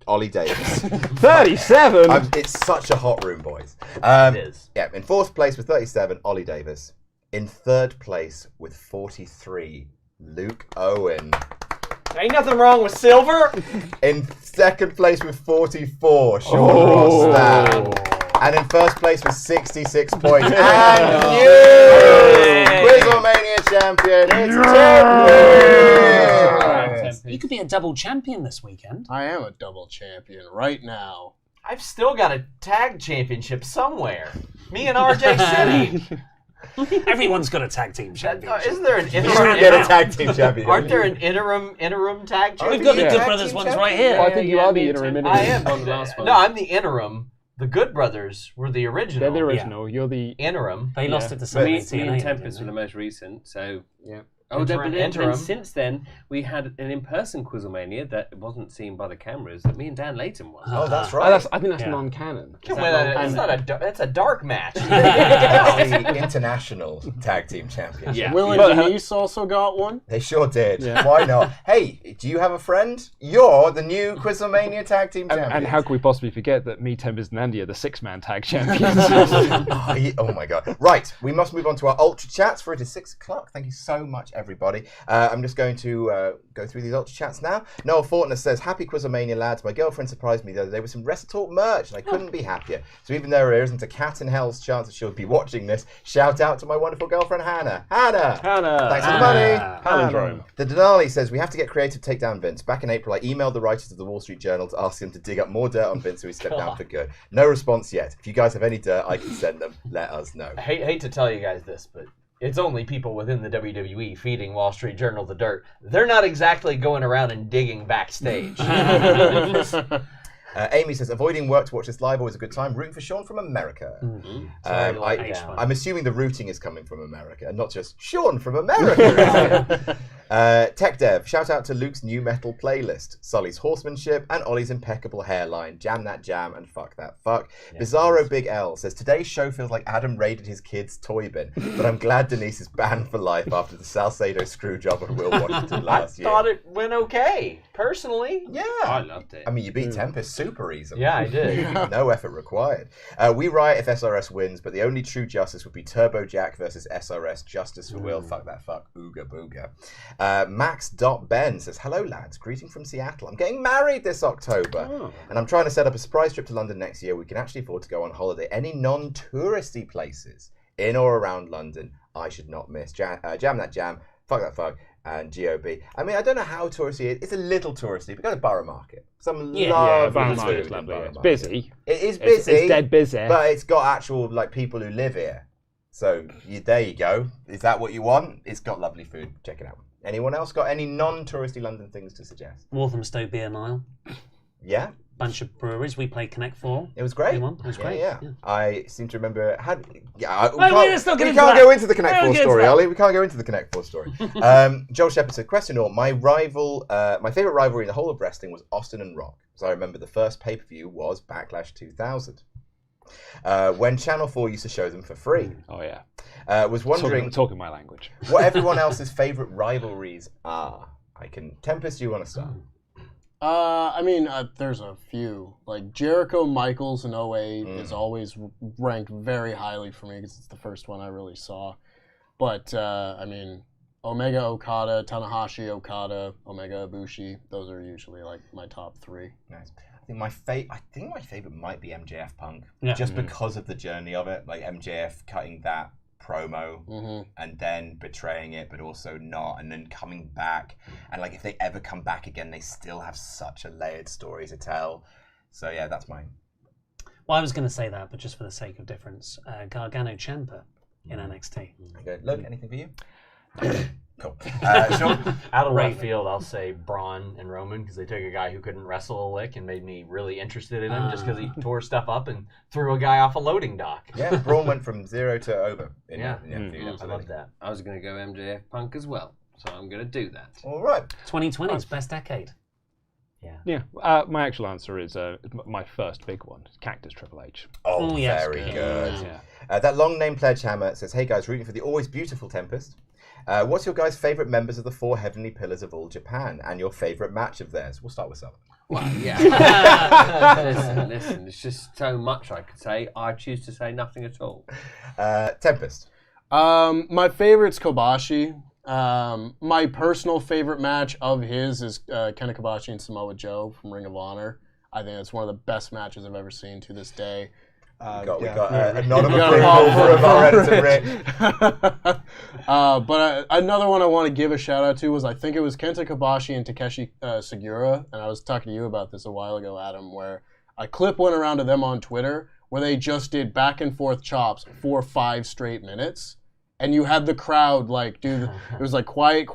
Ollie Davis. 37? It's such a hot room, boys. It is. Yeah, in fourth place with 37, Ollie Davis. In third place with 43, Luke Owen. Ain't nothing wrong with silver. In second place with 44, Sean Ross Stab. And in first place with 66 points. And you, QuizzleMania champion, it's Tempest. You could be a double champion this weekend. I am a double champion right now. I've still got a tag championship somewhere. Me and RJ City. Everyone's got a tag team championship. Isn't there an You should get a tag team champion. Aren't there an interim tag champion? We've got the Yeah. Good Brothers ones right here. Well, I think you are the interim. I am. On the last one. No, I'm the interim. The Good Brothers were the original. They're the original. You're the. interim. They lost it to Me, somebody. me and Tempest were the most recent, so yeah. Oh, Interim. and since then we had an in-person QuizzleMania that wasn't seen by the cameras that me and Dan Layton won. Oh, that's Oh, right. I think that's Yeah. non-canon. That's not a. That's a dark match. the international tag team champion. Yeah. Will and But- Denise also got one. They sure did. Yeah. Why not? Hey, do you have a friend? You're the new QuizzleMania tag team champion. And how can we possibly forget that me, Tempest, and Andy are the 6-man tag champions? Oh my god. Right, we must move on to our Ultra Chats for it is 6 o'clock. Thank you so much, everybody. I'm just going to go through these Ultra Chats now. Noel Fortner says, Happy QuizzleMania, lads. My girlfriend surprised me the other day with some Wrestle merch, and I couldn't be happier. So even though there isn't a cat in hell's chance that she'll be watching this, shout out to my wonderful girlfriend, Hannah. Hannah! Hannah! Thanks for the money. Palindrome. The Denali says, we have to get creative to take down Vince. Back in April, I emailed the writers of the Wall Street Journal to ask them to dig up more dirt on Vince so he stepped down for good. No response yet. If you guys have any dirt, I can send them. Let us know. I hate to tell you guys this, but it's only people within the WWE feeding Wall Street Journal the dirt. They're not exactly going around and digging backstage. Amy says, avoiding work to watch this live, always a good time. Rooting for Sean from America. Sorry to let you down. I'm assuming the rooting is coming from America, and not just Sean from America. Tech Dev, shout out to Luke's new metal playlist, Sully's horsemanship, and Ollie's impeccable hairline. Jam that jam and fuck that fuck. Yeah, Bizarro Big L says, today's show feels like Adam raided his kid's toy bin, but I'm glad Denise is banned for life after the Salcedo screw job on Will Washington last year. I thought it went okay, personally. Yeah. I loved it. I mean, you beat Tempest super easily. Yeah, I did. No effort required. We riot if SRS wins, but the only true justice would be Turbo Jack versus SRS. Justice for Will. Fuck that fuck. Ooga booga. Max.Ben says, hello lads, greeting from Seattle. I'm getting married this October. And I'm trying to set up a surprise trip to London next year. We can actually afford to go on holiday. Any non-touristy places in or around London I should not miss. Jam that jam. Fuck that fuck. and GOB. I mean, I don't know how touristy it is. It's a little touristy, but go to Borough Market. Some Borough lovely Market's food in lovely. Borough It's Market. busy. It is busy. It's dead busy. But it's got actual like people who live here. So there you go. Is that what you want? It's got lovely food. Check it out. Anyone else got any non-touristy London things to suggest? Walthamstow Beer Mile. Yeah. Bunch of breweries. We played Connect 4. It was great. It was great. Yeah. I seem to remember. We let's not get can't into that. go into the Connect 4 Let's get story, into that. Ollie. We can't go into the Connect 4 story. Joel Shepherd said, question all. My favourite rivalry in the whole of wrestling was Austin and Rock. So I remember the first pay-per-view was Backlash 2000. When Channel 4 used to show them for free. Oh, yeah. Was wondering talking my language. what everyone else's favourite rivalries are. Tempest, you want to start? I mean, there's a few. Like Jericho Michaels in 08 is always ranked very highly for me because it's the first one I really saw. But I mean, Omega Okada, Tanahashi Okada, Omega Ibushi. Those are usually like my top three. Nice. I think my favorite might be MJF Punk, Yeah. just because of the journey of it. Like MJF cutting that promo and then betraying it, but also not, and then coming back. And like if they ever come back again, they still have such a layered story to tell. So yeah, that's mine. Well, I was going to say that, but just for the sake of difference, Gargano Ciampa in NXT. Okay, Luke, anything for you? Cool. Sean? Out of right field, I'll say Braun and Roman because they took a guy who couldn't wrestle a lick and made me really interested in him just because he tore stuff up and threw a guy off a loading dock. Yeah, Braun went from 0 to over. I love that. I was going to go MJF Punk as well, so I'm going to do that. All right. 2020's best decade. Yeah. My actual answer is my first big one, Cactus Triple H. Oh, yes, very good. good. Yeah. That long name pledge hammer says, hey guys, rooting for the always beautiful Tempest. What's your guys' favourite members of the 4 Heavenly Pillars of All Japan and your favourite match of theirs? We'll start with Sullivan. Well, yeah. listen, there's just so much I could say. I choose to say nothing at all. Tempest. My favorite's Kobashi. My personal favorite match of his is Kenta Kobashi and Samoa Joe from Ring of Honor. I think it's one of the best matches I've ever seen to this day. We got a nod of approval from our editor, Rick. But another one I want to give a shout out to was I think it was Kenta Kobashi and Takeshi Sugiura, and I was talking to you about this a while ago, Adam, where a clip went around to them on Twitter where they just did back and forth chops for 5 straight minutes, and you had the crowd like do it was like quiet,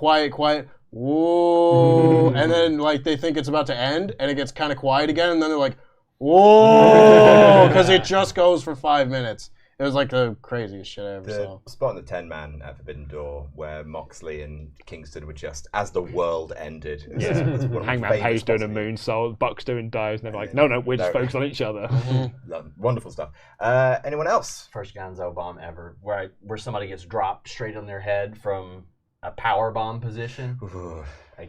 whoa, and then like they think it's about to end, and it gets kind of quiet again, and then they're like, whoa, because it just goes for 5 minutes. It was like the craziest shit I ever saw. The spot in the 10-man at Forbidden Door where Moxley and Kingston were just, as the world ended. Yeah. Hangman Page doing a moonsault, Bucks doing dives, and they're like, no, we're just focused on each other. Wonderful stuff. Anyone else? First Gonzo bomb ever, where somebody gets dropped straight on their head from a power bomb position.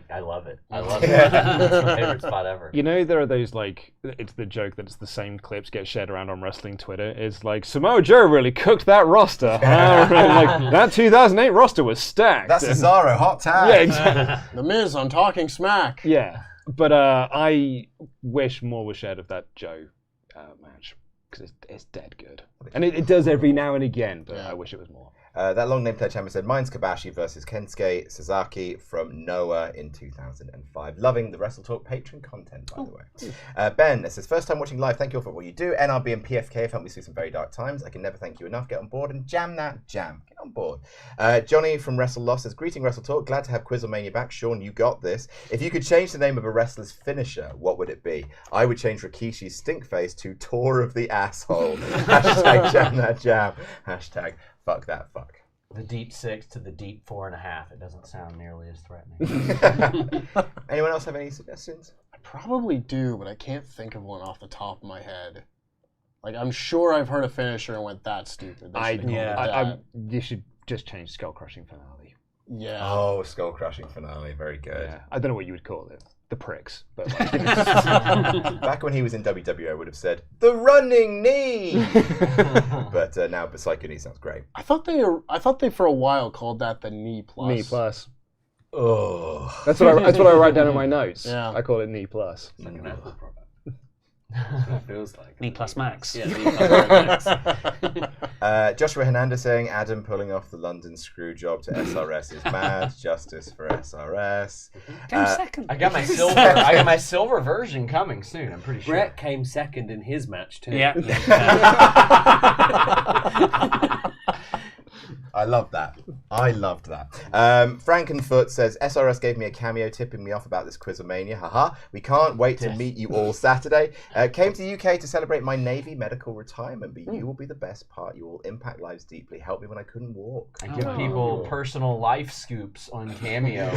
I love it. I love it. It's my favorite spot ever. You know, there are those, like, it's the joke that it's the same clips get shared around on wrestling Twitter. It's like, Samoa Joe really cooked that roster. Like, that 2008 roster was stacked. That's Cesaro, hot tag. Yeah, exactly. The Miz on Talking Smack. Yeah. But I wish more was shared of that Joe match, because it's dead good. And it does every now and again, but I wish it was more. That long name pledge hammer said, mine's Kobashi versus Kensuke Sasaki from Noah in 2005. Loving the Wrestle Talk patron content, by the way. Ben says, first time watching live, thank you all for what you do. NRB and PFK have helped me through some very dark times. I can never thank you enough. Get on board and jam that jam. Get on board. Johnny from Wrestle Lost says, greeting Wrestle Talk. Glad to have QuizzleMania back. Sean, you got this. If you could change the name of a wrestler's finisher, what would it be? I would change Rikishi's stink face to Tour of the Asshole. Hashtag jam that jam. Hashtag fuck that fuck. The deep 6 to the deep 4.5. It doesn't sound nearly as threatening. Anyone else have any suggestions? I probably do, but I can't think of one off the top of my head. Like, I'm sure I've heard a finisher and went, that's stupid. You should just change Skull Crushing Finale. Yeah. Oh, Skull Crushing Finale. Very good. Yeah. I don't know what you would call it. The pricks. But like, back when he was in WWE, I would have said, the running knee! But now Psycho Knee sounds great. I thought they for a while called that the Knee Plus. Knee Plus. Oh. That's what I write down in my notes. Yeah. I call it Knee Plus. It's like an Apple product. That's what it feels like. Me plus Max. Yeah, me plus Max. Joshua Hernandez saying Adam pulling off the London screw job to SRS is mad. Justice for SRS. Came second. I got my silver version coming soon. I'm pretty sure. Brett came second in his match too. Yeah. I love that. I loved that. Frankenfoot says, SRS gave me a cameo tipping me off about this QuizzleMania. Haha. We can't wait to meet you all Saturday. Came to the UK to celebrate my Navy medical retirement, but you will be the best part. You will impact lives deeply. Help me when I couldn't walk. I give people personal life scoops on Cameo.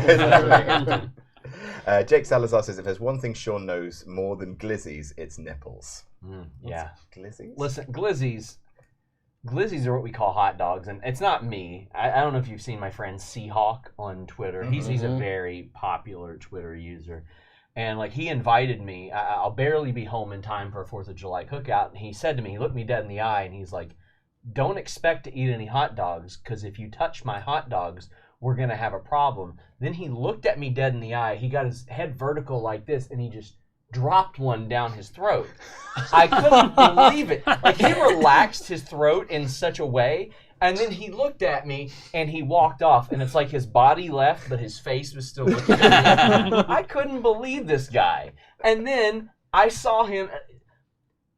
Jake Salazar says, if there's one thing Sean knows more than glizzies, it's nipples. Yeah. Glizzies? Listen, glizzies are what we call hot dogs, and it's not me. I don't know if you've seen my friend Seahawk on Twitter. He's a very popular Twitter user, and like he invited me. I'll barely be home in time for a 4th of July cookout, and he said to me, he looked me dead in the eye, and he's like, "Don't expect to eat any hot dogs, because if you touch my hot dogs, we're gonna have a problem." Then he looked at me dead in the eye. He got his head vertical like this, and he just dropped one down his throat. I couldn't believe it. Like, he relaxed his throat in such a way, and then he looked at me and he walked off, and it's like his body left, but his face was still looking at me. I couldn't believe this guy. And then I saw him.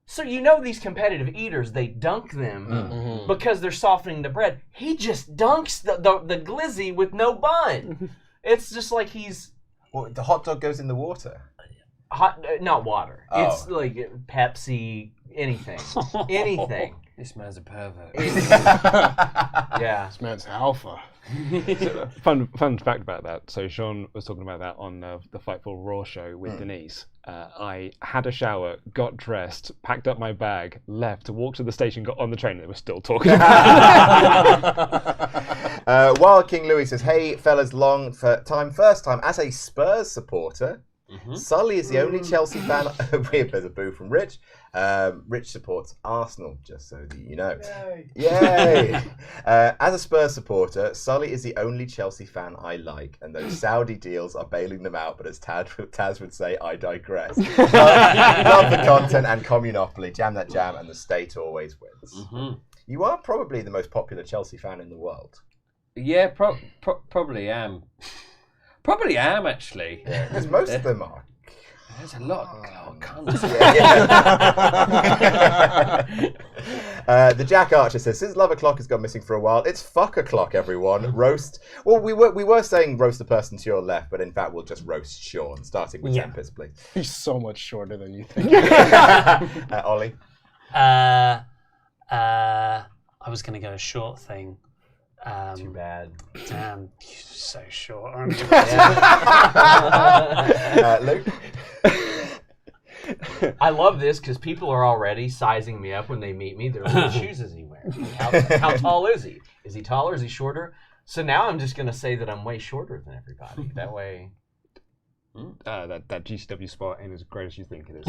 So you know these competitive eaters, they dunk them because they're softening the bread. He just dunks the glizzy with no bun. It's just like he's... Well, the hot dog goes in the water. Not water. Oh. It's like Pepsi, anything. Anything. This man's a pervert. Yeah. This man's alpha. Fun fact about that. So Sean was talking about that on the Fightful Raw show with Denise. I had a shower, got dressed, packed up my bag, left, walked to the station, got on the train, and they were still talking. Wild King Louis says, hey fellas, first time as a Spurs supporter. Sully is the only Chelsea fan. There's a boo from Rich. Rich supports Arsenal, just so that you know. Yay! As a Spurs supporter, Sully is the only Chelsea fan I like, and those Saudi deals are bailing them out, but as Taz would say, I digress. Love the content and communopoly. Jam that jam, and the state always wins. You are probably the most popular Chelsea fan in the world. Yeah, probably am. Probably am, actually. Because most of them are. There's a lot of cunts. The Jack Archer says, since Love O'Clock has gone missing for a while, it's Fuck O'Clock, everyone. Roast. Well, we were saying roast the person to your left, but in fact we'll just roast Sean, starting with Tempest, please. He's so much shorter than you think. Ollie? I was going to go a short thing. Too bad. Damn, you're so short, aren't you? Luke? I love this because people are already sizing me up when they meet me. They're like, what shoes is he wearing? How tall is he? Is he taller? Is he shorter? So now I'm just going to say that I'm way shorter than everybody. That way... That GCW spot ain't as great as you think it is.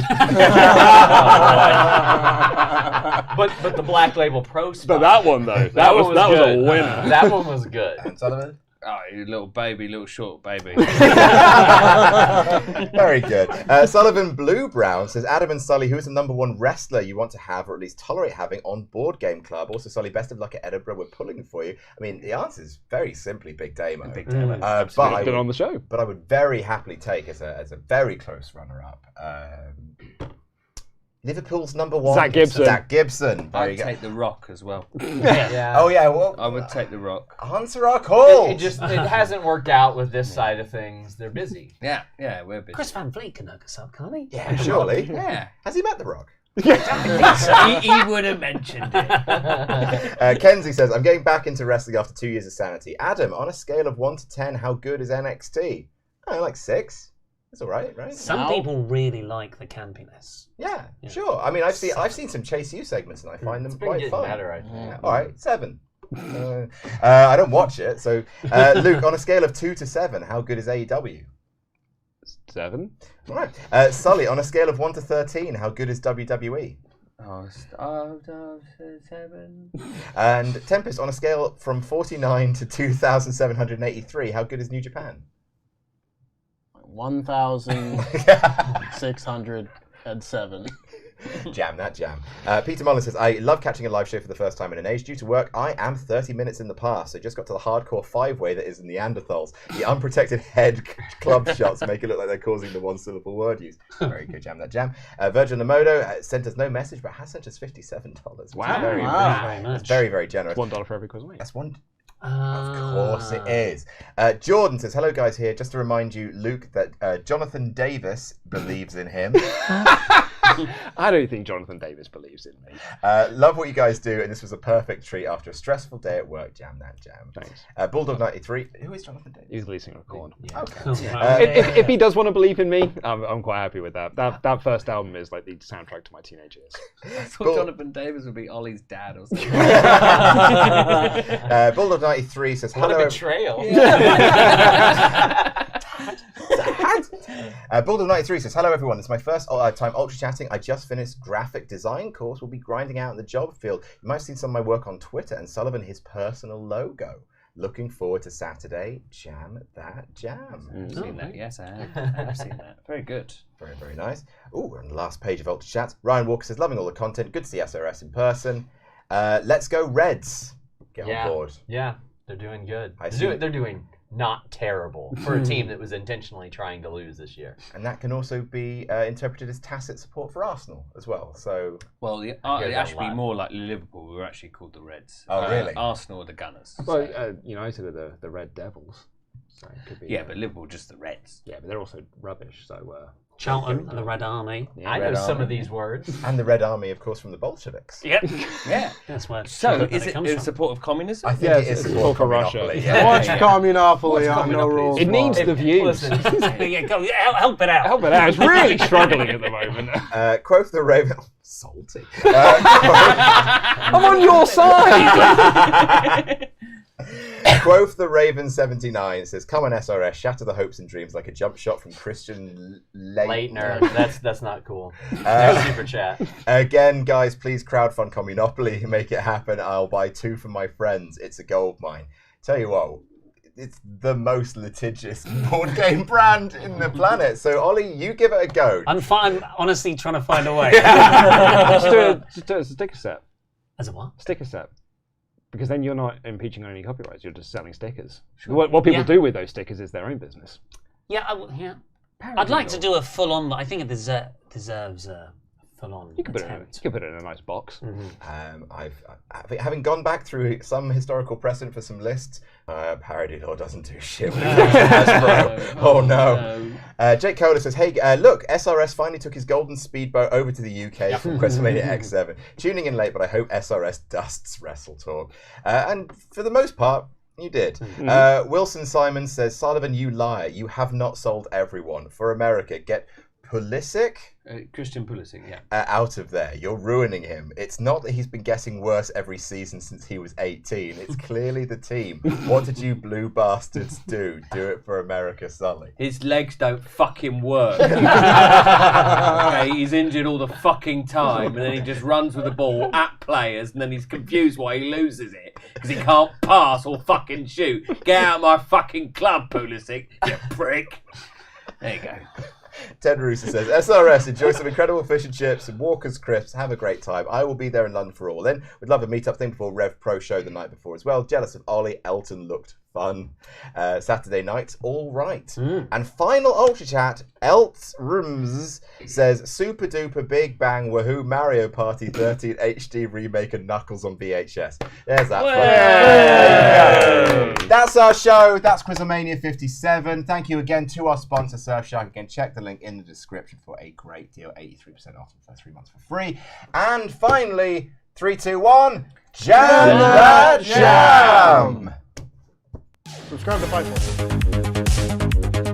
but the Black Label Pro spot. But that one though, that was a winner. That one was good. And Sullivan? Oh, you little short baby. Very good. Sullivan Blue Brown says, Adam and Sully, who is the #1 wrestler you want to have or at least tolerate having on Board Game Club? Also, Sully, best of luck at Edinburgh. We're pulling for you. I mean, the answer is very simply Big Damo. Big Damo. But been on the show. But I would very happily take as a very close runner-up. Liverpool's #1. Zach Gibson. Zach Gibson. There you I'd go. take The Rock as well. Yeah. Oh, yeah. Well, I would take The Rock. answer our call. It hasn't worked out with this side of things. They're busy. Yeah, we're busy. Chris Van Vliet can hook us up, can't he? Yeah, surely. Yeah. Has he met The Rock? he would have mentioned it. Kenzie says, I'm getting back into wrestling after 2 years of sanity. Adam, on a scale of 1 to 10, how good is NXT? Oh, like 6. That's all right, right? Some people really like the campiness. Yeah, sure. I mean, I've seen some Chase U segments, and I find them quite fun. Better, I think. Yeah. All right, 7. I don't watch it, so Luke, on a scale of 2 to 7, how good is AEW? 7. All right. Sully, on a scale of 1 to 13, how good is WWE? 7. And Tempest, on a scale from 49 to 2,783, how good is New Japan? 1,607. Jam that jam. Peter Mullins says, I love catching a live show for the first time in an age. Due to work, I am 30 minutes in the past, so just got to the hardcore 5-way that is the Neanderthals. The unprotected head club shots make it look like they're causing the one-syllable word use. Very good, jam that jam. Virgil Namodo sent us no message, but has sent us $57. Wow. Very much. Very, very generous. $1 for every QuizzleMania. That's one. Of course it is. Jordan says, hello guys here. Just to remind you, Luke, that Jonathan Davis believes in him. I don't think Jonathan Davis believes in me. Love what you guys do, and this was a perfect treat after a stressful day at work. Jam that jam. Thanks. Bulldog93. Who is Jonathan Davis? He's the lead singer of Korn. Yeah. Okay. If he does want to believe in me, I'm quite happy with that. That first album is like the soundtrack to my teenage years. I thought Jonathan Davis would be Ollie's dad or something. Bulldog93 says, What hello. a betrayal. Bulldog93 says, hello everyone. It's my first time ultra chatting. I just finished graphic design course. We'll be grinding out in the job field. You might have seen some of my work on Twitter, and Sullivan his personal logo. Looking forward to Saturday. Jam that jam. I've seen that. Yes, I have seen that. Very good. Very, very nice. Oh, we're on the last page of Ultra Chat. Ryan Walker says, loving all the content. Good to see SRS in person. Let's go Reds. Get on board. Yeah, they're doing good. I see. They're doing not terrible for a team that was intentionally trying to lose this year. And that can also be interpreted as tacit support for Arsenal as well. So, well, it actually be more like Liverpool. We were actually called the Reds. Oh, really? Arsenal are the Gunners. Well, United are the Red Devils. So it could be, yeah, but Liverpool just the Reds. Yeah, but they're also rubbish. So Charlton and the Red Army. Yeah, I know some of these words. And the Red Army, of course, from the Bolsheviks. Yep. Yeah. That's where. So, is it in support of communism? I think it is support for Russia. Yeah. Watch Communopoly on No Rules. It needs the views. Yeah, go, help it out. Help it out. It's really struggling at the moment. Quoth the Raven. Salty. I'm on your side. Quoth the Raven 79 says, come on SRS, shatter the hopes and dreams like a jump shot from Christian Leitner. That's not cool. Super chat. Again, guys, please crowdfund Communopoly, make it happen. I'll buy 2 for my friends. It's a gold mine. Tell you what, it's the most litigious board game brand in the planet. So Ollie, you give it a go. I'm honestly trying to find a way. Just do it as a sticker set. As a what? Sticker set. Because then you're not impeaching on any copyrights, you're just selling stickers. Sure. What people do with those stickers is their own business. Yeah, I'd like to do a full-on, but I think it deserves a full-on You could attempt. put it in a nice box. Mm-hmm. Having gone back through some historical precedent for some lists, parody law doesn't do shit. Oh no. Jake Kohler says, hey, look, SRS finally took his golden speedboat over to the UK from QuizzleMania X7. Tuning in late, but I hope SRS dusts Wrestle Talk. And for the most part, you did. Wilson Simon says, Sullivan, you liar. You have not sold everyone. For America, get Pulisic? Christian Pulisic, yeah. Out of there. You're ruining him. It's not that he's been getting worse every season since he was 18. It's clearly the team. What did you blue bastards do? Do it for America, Sully. His legs don't fucking work. Okay, he's injured all the fucking time, and then he just runs with the ball at players, and then he's confused why he loses it because he can't pass or fucking shoot. Get out of my fucking club, Pulisic, you prick. There you go. Ted Rooster says, SRS, enjoy some incredible fish and chips and Walker's crisps. Have a great time. I will be there in London for all. Then we'd love a meet-up thing before Rev Pro show the night before as well. Jealous of Ollie. Elton looked fun. Saturday night, all right. And final Ultra Chat, Elts Rooms says, super duper big bang woohoo Mario Party 13 HD remake and Knuckles on VHS. There's that. There you go. That's our show. That's QuizzleMania 57. Thank you again to our sponsor, Surfshark. Again, check the link in the description for a great deal. 83% off the first 3 months for free. And finally, 3, 2, 1, Jam that Jam! Subscribe to Fightful.